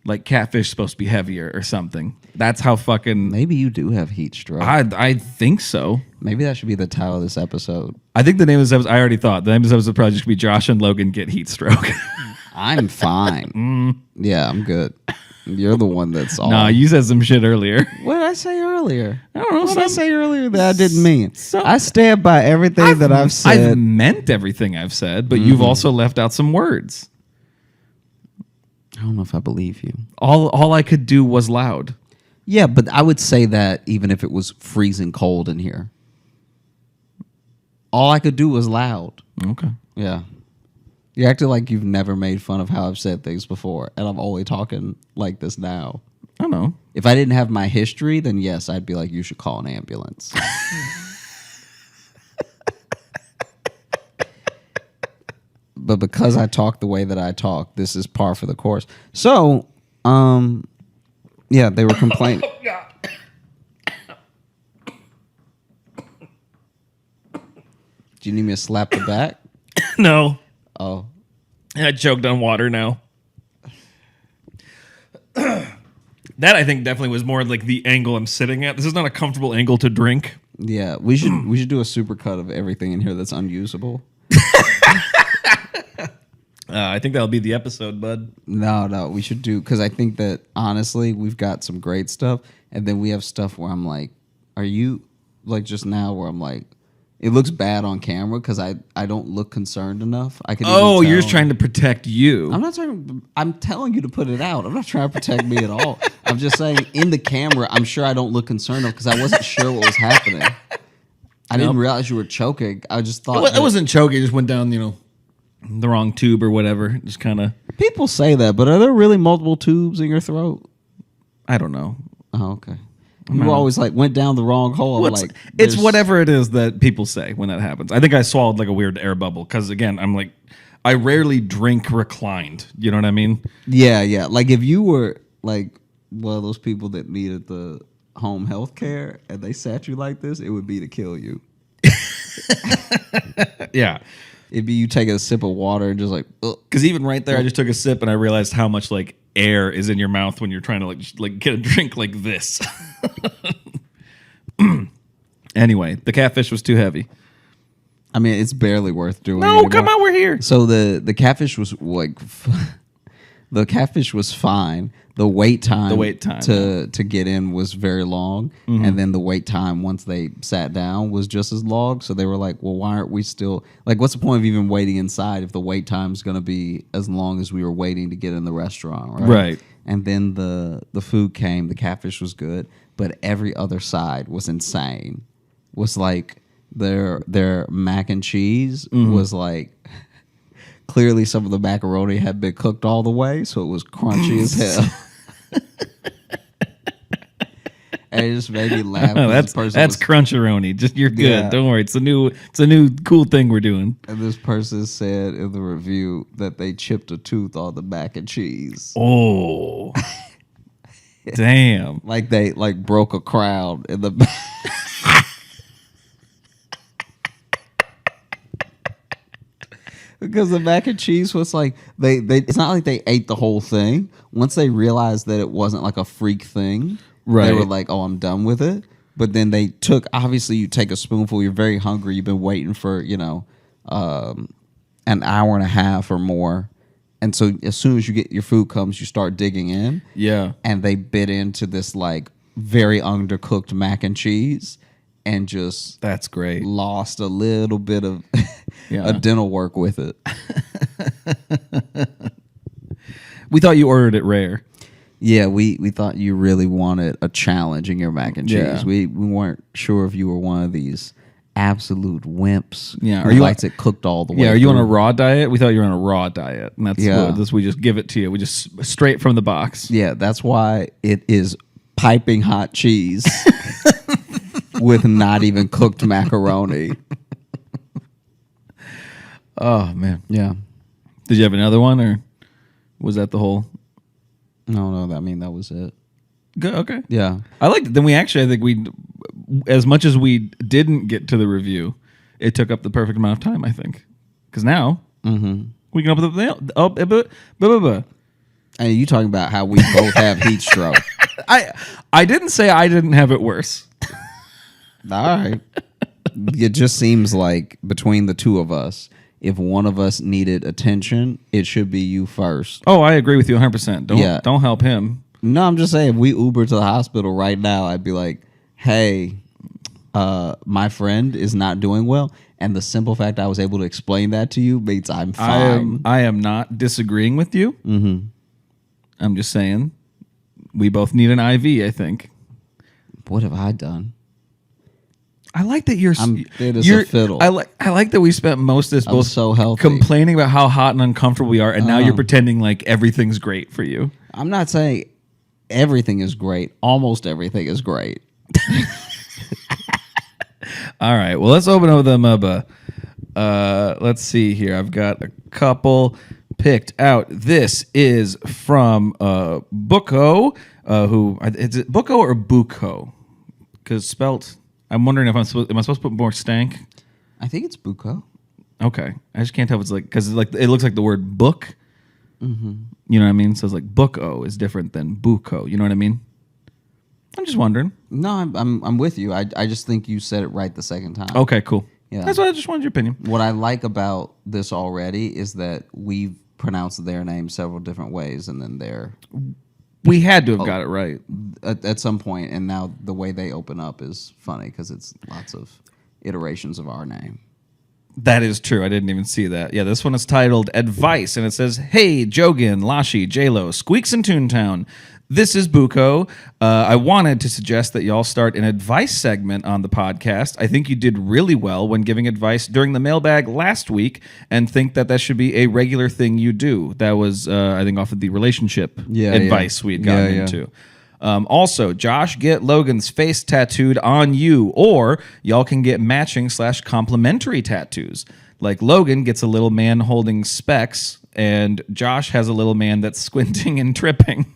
Like catfish supposed to be heavier or something. That's how fucking. Maybe you do have heat stroke. I think so. Maybe that should be the title of this episode. I think the name of this episode. I already thought the name of this episode probably should be Josh and Logan get heat stroke. I'm fine. Yeah, I'm good. You're the one that's all. Nah, you said some shit earlier. What did I say earlier? I don't know. What did I say earlier that I didn't mean? I stand by everything that I've said. I've meant everything I've said, but you've also left out some words. I don't know if I believe you. All I could do was loud. Yeah, but I would say that even if it was freezing cold in here. All I could do was loud. Okay. Yeah. You acted like you've never made fun of how I've said things before, and I'm only talking like this now. I don't know. If I didn't have my history, then yes, I'd be like, you should call an ambulance. But because I talk the way that I talk, this is par for the course. So, yeah, they were complaining. Do you need me to slap the back? No. Oh. I choked on water now. That I think definitely was more like the angle I'm sitting at. This is not a comfortable angle to drink. Yeah, we should do a supercut of everything in here that's unusable. I think that'll be the episode, bud. No, we should do, because I think that honestly we've got some great stuff, and then we have stuff where I'm like, are you like just now where I'm like, It looks bad on camera because I don't look concerned enough. I can. Oh, even you're tell. just trying to protect you. I'm not trying. I'm telling you to put it out. I'm not trying to protect me at all. I'm just saying in the camera, I'm sure I don't look concerned enough because I wasn't sure what was happening. I didn't realize you were choking. I just thought It wasn't choking. It just went down, the wrong tube or whatever. Just kind of. people say that, but are there really multiple tubes in your throat? I don't know. Oh, okay. You were always like went down the wrong hole. It's there's- whatever it is that people say when that happens. I think I swallowed like a weird air bubble because again, I'm like, I rarely drink reclined. You know what I mean? Yeah. Like if you were like one of those people that needed the home health care and they sat you like this, it would be to kill you. Yeah. It'd be you taking a sip of water and just like, ugh. Because even right there, I just took a sip and I realized how much like air is in your mouth when you're trying to like get a drink like this. Anyway, the catfish was too heavy. I mean, it's barely worth doing. No, anymore. come on, we're here. So the catfish was like, the catfish was fine. The wait time to get in was very long, and then the wait time once they sat down was just as long. So they were like, "Well, why aren't we still like? What's the point of even waiting inside if the wait time's going to be as long as we were waiting to get in the restaurant?" Right. And then the food came. The catfish was good, but every other side was insane. Was like their mac and cheese was like. Clearly, some of the macaroni had been cooked all the way, so it was crunchy as hell. And it just made me laugh. That's cruncheroni. Just you're good. Yeah. Don't worry. It's a new cool thing we're doing. And this person said in the review that they chipped a tooth on the mac and cheese. Oh, damn! Like they broke a crown in the back. Because the mac and cheese was like they it's not like they ate the whole thing. Once they realized that it wasn't like a freak thing, they were like, "Oh, I'm done with it." But then they took. Obviously, you take a spoonful. You're very hungry. You've been waiting for an hour and a half or more, and so as soon as your food comes, you start digging in. Yeah, and they bit into this like very undercooked mac and cheese. And just that's great. Lost a little bit of Yeah. dental work with it. We thought you ordered it rare. Yeah, we thought you really wanted a challenge in your mac and cheese. Yeah. We weren't sure if you were one of these absolute wimps. Yeah, who likes it cooked all the way. Yeah, are you on a through. raw diet? We thought you were on a raw diet, and that's Yeah. what this. We just give it to you. We just straight from the box. Yeah, that's why it is piping hot cheese with not even cooked macaroni. Oh man, Yeah. did you have another one, or was that the whole? No, I mean that was it. Good. Okay. Yeah. I liked it. Then I think we, as much as we didn't get to the review, it took up the perfect amount of time. I think because now we can open the. And you talking about how we both have heat stroke. I didn't say I didn't have it worse. All right. It just seems like between the two of us, if one of us needed attention, it should be you first. Oh, I agree with you 100%. Don't help him. No, I'm just saying, if we Uber to the hospital right now, I'd be like, hey, my friend is not doing well. And the simple fact I was able to explain that to you means I'm fine. I am not disagreeing with you. Mm-hmm. I'm just saying we both need an IV, I think. What have I done? I like that you're fit as a fiddle. I like that we spent most of this both so healthy. complaining about how hot and uncomfortable we are, and now you're pretending like everything's great for you. I'm not saying everything is great. Almost everything is great. All right, well, let's open up the MUBA. Let's see here. I've got a couple picked out. This is from Bucko, who is it Bucko or Bucko? Because spelt. I'm wondering if am I supposed to put more stank? I think it's Bucko. Okay, I just can't tell if it's like because like it looks like the word book. Mm-hmm. You know what I mean? So it's like Bucko is different than Bucko. You know what I mean? I'm just wondering. No, I'm with you. I just think you said it right the second time. Okay, cool. Yeah. That's why I just wanted your opinion. What I like about this already is that we've pronounced their name several different ways, and then We had to have got it right. at some point, and now the way they open up is funny because it's iterations of our name. That is true. I didn't even see that. Yeah, this one is titled Advice, and it says, Hey, Jogan, Lashi, J-Lo, Squeaks in Toontown. This is Buko. I wanted to suggest that y'all start an advice segment on the podcast. I think you did really well when giving advice during the mailbag last week and think that should be a regular thing you do. That was, I think, off of the relationship advice we had gotten into. Also, Josh, get Logan's face tattooed on you, or y'all can get matching / complimentary tattoos. Like Logan gets a little man holding specs, and Josh has a little man that's squinting and tripping.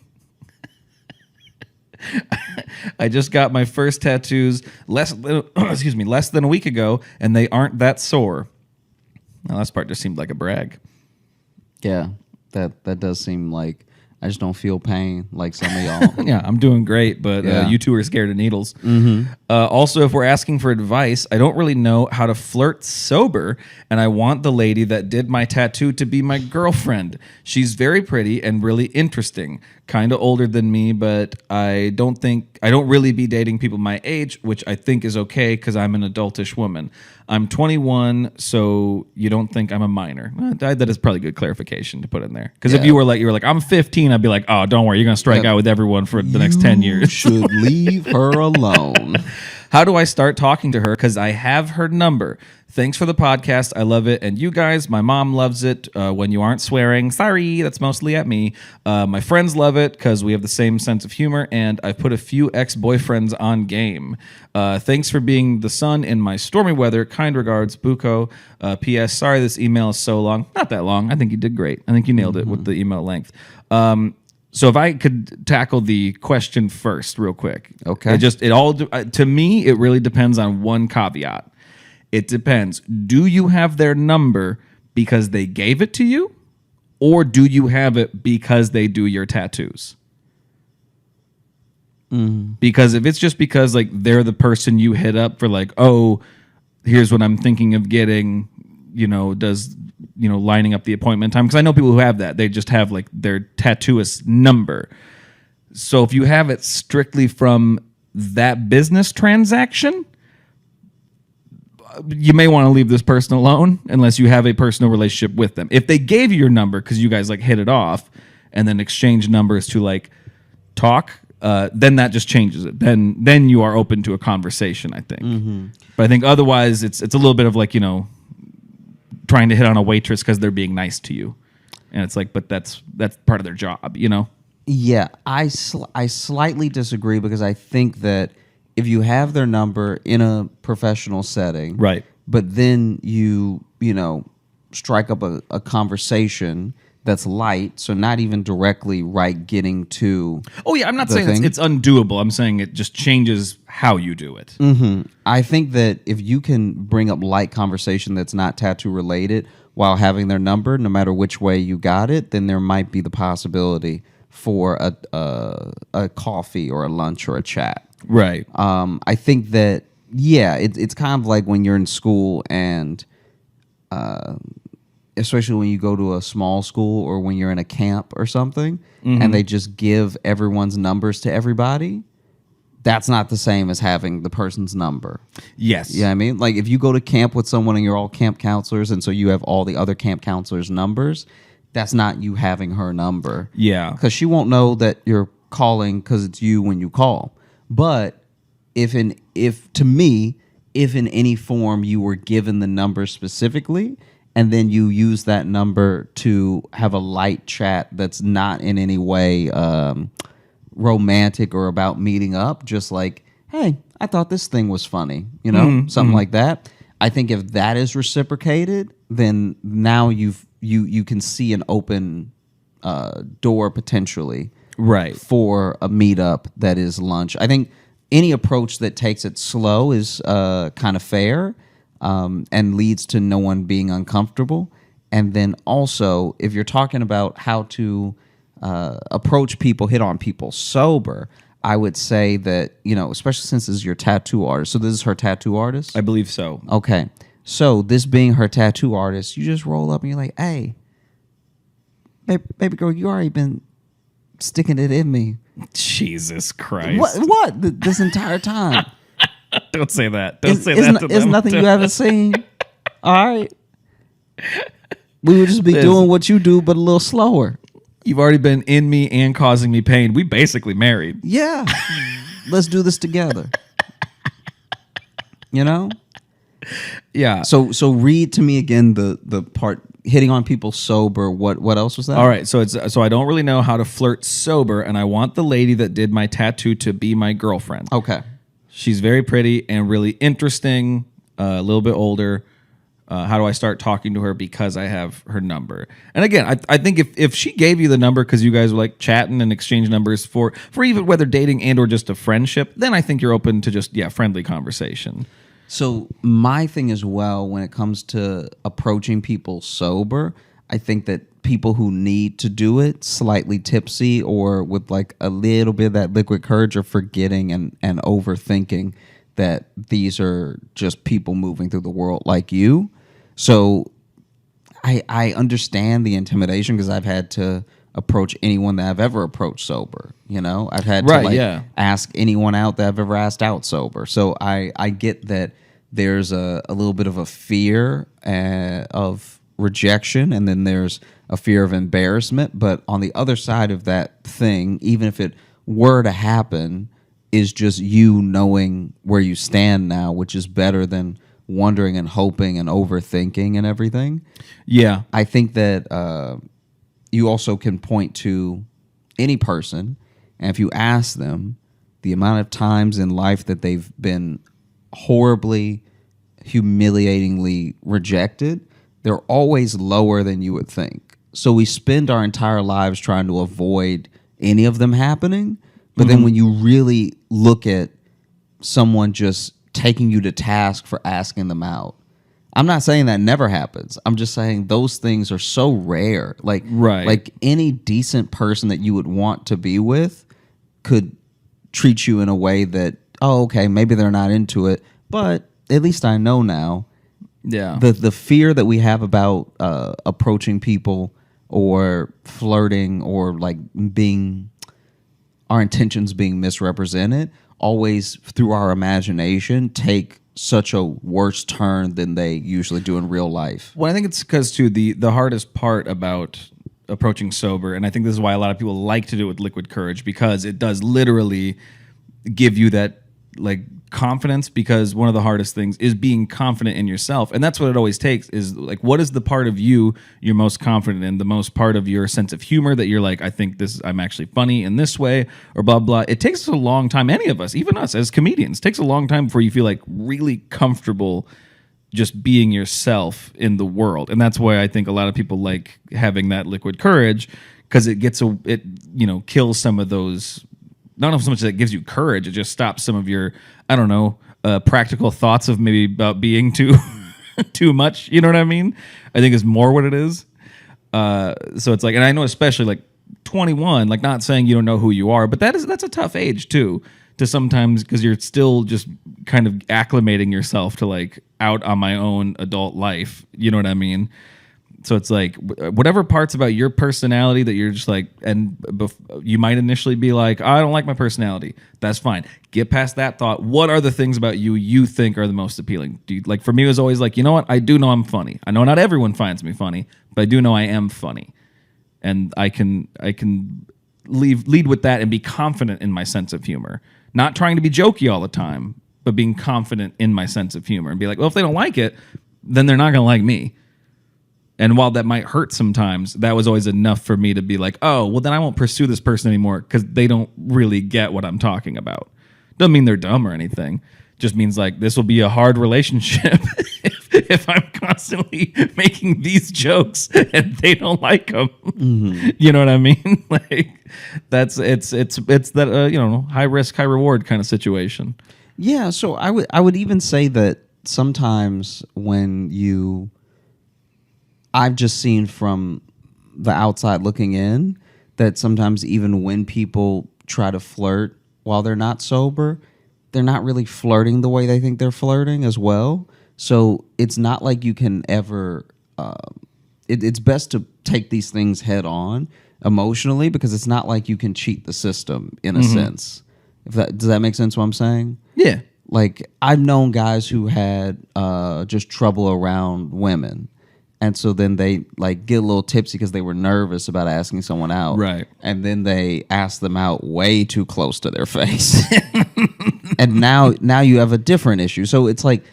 I just got my first tattoos less than a week ago, and they aren't that sore. Now, last part just seemed like a brag. Yeah, that does seem like I just don't feel pain like some of y'all. Yeah, I'm doing great, but you two are scared of needles. Mm-hmm. Also, if we're asking for advice, I don't really know how to flirt sober, and I want the lady that did my tattoo to be my girlfriend. She's very pretty and really interesting. Kind of older than me, but I don't really be dating people my age, which I think is okay because I'm an adultish woman. I'm 21, so you don't think I'm a minor. That is probably good clarification to put in there. Because if you were like, I'm 15, I'd be like, oh, don't worry, you're gonna strike out with everyone for the next 10 years. Should leave her alone. How do I start talking to her? Because I have her number. Thanks for the podcast. I love it. And you guys, my mom loves it when you aren't swearing. Sorry, that's mostly at me. My friends love it because we have the same sense of humor. And I've put a few ex-boyfriends on game. Thanks for being the sun in my stormy weather. Kind regards, Buko. P.S. Sorry this email is so long. Not that long. I think you did great. I think you nailed it with the email length. So if I could tackle the question first real quick. Okay. To me, it really depends on one caveat. It depends. Do you have their number because they gave it to you? Or do you have it because they do your tattoos? Because if it's just because like they're the person you hit up for like, oh, here's what I'm thinking of getting, lining up the appointment time. Because I know people who have that. They just have like their tattooist number. So if you have it strictly from that business transaction, you may want to leave this person alone unless you have a personal relationship with them. If they gave you your number because you guys like hit it off and then exchange numbers to like talk, then that just changes it. Then you are open to a conversation, I think. Mm-hmm. But I think otherwise it's a little bit of like, trying to hit on a waitress because they're being nice to you. And it's like, but that's part of their job, Yeah, I slightly disagree because I think that if you have their number in a professional setting, right, but then you strike up a conversation that's light, so not even directly getting to. Oh yeah, I'm not saying it's undoable. I'm saying it just changes how you do it. Mm-hmm. I think that if you can bring up light conversation that's not tattoo related while having their number, no matter which way you got it, then there might be the possibility for a coffee or a lunch or a chat. Right. I think that it's kind of like when you're in school and especially when you go to a small school or when you're in a camp or something, and they just give everyone's numbers to everybody. That's not the same as having the person's number. Yes. Yeah, you know what I mean? Like if you go to camp with someone and you're all camp counselors and so you have all the other camp counselors' numbers, that's not you having her number. Yeah. Because she won't know that you're calling because it's you when you call. But if in any form you were given the number specifically and then you use that number to have a light chat that's not in any way romantic or about meeting up, just like, hey, I thought this thing was funny, something like that. I think if that is reciprocated, then now you can see an open door potentially, right, for a meetup that is lunch. I think any approach that takes it slow is kind of fair and leads to no one being uncomfortable. And then also, if you're talking about how to approach people, hit on people sober, I would say that, especially since this is your tattoo artist. So this is her tattoo artist? I believe so. Okay. So this being her tattoo artist, you just roll up and you're like, hey, baby girl, you already been sticking it in me. Jesus Christ. What? This entire time. Don't say that. Don't say It's that to them. It's nothing you haven't seen. All right. We would just be doing what you do, but a little slower. You've already been in me and causing me pain. We basically married. Yeah. Let's do this together. You know? Yeah. So read to me again the part hitting on people sober. What else was that? All right. So I don't really know how to flirt sober, and I want the lady that did my tattoo to be my girlfriend. Okay. She's very pretty and really interesting, a little bit older. How do I start talking to her because I have her number? And again, I think if she gave you the number because you guys were like chatting and exchange numbers for even whether dating and or just a friendship, then I think you're open to just, friendly conversation. So my thing as well, when it comes to approaching people sober, I think that people who need to do it slightly tipsy or with like a little bit of that liquid courage are forgetting and overthinking that these are just people moving through the world like you. So I understand the intimidation because I've had to approach anyone that I've ever approached sober. You know, I've had to ask anyone out that I've ever asked out sober. So I get that there's a little bit of a fear of rejection, and then there's a fear of embarrassment. But on the other side of that thing, even if it were to happen, is just you knowing where you stand now, which is better than wondering and hoping and overthinking and everything. Yeah. I think that you also can point to any person, and if you ask them the amount of times in life that they've been horribly, humiliatingly rejected, they're always lower than you would think. So we spend our entire lives trying to avoid any of them happening. But then when you really look at someone just taking you to task for asking them out, I'm not saying that never happens. I'm just saying those things are so rare. Like any decent person that you would want to be with could treat you in a way that, oh, okay, maybe they're not into it, but at least I know now. Yeah. The fear that we have about approaching people or flirting or like being our intentions being misrepresented always through our imagination take such a worse turn than they usually do in real life. Well, I think it's because too the hardest part about approaching sober, and I think this is why a lot of people like to do it with liquid courage, because it does literally give you that like confidence, because one of the hardest things is being confident in yourself, and that's what it always takes is like, what is the part of you you're most confident in, the most part of your sense of humor that you're like, I think I'm actually funny in this way, or blah blah. It takes a long time, any of us, even us as comedians, takes a long time before you feel like really comfortable just being yourself in the world. And that's why I think a lot of people like having that liquid courage, because it kills some of those. Not so much that it gives you courage, it just stops some of your, I don't know, practical thoughts of maybe about being too much. You know what I mean? I think is more what it is. So it's like, and I know especially like 21, like not saying you don't know who you are, but that's a tough age too, to sometimes, because you're still just kind of acclimating yourself to like out on my own adult life. You know what I mean? So it's like whatever parts about your personality that you're just like, and you might initially be like, I don't like my personality. That's fine. Get past that thought. What are the things about you think are the most appealing? Like for me, it was always like, you know what? I do know I'm funny. I know not everyone finds me funny, but I do know I am funny, and I can lead with that and be confident in my sense of humor. Not trying to be jokey all the time, but being confident in my sense of humor and be like, well, if they don't like it, then they're not going to like me. And while that might hurt sometimes, that was always enough for me to be like, oh, well, then I won't pursue this person anymore because they don't really get what I'm talking about. Doesn't mean they're dumb or anything. Just means like this will be a hard relationship if I'm constantly making these jokes and they don't like them. Mm-hmm. You know what I mean? Like it's that high risk, high reward kind of situation. Yeah. So I would even say that sometimes when I've just seen from the outside looking in that sometimes even when people try to flirt while they're not sober, they're not really flirting the way they think they're flirting as well. So it's not like you can ever it's best to take these things head on emotionally, because it's not like you can cheat the system in a sense. Does that make sense what I'm saying? Yeah. like I've known guys who had just trouble around women. And so then they like get a little tipsy because they were nervous about asking someone out. Right. And then they ask them out way too close to their face. And now you have a different issue. So it's like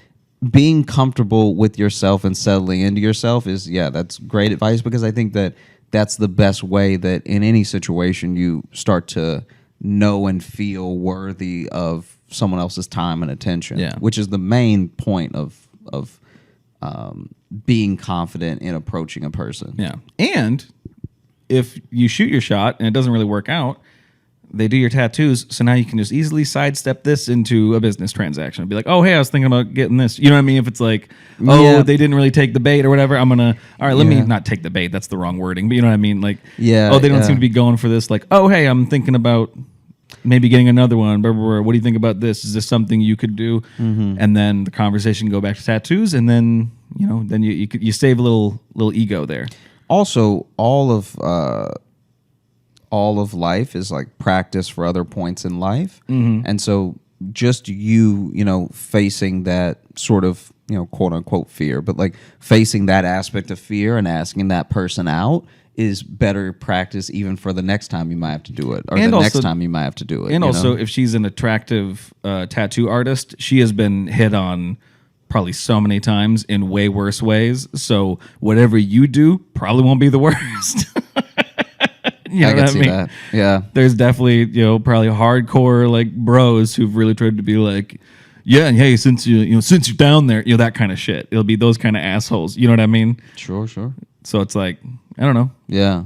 being comfortable with yourself and settling into yourself is, that's great advice, because I think that that's the best way that in any situation you start to know and feel worthy of someone else's time and attention. Yeah. Which is the main point of being confident in approaching a person. Yeah. And if you shoot your shot and it doesn't really work out, they do your tattoos, so now you can just easily sidestep this into a business transaction. Be like, oh, hey, I was thinking about getting this. You know what I mean? If it's like, they didn't really take the bait or whatever, I'm going to, all right, let me not take the bait. That's the wrong wording. But you know what I mean? Like, they don't seem to be going for this. Like, oh, hey, I'm thinking about maybe getting another one. Blah, blah, blah. What do you think about this? Is this something you could do? Mm-hmm. And then the conversation can go back to tattoos, and then, then you save a little ego there. Also, all of life is like practice for other points in life. Mm-hmm. And so just facing that sort of, quote unquote fear, but like facing that aspect of fear and asking that person out is better practice even for the next time you might have to do it, or and the next time you might have to do it. And also, if she's an attractive tattoo artist, she has been hit on probably so many times in way worse ways. So whatever you do probably won't be the worst. I can see that. Yeah. There's definitely, probably hardcore like bros who've really tried to be like, yeah, and hey, since you're down there, that kind of shit. It'll be those kind of assholes. You know what I mean? Sure. So it's like, I don't know. Yeah.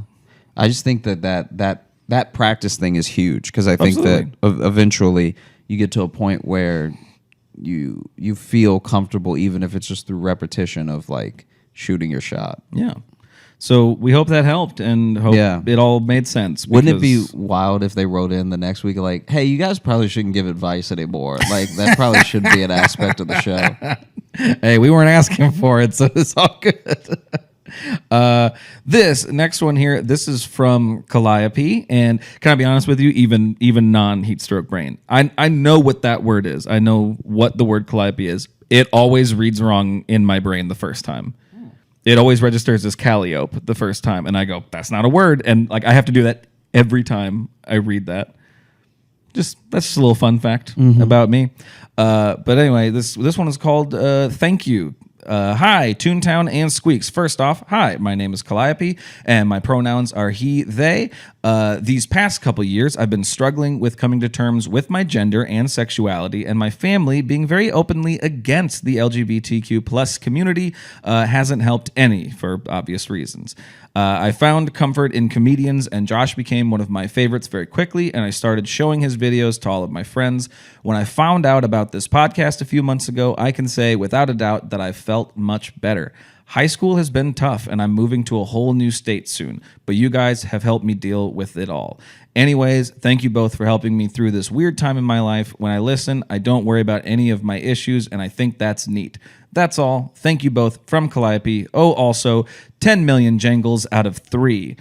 I just think that practice thing is huge, because I think that eventually you get to a point where you feel comfortable, even if it's just through repetition of like shooting your shot. Yeah. So we hope that helped, and hope it all made sense. Wouldn't it be wild if they wrote in the next week like, hey, you guys probably shouldn't give advice anymore. Like, that probably should be an aspect of the show. Hey, we weren't asking for it, so it's all good. This next one here, this is from Calliope, and can I be honest with you, even non-heat stroke brain, I know what that word is. I know what the word Calliope is. It always reads wrong in my brain the first time. It always registers as Calliope the first time, and I go, that's not a word, and like I have to do that every time I read that. That's just a little fun fact about me. But anyway, this one is called Thank You. Hi, Toontown and Squeaks. First off, hi, my name is Calliope, and my pronouns are he, they. These past couple years, I've been struggling with coming to terms with my gender and sexuality, and my family being very openly against the LGBTQ plus community hasn't helped any, for obvious reasons. I found comfort in comedians, and Josh became one of my favorites very quickly, and I started showing his videos to all of my friends. When I found out about this podcast a few months ago, I can say without a doubt that I felt much better. High school has been tough, and I'm moving to a whole new state soon, but you guys have helped me deal with it all. Anyways, thank you both for helping me through this weird time in my life. When I listen, I don't worry about any of my issues, and I think that's neat. That's all. Thank you both, from Calliope. Oh, also, 10 million jangles out of 3.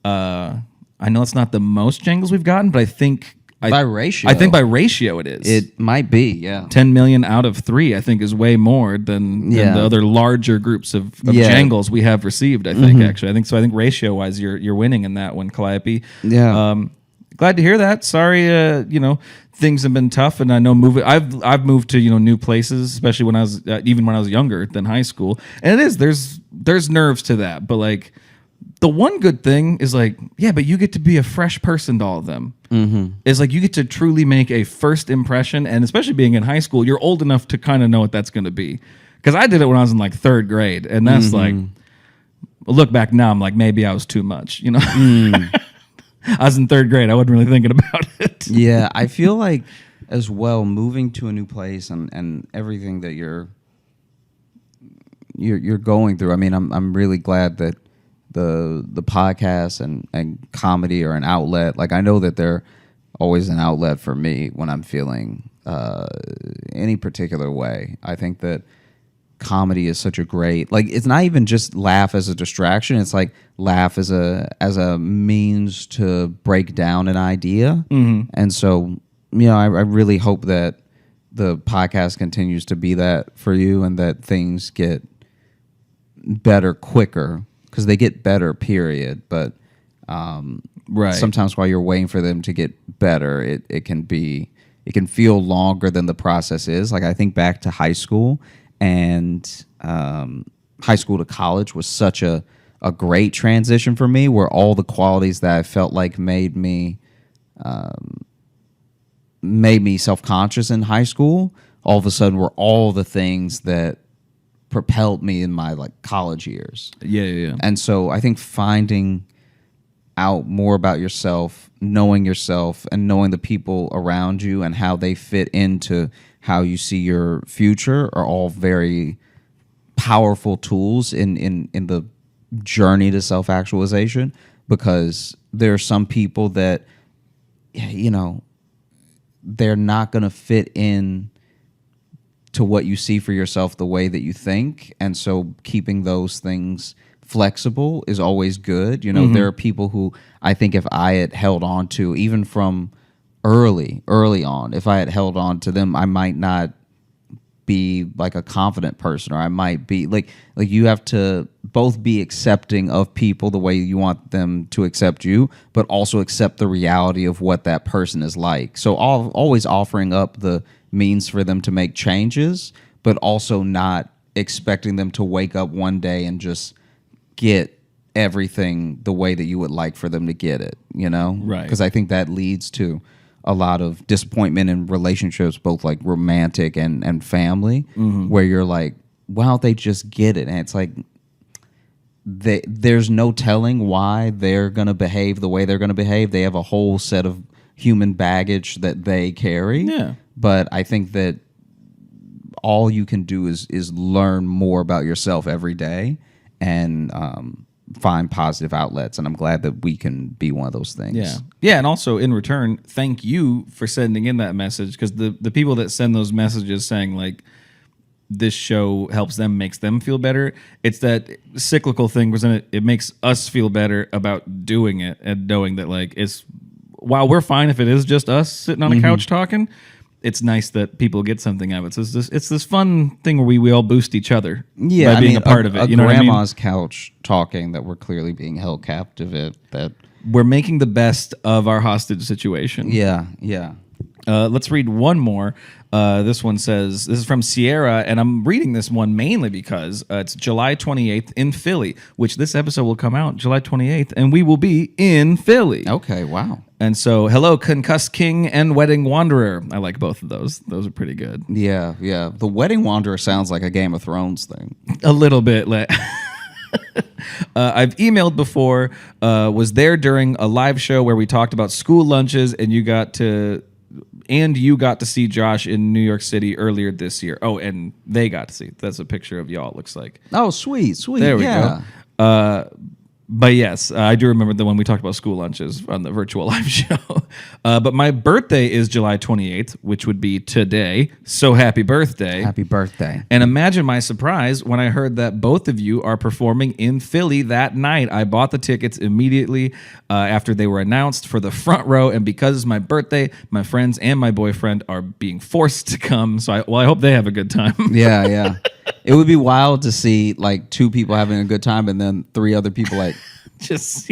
I know it's not the most jangles we've gotten, but I think... by ratio. I think by ratio it is. It might be, yeah. 10 million out of 3, I think, is way more than the other larger groups of jangles we have received, I think, actually. I think ratio-wise, you're winning in that one, Calliope. Yeah. Glad to hear that. Sorry, things have been tough, and I know I've moved to new places, especially when I was even when I was younger than high school. And it is there's nerves to that, but like the one good thing is like, yeah, but you get to be a fresh person to all of them. Mm-hmm. It's like you get to truly make a first impression, and especially being in high school, you're old enough to kind of know what that's going to be. Because I did it when I was in like 3rd grade, and that's like, look back now, I'm like, maybe I was too much, I was in 3rd grade. I wasn't really thinking about it. Yeah, I feel like as well, moving to a new place and everything that you're going through. I mean, I'm really glad that the podcast and comedy are an outlet. Like, I know that they're always an outlet for me when I'm feeling any particular way. I think that comedy is such a great, like, it's not even just laugh as a distraction. It's like laugh as a means to break down an idea. And so, I really hope that the podcast continues to be that for you, and that things get better quicker, because they get better, period. But Right. sometimes while you're waiting for them to get better, it can feel longer than the process is. Like, I think back to high school, and high school to college was such a great transition for me, where all the qualities that I felt like made me self-conscious in high school, all of a sudden were all the things that propelled me in my like college years. Yeah. And so I think finding out more about yourself, knowing yourself, and knowing the people around you and how they fit into how you see your future are all very powerful tools in the journey to self-actualization. Because there are some people that, you know, they're not going to fit in to what you see for yourself the way that you think. And so keeping those things flexible is always good. You know, there are people who I think if I had held on to, even from early on, if I had held on to them, I might not be like a confident person, or I might be like you have to both be accepting of people the way you want them to accept you, but also accept the reality of what that person is like. So always offering up the means for them to make changes, but also not expecting them to wake up one day and just get everything the way that you would like for them to get it, you know? Right. Because I think that leads to a lot of disappointment in relationships, both like romantic and family, where you're like, why don't they just get it? And it's like, there's no telling why they're going to behave the way they're going to behave. They have a whole set of human baggage that they carry. Yeah. But I think that all you can do is learn more about yourself every day, and find positive outlets. And I'm glad that we can be one of those things. Yeah. And also in return, thank you for sending in that message, because the people that send those messages saying like this show helps them, makes them feel better, it's that cyclical thing, wasn't it? It makes us feel better about doing it, and knowing that like while we're fine if it is just us sitting on a couch talking, it's nice that people get something out of it. So it's this fun thing where we all boost each other by being a part of it. You know what I mean? Grandma's couch talking that we're clearly being held captive at. That we're making the best of our hostage situation. Yeah. Let's read one more. This one says, this is from Sierra, and I'm reading this one mainly because it's July 28th in Philly, which this episode will come out July 28th, and we will be in Philly. Okay, wow. And so, hello, Concussed King and Wedding Wanderer. I like both of those. Those are pretty good. Yeah. The Wedding Wanderer sounds like a Game of Thrones thing. A little bit. I've emailed before, was there during a live show where we talked about school lunches, and you got to see Josh in New York City earlier this year. Oh, and they got to see. That's a picture of y'all, it looks like. Oh, sweet. There we go. But yes, I do remember the one we talked about school lunches on the virtual live show. But my birthday is July 28th, which would be today. So happy birthday. Happy birthday. And imagine my surprise when I heard that both of you are performing in Philly that night. I bought the tickets immediately after they were announced for the front row. And because it's my birthday, my friends and my boyfriend are being forced to come. So I hope they have a good time. Yeah. It would be wild to see like two people having a good time and then three other people like just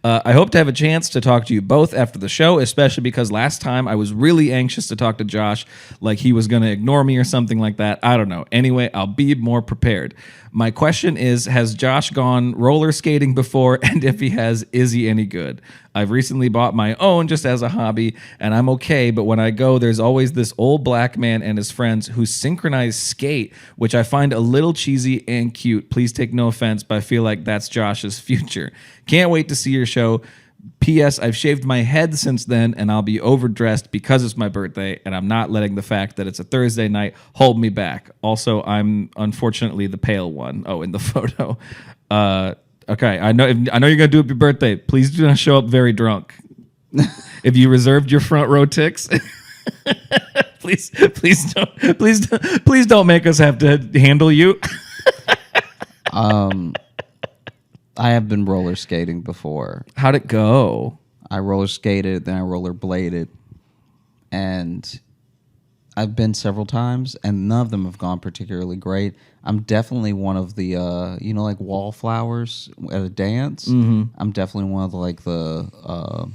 I hope to have a chance to talk to you both after the show, especially because last time I was really anxious to talk to Josh, like he was going to ignore me or something like that. I don't know. Anyway, I'll be more prepared. My question is, has Josh gone roller skating before? And if he has, is he any good? I've recently bought my own just as a hobby, and I'm okay, but when I go, there's always this old black man and his friends who synchronize skate, which I find a little cheesy and cute. Please take no offense, but I feel like that's Josh's future. Can't wait to see your show. P.S. I've shaved my head since then, and I'll be overdressed because it's my birthday, and I'm not letting the fact that it's a Thursday night hold me back. Also, I'm unfortunately the pale one. Oh, in the photo. Okay, I know you're gonna do it your birthday. Please do not show up very drunk. If you reserved your front row ticks, please don't make us have to handle you. I have been roller skating before. How'd it go? I roller skated, then I roller bladed, and I've been several times, and none of them have gone particularly great. I'm definitely one of the, like wallflowers at a dance. I'm definitely one of the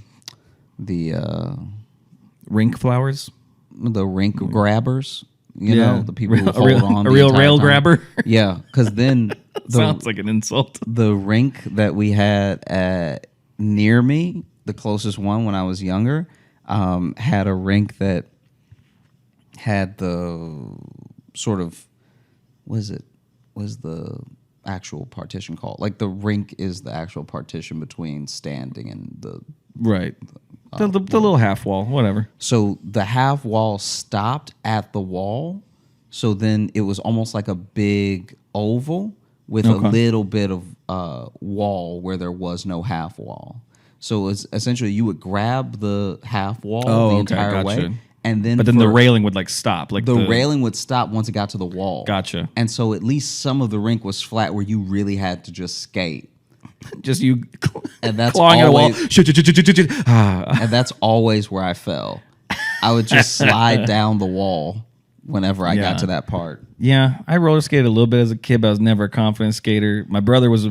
Rink flowers. the rink grabbers. You know, the people who a hold on. a the real entire rail time. grabber. Yeah, because then Sounds like an insult. the rink that we had near me, the closest one when I was younger, had a rink that had the sort of was the actual partition called? Like the rink is the actual partition between standing and the Right. The little half wall, whatever. So the half wall stopped at the wall. So then it was almost like a big oval with a little bit of wall where there was no half wall. So it was essentially you would grab the half wall the entire way. And then but then the railing would like stop. Like the railing would stop once it got to the wall. Gotcha. And so at least some of the rink was flat where you really had to just skate. Just you And that's clawing at a wall. always- And that's always where I fell. I would just slide down the wall whenever I got to that part. Yeah, I roller skated a little bit as a kid, but I was never a confident skater. My brother was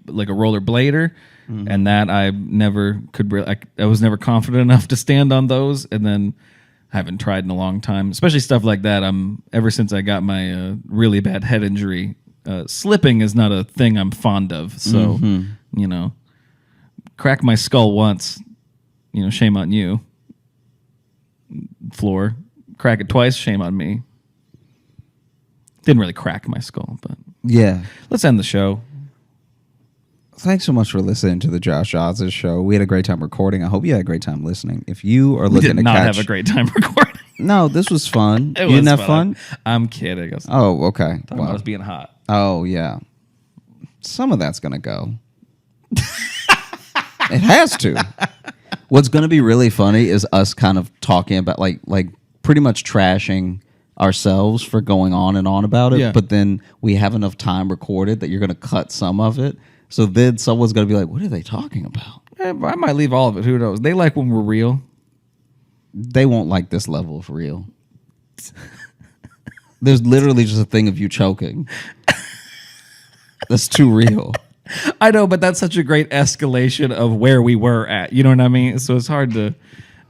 like a roller blader, and that I never could. I was never confident enough to stand on those, and then I haven't tried in a long time, especially stuff like that. Ever since I got my really bad head injury, slipping is not a thing I'm fond of. So crack my skull once, shame on you. Floor, crack it twice, shame on me. Didn't really crack my skull, but Yeah. let's end the show. Thanks so much for listening to the Josh Johnson Show. We had a great time recording. I hope you had a great time listening. If you are We looking did to not catch, have a great time recording. no, this was fun. It You didn't was have fun? I'm kidding. Oh, okay. Talking about us being hot. Oh, yeah. Some of that's gonna go. It has to. What's gonna be really funny is us kind of talking about like pretty much trashing ourselves for going on and on about it. Yeah. But then we have enough time recorded that you're gonna cut some of it. So then someone's gonna be like, "What are they talking about?" I might leave all of it. Who knows? They like when we're real. They won't like this level of real. There's literally just a thing of you choking. That's too real. I know, but that's such a great escalation of where we were at. You know what I mean? So it's hard to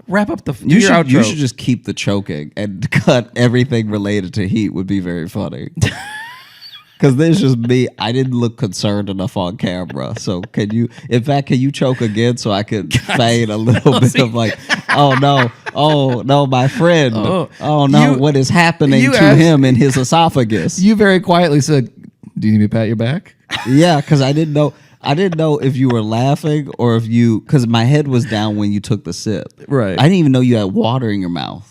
wrap up the You your outro. should just keep the choking and cut everything related to heat would be very funny. Because there's just me. I didn't look concerned enough on camera. So can you choke again so I could fade a little bit of like, oh no, my friend. Oh no, what is happening to him in his esophagus? You very quietly said, "Do you need me to pat your back?" Yeah, because I didn't know if you were laughing or if because my head was down when you took the sip. Right. I didn't even know you had water in your mouth.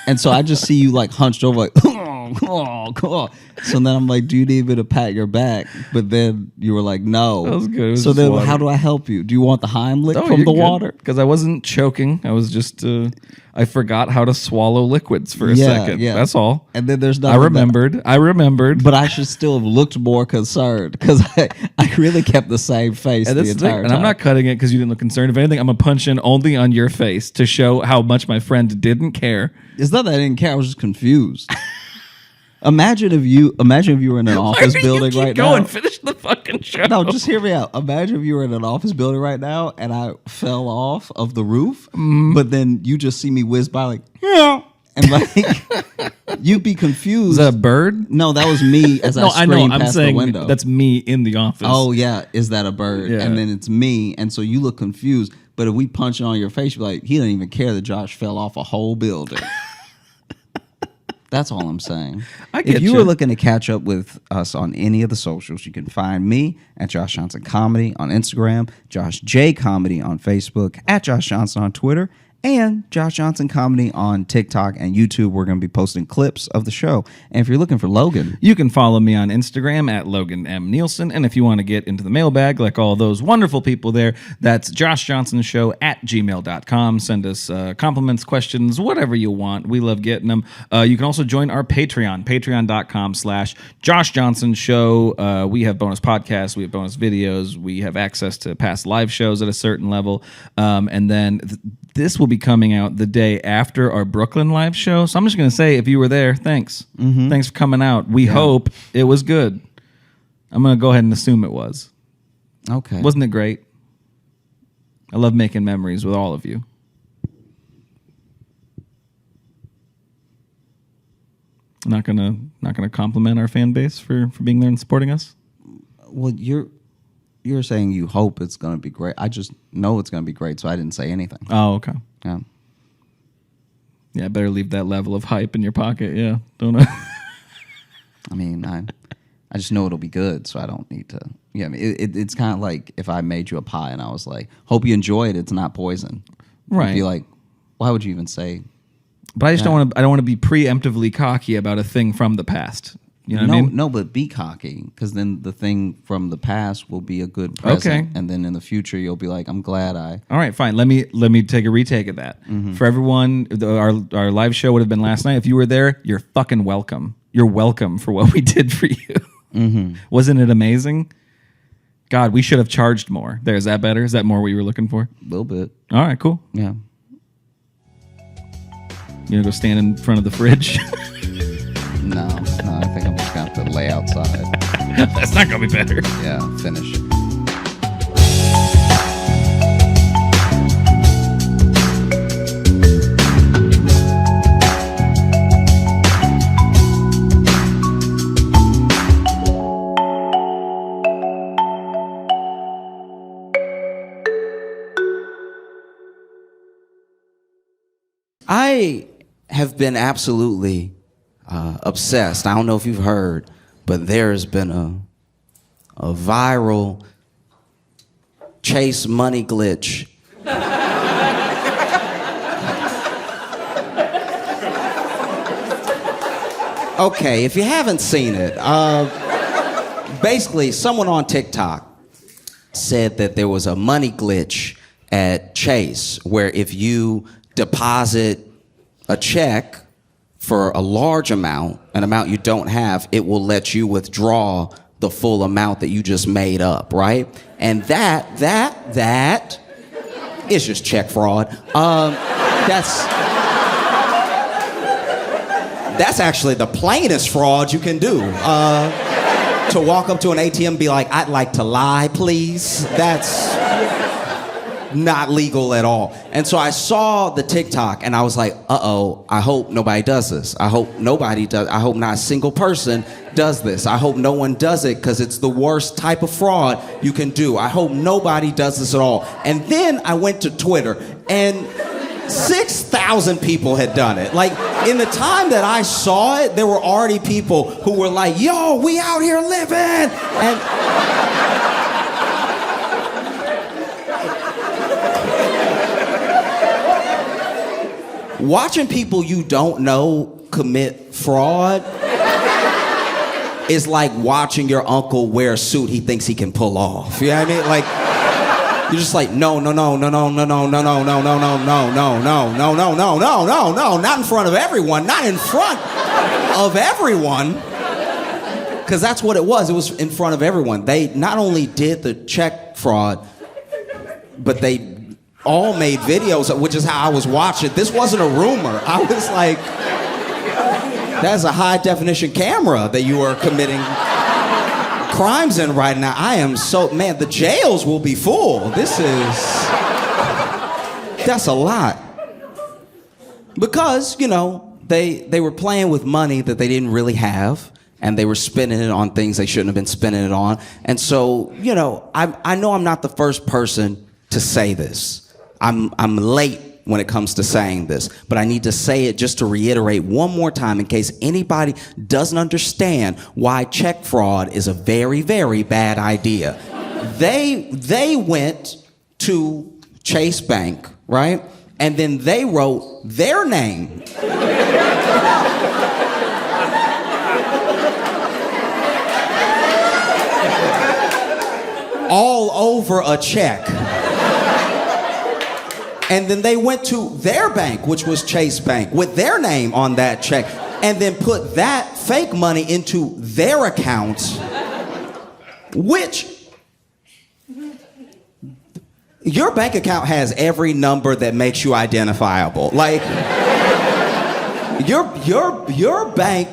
And so I just see you like hunched over like, oh. So then I'm like, do you need me to pat your back? But then you were like, no. That was good. It was So just then water. how do I help you? Do you want the Heimlich from the water? Because I wasn't choking. I was just, I forgot how to swallow liquids for a Yeah, second. yeah. That's all. And then there's I nothing. remembered. But I should still have looked more concerned because I really kept the same face And, the that's the thing. entire And time. I'm not cutting it because you didn't look concerned. If anything, I'm going to punch in only on your face to show how much my friend didn't care. It's not that I didn't care. I was just confused. Imagine if you were in an office building right Go now. and finish the fucking show. No, just hear me out. Imagine if you were in an office building right now and I fell off of the roof, but then you just see me whiz by like, yeah, and like you'd be confused. Is that a bird? No, that was me as No, I I know. screamed I'm past the saying window. that's me in the office. Oh yeah, is that a bird? Yeah. And then it's me, and so you look confused. But if we punch it on your face, you're like, he doesn't even care that Josh fell off a whole building. That's all I'm saying. I get if you you. were looking to catch up with us on any of the socials, you can find me at Josh Johnson Comedy on Instagram, Josh J Comedy on Facebook, at Josh Johnson on Twitter, and Josh Johnson Comedy on TikTok and YouTube. We're going to be posting clips of the show. And if you're looking for Logan, You can follow me on Instagram at Logan M. Nielsen. And if you want to get into the mailbag like all those wonderful people there, that's joshjohnsonshow at gmail.com. Send us compliments, questions, whatever you want. We love getting them. You can also join our Patreon, patreon.com/Josh Johnson Show. We have bonus podcasts. We have bonus videos. We have access to past live shows at a certain level. And then this will be coming out the day after our Brooklyn live show. So I'm just going to say, if you were there, thanks. Thanks for coming out. We hope it was good. I'm going to go ahead and assume it was. Okay. Wasn't it great? I love making memories with all of you. Not gonna compliment our fan base for being there and supporting us. Well, you're saying you hope it's going to be great. I just know it's going to be great, so I didn't say anything. Oh, okay. Yeah. Yeah, better leave that level of hype in your pocket. Yeah, don't know. I mean, I just know it'll be good, so I don't need to. Yeah, I mean, it's kind of like if I made you a pie and I was like, "Hope you enjoy it. It's not poison." Right. You'd be like, why would you even say? But I just don't want to. I don't want to be preemptively cocky about a thing from the past. You know what I mean? No, but be cocky, because then the thing from the past will be a good present, Okay. and then in the future you'll be like, "I'm glad I." All right, fine. Let me take a retake of that. For everyone, our live show would have been last night. If you were there, you're fucking welcome. You're welcome for what we did for you. Wasn't it amazing? God, we should have charged more. There, is that better? Is that more what you were looking for? A little bit. All right, cool. Yeah. You gonna go stand in front of the fridge? No, I think I'm just gonna have to lay outside. That's not gonna be better. Yeah, finish. I have been absolutely obsessed. I don't know if you've heard, but there's been a viral Chase money glitch. Okay, if you haven't seen it, basically someone on TikTok said that there was a money glitch at Chase where if you deposit a check for a large amount, an amount you don't have, it will let you withdraw the full amount that you just made up, right? And that is just check fraud. That's actually the plainest fraud you can do. To walk up to an ATM and be like, "I'd like to lie, please." That's not legal at all. And so I saw the TikTok and I was like, uh-oh, I hope nobody does this. I hope nobody does. I hope not a single person does this. I hope no one does it because it's the worst type of fraud you can do. I hope nobody does this at all. And then I went to Twitter and 6,000 people had done it. Like, in the time that I saw it, there were already people who were like, "Yo, we out here living." And watching people you don't know commit fraud is like watching your uncle wear a suit he thinks he can pull off. You know what I mean? Like, you're just like, no, not in front of everyone, not in front of everyone. Because that's what it was. It was in front of everyone. They not only did the check fraud, but they all made videos, which is how I was watching. This wasn't a rumor. I was like, that's a high definition camera that you are committing crimes in right now. I am so, man, the jails will be full. That's a lot. Because, you know, they were playing with money that they didn't really have, and they were spending it on things they shouldn't have been spending it on. And so, you know, I know I'm not the first person to say this. I'm late when it comes to saying this, but I need to say it just to reiterate one more time in case anybody doesn't understand why check fraud is a very, very bad idea. They went to Chase Bank, right? And then they wrote their name. all over a check. And then they went to their bank, which was Chase Bank, with their name on that check, and then put that fake money into their account, which, your bank account has every number that makes you identifiable. Like, your bank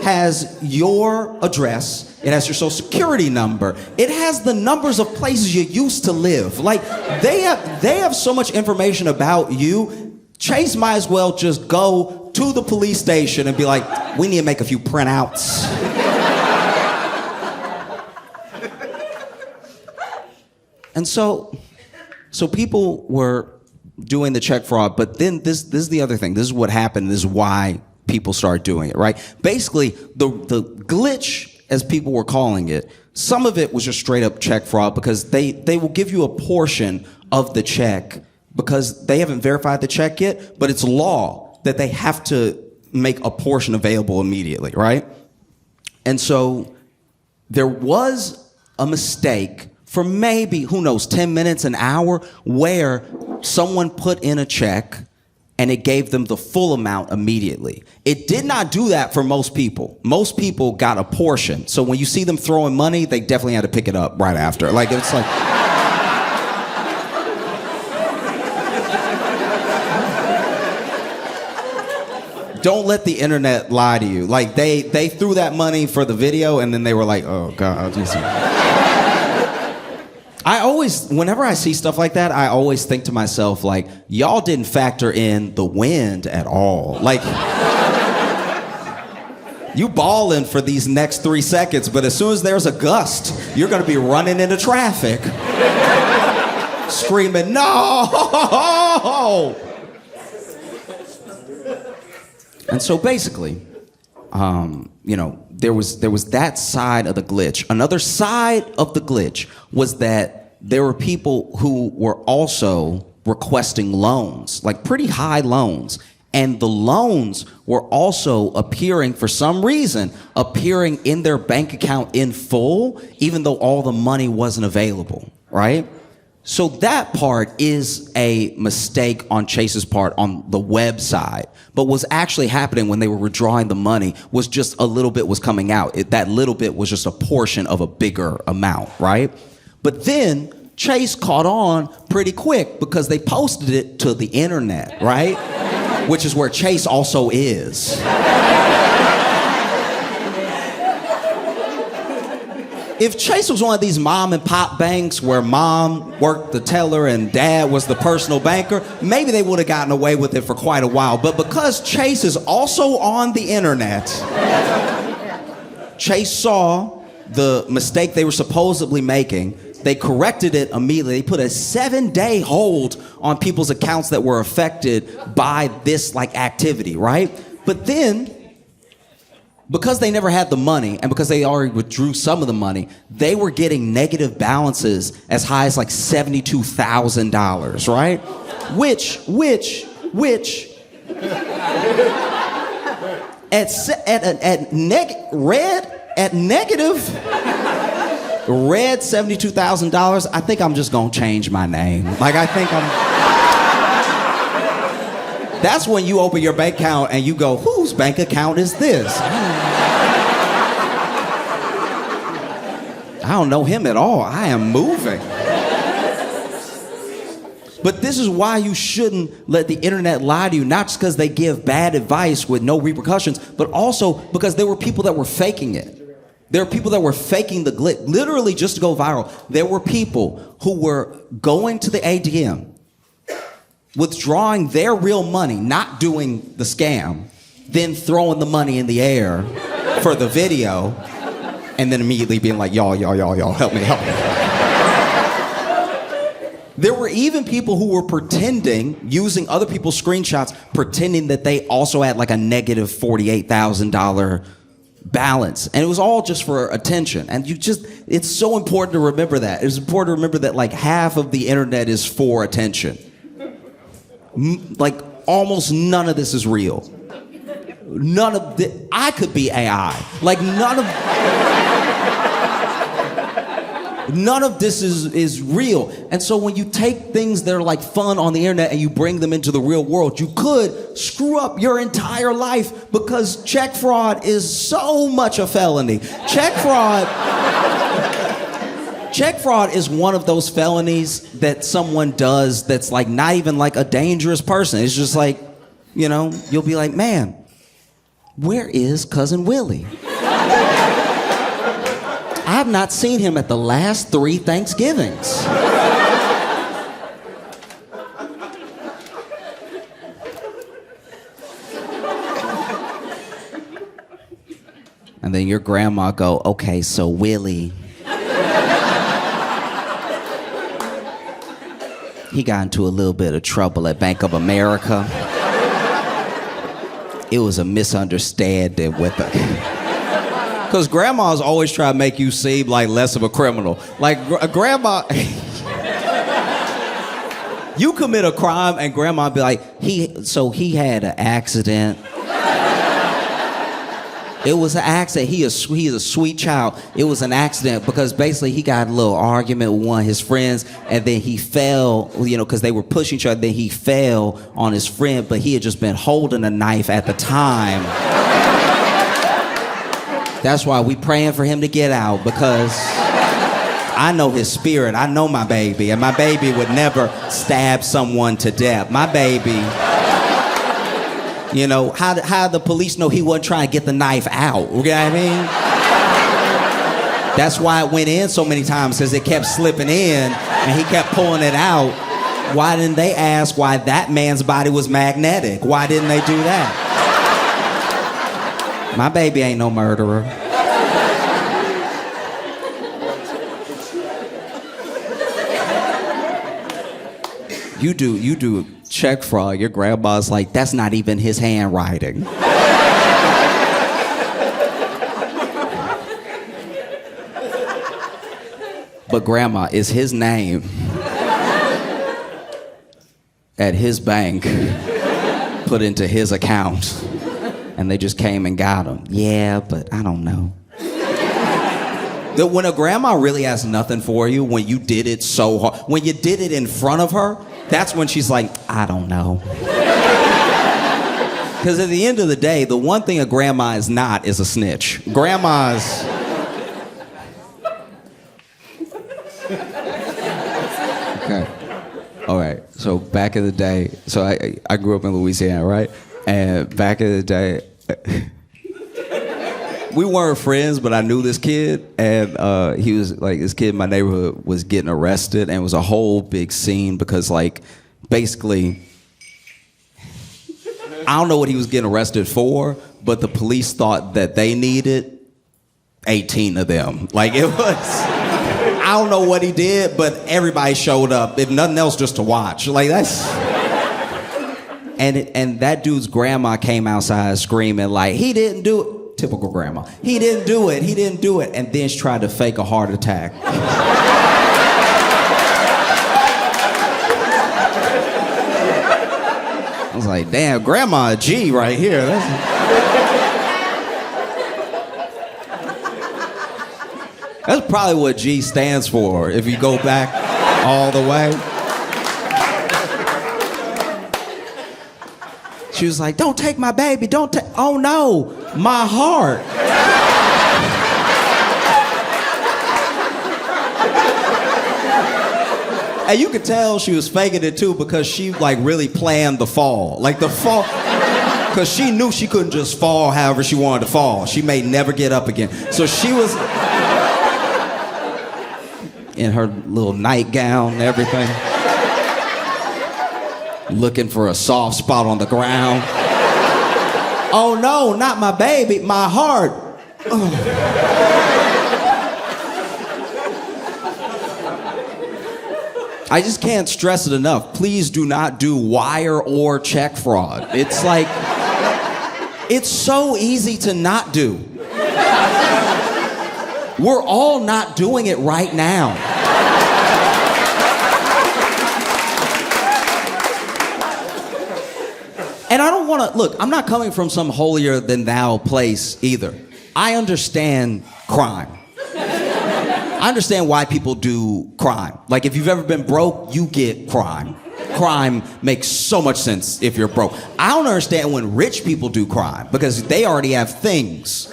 has your address. It has your social security number. It has the numbers of places you used to live. Like, they have so much information about you. Chase might as well just go to the police station and be like, we need to make a few printouts. And so people were doing the check fraud, but then this is the other thing. This is what happened. This is why people started doing it, right? Basically, the glitch, as people were calling it, some of it was just straight up check fraud because they will give you a portion of the check because they haven't verified the check yet, but it's law that they have to make a portion available immediately, right? And so there was a mistake for maybe, who knows, 10 minutes, an hour, where someone put in a check and it gave them the full amount immediately. It did not do that for most people. Most people got a portion. So when you see them throwing money, they definitely had to pick it up right after. Like, it's like... Don't let the internet lie to you. Like, they threw that money for the video and then they were like, oh, God, Jesus. Whenever I see stuff like that, I always think to myself, like, y'all didn't factor in the wind at all. Like, you balling for these next 3 seconds, but as soon as there's a gust, you're gonna be running into traffic, screaming, no! And so basically, there was that side of the glitch. Another side of the glitch was that there were people who were also requesting loans, like pretty high loans. And the loans were also appearing, for some reason, appearing in their bank account in full, even though all the money wasn't available, right? So that part is a mistake on Chase's part on the website. But what's actually happening when they were withdrawing the money was just a little bit was coming out. That little bit was just a portion of a bigger amount, right? But then Chase caught on pretty quick because they posted it to the internet, right? Which is where Chase also is. If Chase was one of these mom and pop banks where mom worked the teller and dad was the personal banker, maybe they would have gotten away with it for quite a while. But because Chase is also on the internet, Chase saw the mistake they were supposedly making. They corrected it immediately. They put a 7-day hold on people's accounts that were affected by this activity, right? But then, because they never had the money and because they already withdrew some of the money, they were getting negative balances as high as $72,000, right? Which red $72,000, I think I'm just gonna change my name. That's when you open your bank account and you go, whose bank account is this? I don't know him at all. I am moving. But this is why you shouldn't let the internet lie to you, not just because they give bad advice with no repercussions, but also because there were people that were faking it. There are people that were faking the glitch, literally just to go viral. There were people who were going to the ATM, withdrawing their real money, not doing the scam, then throwing the money in the air for the video, and then immediately being like, y'all, help me. There were even people who were pretending, using other people's screenshots, pretending that they also had a negative $48,000 balance. And it was all just for attention. And it's so important to remember that. It's important to remember that half of the internet is for attention. Almost none of this is real. I could be AI. None of this is real. And so when you take things that are fun on the internet and you bring them into the real world, you could screw up your entire life because check fraud is so much a felony. Check fraud check fraud is one of those felonies that someone does that's like not even like a dangerous person. It's just like, you know, you'll be like, man, where is Cousin Willie? I have not seen him at the last 3 Thanksgivings. And then your grandma go, okay, so Willie, he got into a little bit of trouble at Bank of America. It was a misunderstanding with the... Because grandmas always try to make you seem like less of a criminal. Like, grandma... You commit a crime and grandma be like, he had an accident. It was an accident. He is a sweet child. It was an accident because basically he got a little argument with one of his friends and then he fell, you know, because they were pushing each other. Then he fell on his friend, but he had just been holding a knife at the time. That's why we praying for him to get out, because I know his spirit. I know my baby, and my baby would never stab someone to death. My baby... You know, how the police know he wasn't trying to get the knife out? You know what I mean? That's why it went in so many times, because it kept slipping in and he kept pulling it out. Why didn't they ask why that man's body was magnetic? Why didn't they do that? My baby ain't no murderer. You do check fraud. Your grandma's like, that's not even his handwriting. But grandma, is his name at his bank put into his account and they just came and got him? Yeah, but I don't know. When a grandma really has nothing for you, when you did it so hard, when you did it in front of her, that's when she's like, I don't know. Because at the end of the day, the one thing a grandma is not is a snitch. Grandmas... Okay. All right. So back in the day, so I grew up in Louisiana, right? And back in the day... We weren't friends, but I knew this kid, and he was like, this kid in my neighborhood was getting arrested, and it was a whole big scene because, like, basically, I don't know what he was getting arrested for, but the police thought that they needed 18 of them. Like, it was, I don't know what he did, but everybody showed up, if nothing else, just to watch. Like, that's... And that dude's grandma came outside screaming, like, he didn't do it. Typical grandma. He didn't do it. He didn't do it. And then she tried to fake a heart attack. I was like, damn, grandma G right here. That's probably what G stands for if you go back all the way. She was like, don't take my baby, don't take, oh no, my heart. And you could tell she was faking it too because she like really planned the fall. Like the fall, because she knew she couldn't just fall however she wanted to fall. She may never get up again. So she was in her little nightgown and everything, looking for a soft spot on the ground. Oh no, not my baby, my heart. I just can't stress it enough. Please do not do wire or check fraud. It's like, it's so easy to not do. We're all not doing it right now. And I don't want to, look, I'm not coming from some holier than thou place either. I understand crime. I understand why people do crime. Like if you've ever been broke, you get crime. Crime makes so much sense if you're broke. I don't understand when rich people do crime because they already have things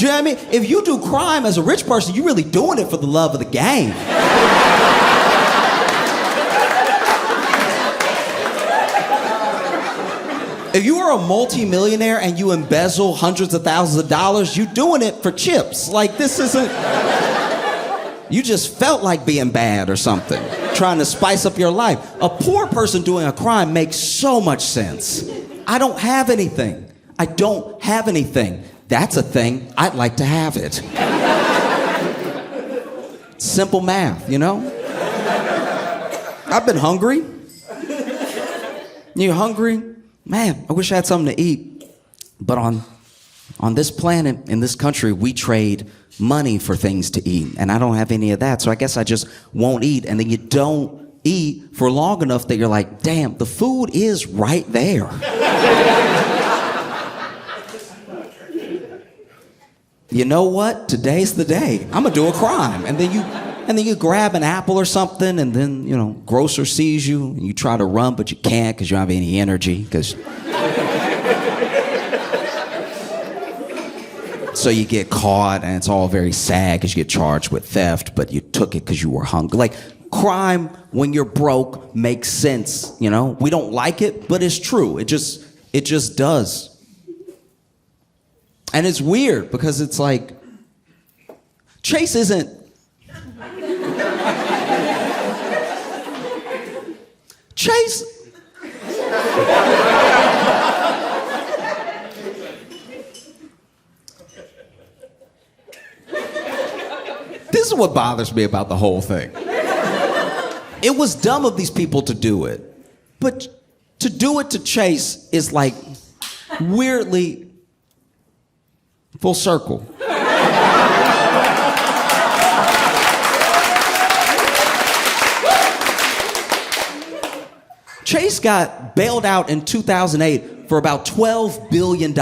Do you know what I mean? If you do crime as a rich person, you're really doing it for the love of the game. If you are a multimillionaire and you embezzle hundreds of thousands of dollars, you're doing it for chips. Like, this isn't... You just felt like being bad or something, trying to spice up your life. A poor person doing a crime makes so much sense. I don't have anything. I don't have anything. That's a thing. I'd like to have it. Simple math, you know? I've been hungry. You hungry? Man, I wish I had something to eat. But on this planet, in this country, we trade money for things to eat. And I don't have any of that, so I guess I just won't eat. And then you don't eat for long enough that you're like, damn, the food is right there. You know what? Today's the day. I'm gonna do a crime. And then you grab an apple or something, and then, you know, grocer sees you, and you try to run, but you can't because you don't have any energy. So you get caught, and it's all very sad because you get charged with theft, but you took it because you were hungry. Like, crime when you're broke makes sense, you know? We don't like it, but it's true. It just does. And it's weird because it's like, Chase isn't... Chase... This is what bothers me about the whole thing. It was dumb of these people to do it. But to do it to Chase is like weirdly full circle. Chase got bailed out in 2008 for about $12 billion.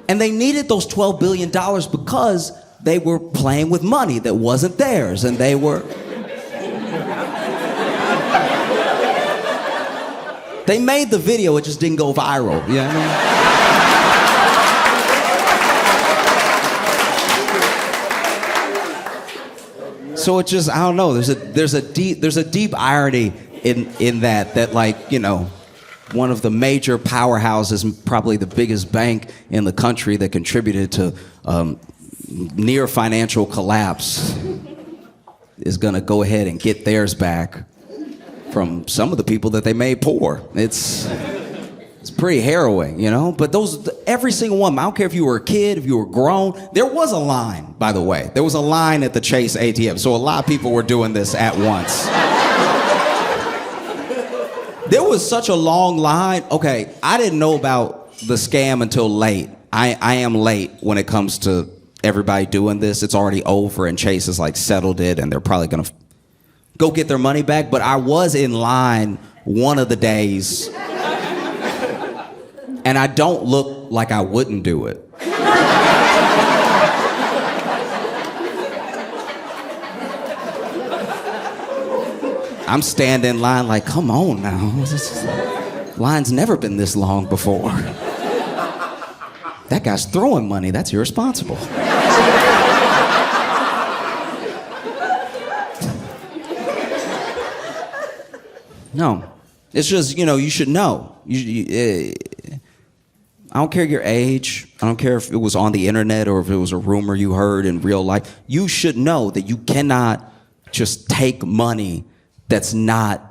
And they needed those $12 billion because they were playing with money that wasn't theirs, and they were... They made the video, it just didn't go viral, you know what I mean? So it just, I don't know, there's a deep irony in that like, you know, one of the major powerhouses, probably the biggest bank in the country that contributed to near financial collapse, is gonna go ahead and get theirs back from some of the people that they made poor. It's pretty harrowing, you know? But every single one, I don't care if you were a kid, if you were grown, there was a line, by the way. There was a line at the Chase ATM, so a lot of people were doing this at once. There was such a long line. Okay, I didn't know about the scam until late. I am late when it comes to everybody doing this. It's already over, and Chase has like settled it, and they're probably gonna go get their money back. But I was in line one of the days, and I don't look like I wouldn't do it. I'm standing in line like, come on now. Line's never been this long before. That guy's throwing money. That's irresponsible. No. It's just, you know, you should know. I don't care your age. I don't care if it was on the internet or if it was a rumor you heard in real life. You should know that you cannot just take money that's not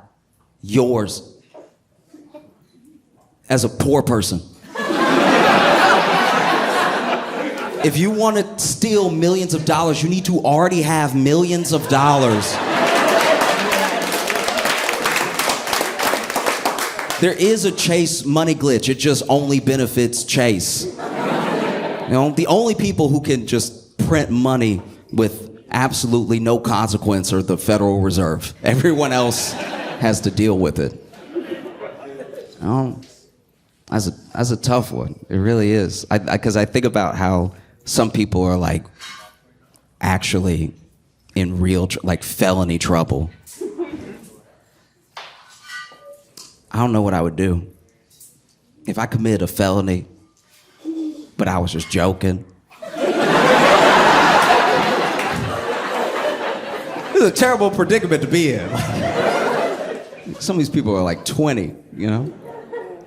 yours as a poor person. If you want to steal millions of dollars, you need to already have millions of dollars. There is a Chase money glitch. It just only benefits Chase. You know, the only people who can just print money with absolutely no consequence are the Federal Reserve. Everyone else has to deal with it. That's a tough one. It really is. Because I think about how some people are like actually in real like felony trouble. I don't know what I would do if I committed a felony, but I was just joking. is a terrible predicament to be in. Some of these people are like 20, you know?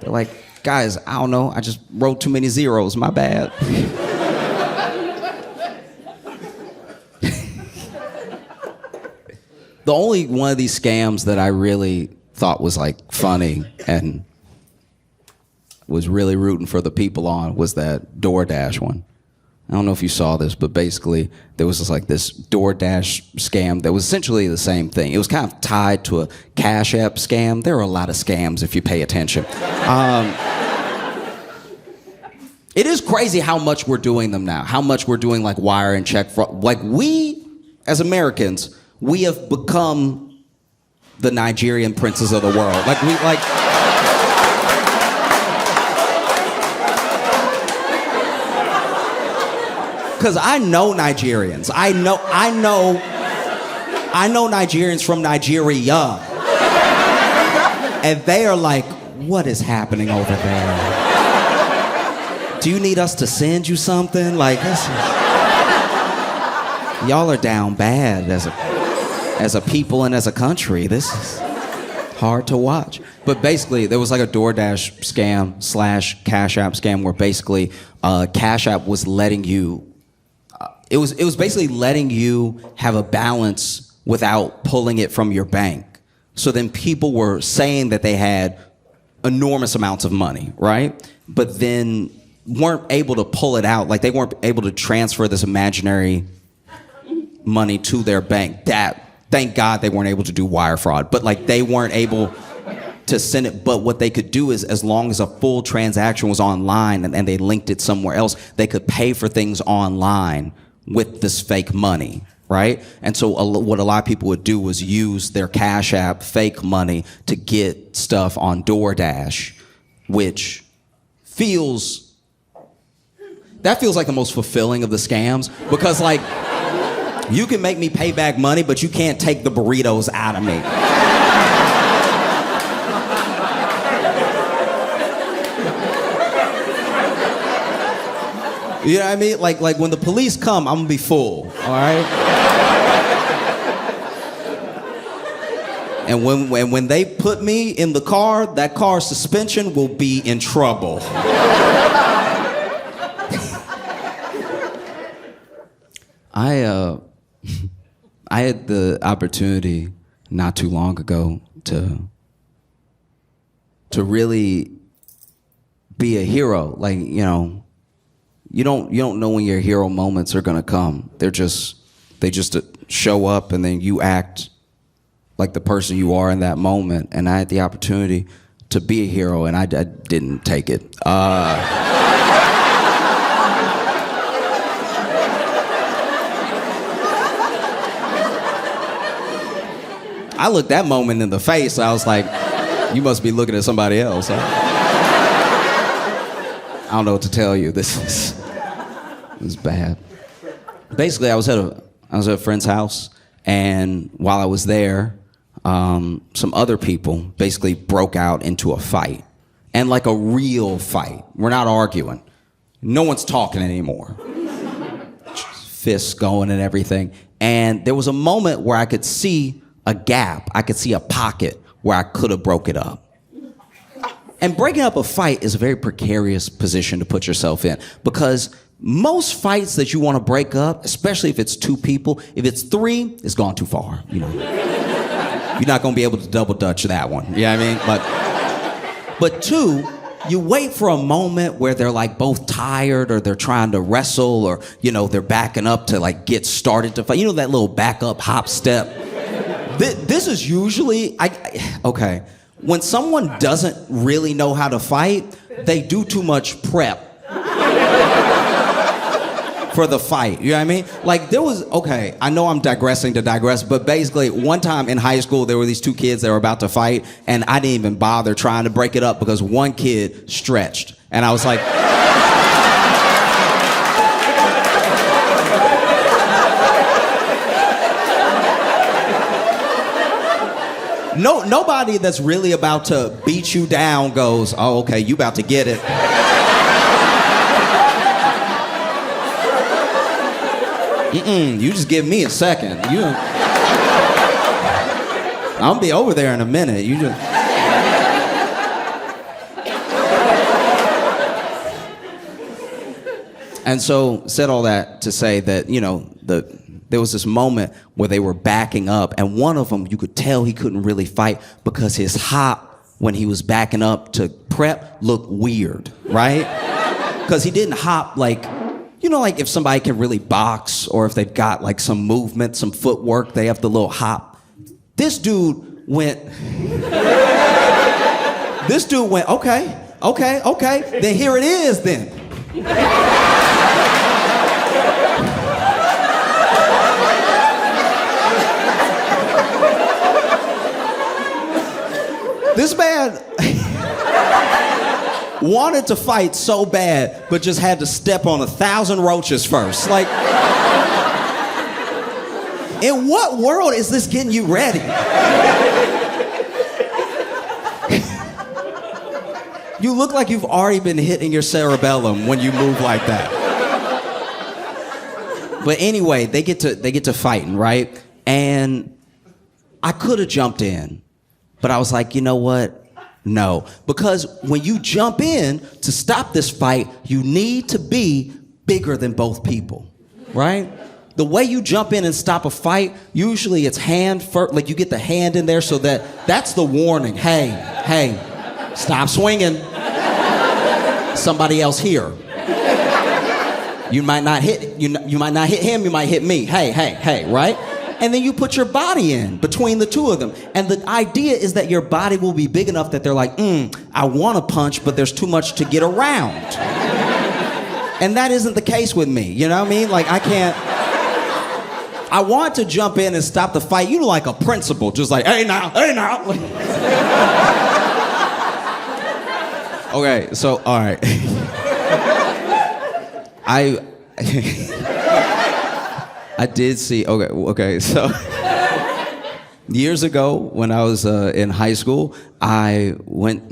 They're like, guys, I don't know, I just wrote too many zeros, my bad. The only one of these scams that I really thought was like funny and was really rooting for the people on was that DoorDash one. I don't know if you saw this, but basically there was this DoorDash scam that was essentially the same thing. It was kind of tied to a Cash App scam. There are a lot of scams if you pay attention. It is crazy how much we're doing them now, how much we're doing like wire and check fraud. Like we, as Americans, we have become the Nigerian princes of the world. Because I know Nigerians. I know Nigerians from Nigeria. And they are like, what is happening over there? Do you need us to send you something? Like, y'all are down bad as a people and as a country. This is hard to watch. But basically, there was like a DoorDash scam / Cash App scam where basically Cash App was letting you, it was basically letting you have a balance without pulling it from your bank. So then people were saying that they had enormous amounts of money, right? But then weren't able to pull it out. Like they weren't able to transfer this imaginary money to their bank. Thank God they weren't able to do wire fraud, but like they weren't able to send it. But what they could do is, as long as a full transaction was online and they linked it somewhere else, they could pay for things online with this fake money, right? And so what a lot of people would do was use their Cash App fake money to get stuff on DoorDash, which feels like the most fulfilling of the scams, because like, you can make me pay back money, but you can't take the burritos out of me. You know what I mean? Like when the police come, I'm gonna be full, all right? And when they put me in the car, that car's suspension will be in trouble. I had the opportunity not too long ago to really be a hero. Like, you know, you don't know when your hero moments are gonna come. They just show up, and then you act like the person you are in that moment. And I had the opportunity to be a hero, and I didn't take it. I looked that moment in the face. I was like, you must be looking at somebody else. Huh? I don't know what to tell you. This is bad. Basically, I was at a friend's house, and while I was there, some other people basically broke out into a fight. And like a real fight. We're not arguing. No one's talking anymore. Fists going and everything. And there was a moment where I could see a gap. I could see a pocket where I could have broke it up. And breaking up a fight is a very precarious position to put yourself in, because most fights that you want to break up, especially if it's two people, if it's three, it's gone too far. You know, you're not going to be able to double dutch that one. You know what I mean? But two, you wait for a moment where they're like both tired, or they're trying to wrestle, or, you know, they're backing up to like get started to fight. You know, that little back up hop step. This is usually, okay, when someone doesn't really know how to fight, they do too much prep for the fight, you know what I mean? Like okay, I know I'm digressing to digress, but basically one time in high school, there were these two kids that were about to fight, and I didn't even bother trying to break it up because one kid stretched, and I was like, nobody that's really about to beat you down goes, oh, okay, you about to get it. You just give me a second. I'll be over there in a minute. You just. And so, said all that to say that, there was this moment where they were backing up, and one of them, you could tell he couldn't really fight because his hop, when he was backing up to prep, looked weird, right? Because he didn't hop like if somebody can really box or if they've got like some movement, some footwork, they have the little hop. This dude went, okay, then here it is then. This man wanted to fight so bad, but just had to step on 1,000 roaches first. Like, in what world is this getting you ready? You look like you've already been hitting your cerebellum when you move like that. But anyway, they get to fighting, right? And I could have jumped in, but I was like, you know what? No. Because when you jump in to stop this fight, you need to be bigger than both people, right? The way you jump in and stop a fight, usually it's hand first, like you get the hand in there so that's the warning. Hey, stop swinging. Somebody else here. You might not hit him, you might hit me. Hey, right? And then you put your body in between the two of them. And the idea is that your body will be big enough that they're like, I want to punch, but there's too much to get around. And that isn't the case with me, you know what I mean? Like, I want to jump in and stop the fight, like a principal, just like, hey now. Okay, so, all right. I did see, okay, so years ago when I was in high school, I went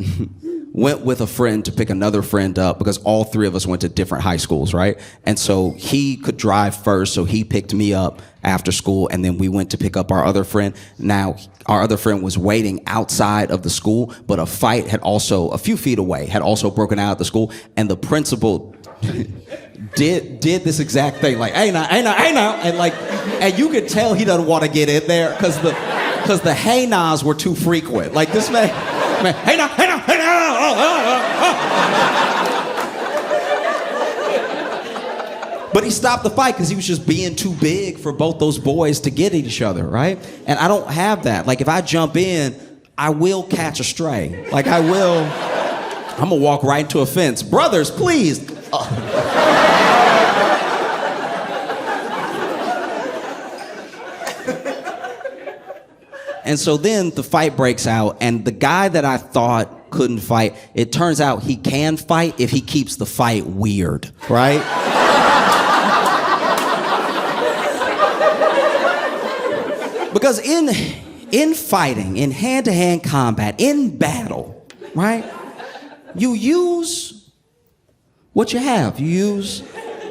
with a friend to pick another friend up because all three of us went to different high schools, right? And so he could drive first, so he picked me up after school, and then we went to pick up our other friend. Now, our other friend was waiting outside of the school, but a fight had also, a few feet away, had also broken out at the school, and the principal did this exact thing, like, hey now, and you could tell he doesn't want to get in there because the hey nahs were too frequent. Like this man, hey now, But he stopped the fight because he was just being too big for both those boys to get at each other, right? And I don't have that. Like if I jump in, I will catch a stray. Like I'm gonna walk right into a fence. Brothers, please. And so then the fight breaks out, and the guy that I thought couldn't fight, it turns out he can fight if he keeps the fight weird, right? Because in fighting, in hand-to-hand combat, in battle, right? You use what you have. You use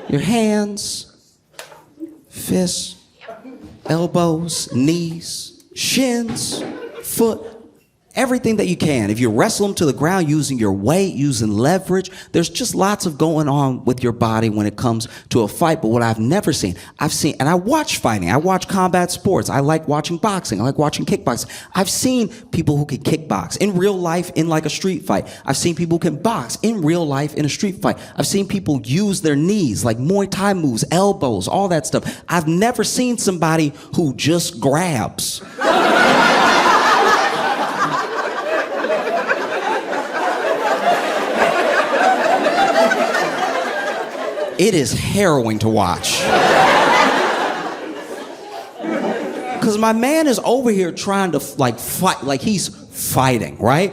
your hands, fists, elbows, knees, shins, foot, everything that you can. If you wrestle them to the ground using your weight, using leverage, there's just lots of going on with your body when it comes to a fight. But what I've never seen, and I watch fighting, I watch combat sports, I like watching boxing, I like watching kickboxing. I've seen people who can kickbox in real life in like a street fight. I've seen people who can box in real life in a street fight. I've seen people use their knees, like Muay Thai moves, elbows, all that stuff. I've never seen somebody who just grabs. It is harrowing to watch. Because my man is over here trying to like fight, like he's fighting, right?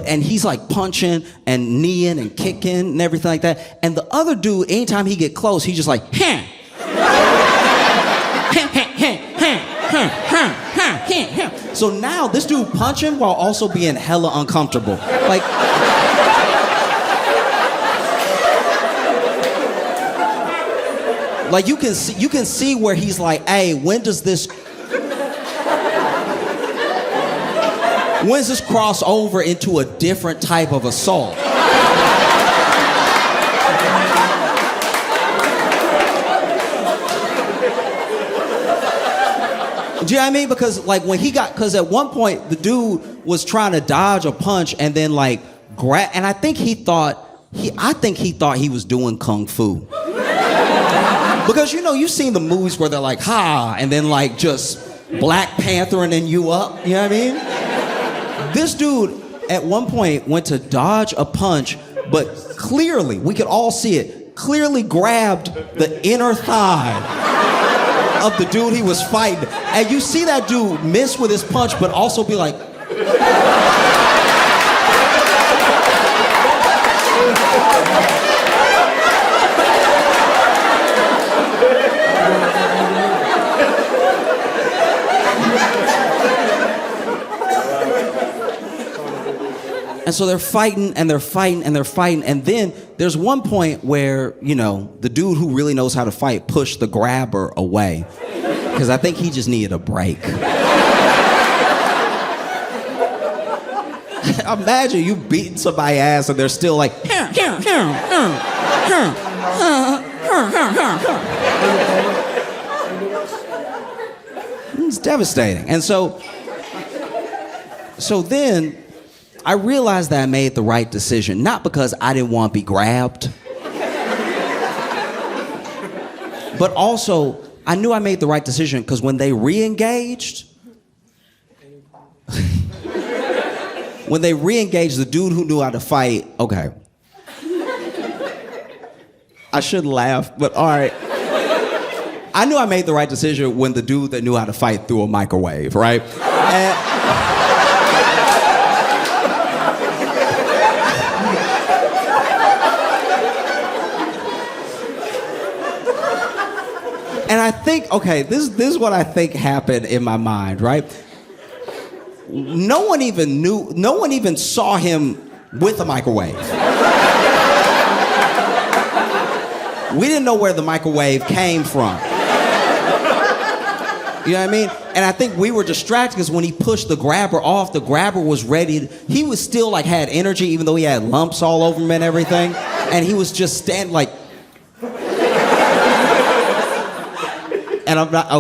And he's like punching and kneeing and kicking and everything like that. And the other dude, anytime he get close, he's just like, So now this dude punching while also being hella uncomfortable. Like you can see where he's like, hey, when does this When's this cross over into a different type of assault? Do you know what I mean? Because like when because at one point the dude was trying to dodge a punch and then like grab, and I think he thought he was doing kung fu. Because you've seen the movies where they're like ha, and then like just Black Panther and then you up. You know what I mean? This dude at one point went to dodge a punch, but clearly we could all see it. Clearly grabbed the inner thigh of the dude he was fighting. And you see that dude miss with his punch, but also be like... And so they're fighting and they're fighting and they're fighting. And then there's one point where, the dude who really knows how to fight pushed the grabber away. Because I think he just needed a break. Imagine you beating somebody's ass and they're still like, it's devastating. And so then I realized that I made the right decision, not because I didn't want to be grabbed, but also I knew I made the right decision because when they re-engaged, the dude who knew how to fight, okay. I shouldn't laugh, but all right. I knew I made the right decision when the dude that knew how to fight threw a microwave, right? And I think, okay, this is what I think happened in my mind, right? No one even saw him with a microwave. We didn't know where the microwave came from. You know what I mean? And I think we were distracted because when he pushed the grabber off, the grabber was ready. He was still like had energy, even though he had lumps all over him and everything. And he was just standing like... And I'm not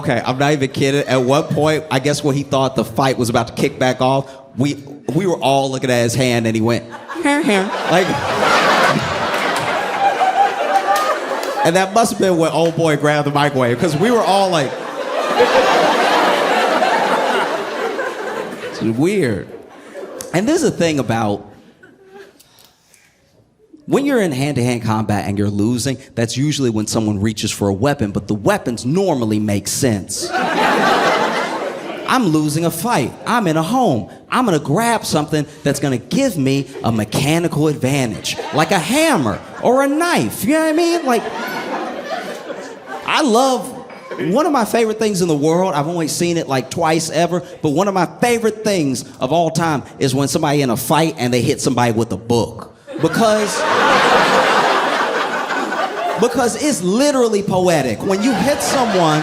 even kidding. At one point, I guess when he thought the fight was about to kick back off, we were all looking at his hand and he went, like, and that must have been when old boy grabbed the microwave, because we were all like, it's weird. And there's a thing about when you're in hand-to-hand combat and you're losing, that's usually when someone reaches for a weapon, but the weapons normally make sense. I'm losing a fight. I'm in a home. I'm gonna grab something that's gonna give me a mechanical advantage, like a hammer or a knife. You know what I mean? Like, I love, one of my favorite things in the world, I've only seen it like twice ever, but one of my favorite things of all time is when somebody in a fight and they hit somebody with a book. Because it's literally poetic. When you hit someone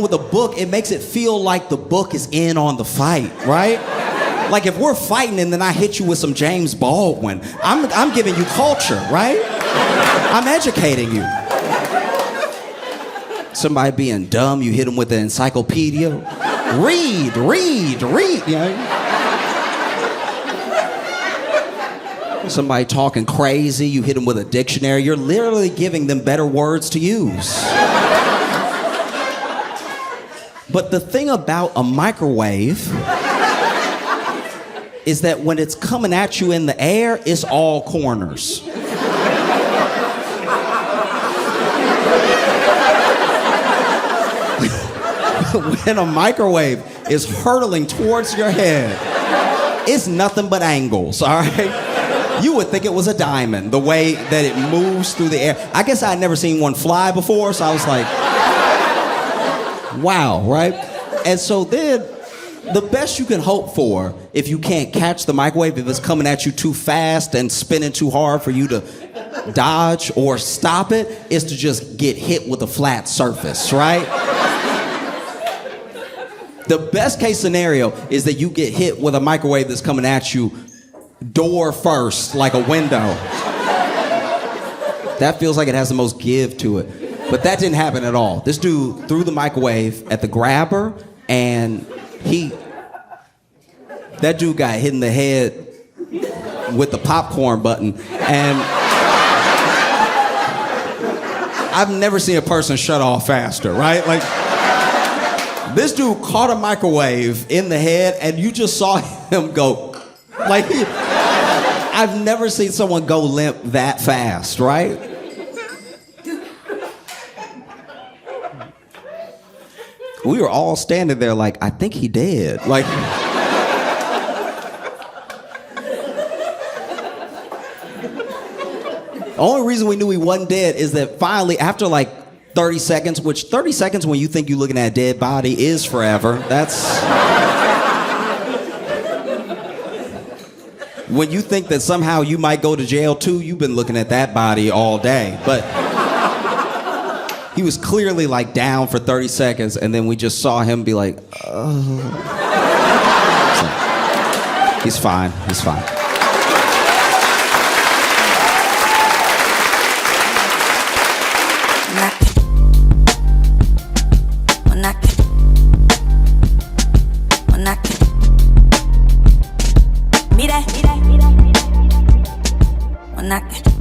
with a book, it makes it feel like the book is in on the fight, right? Like if we're fighting and then I hit you with some James Baldwin, I'm giving you culture, right? I'm educating you. Somebody being dumb, you hit them with an encyclopedia. Read, you know? Somebody talking crazy, you hit them with a dictionary. You're literally giving them better words to use. But the thing about a microwave is that when it's coming at you in the air, it's all corners. When a microwave is hurtling towards your head, it's nothing but angles, all right? You would think it was a diamond, the way that it moves through the air. I guess I'd never seen one fly before, so I was like, wow, right? And so then, the best you can hope for, if you can't catch the microwave, if it's coming at you too fast and spinning too hard for you to dodge or stop it, is to just get hit with a flat surface, right? The best case scenario is that you get hit with a microwave that's coming at you door first, like a window. That feels like it has the most give to it. But that didn't happen at all. This dude threw the microwave at the grabber, and that dude got hit in the head with the popcorn button. And I've never seen a person shut off faster, right? Like, this dude caught a microwave in the head, and you just saw him go. Like, I've never seen someone go limp that fast, right? We were all standing there like, I think he dead. Like, the only reason we knew he wasn't dead is that finally, after like 30 seconds, which 30 seconds when you think you're looking at a dead body is forever. That's... When you think that somehow you might go to jail too, you've been looking at that body all day. But he was clearly like down for 30 seconds, and then we just saw him be like, oh. So, he's fine, he's fine. Mira, mira, mira, mira, mira.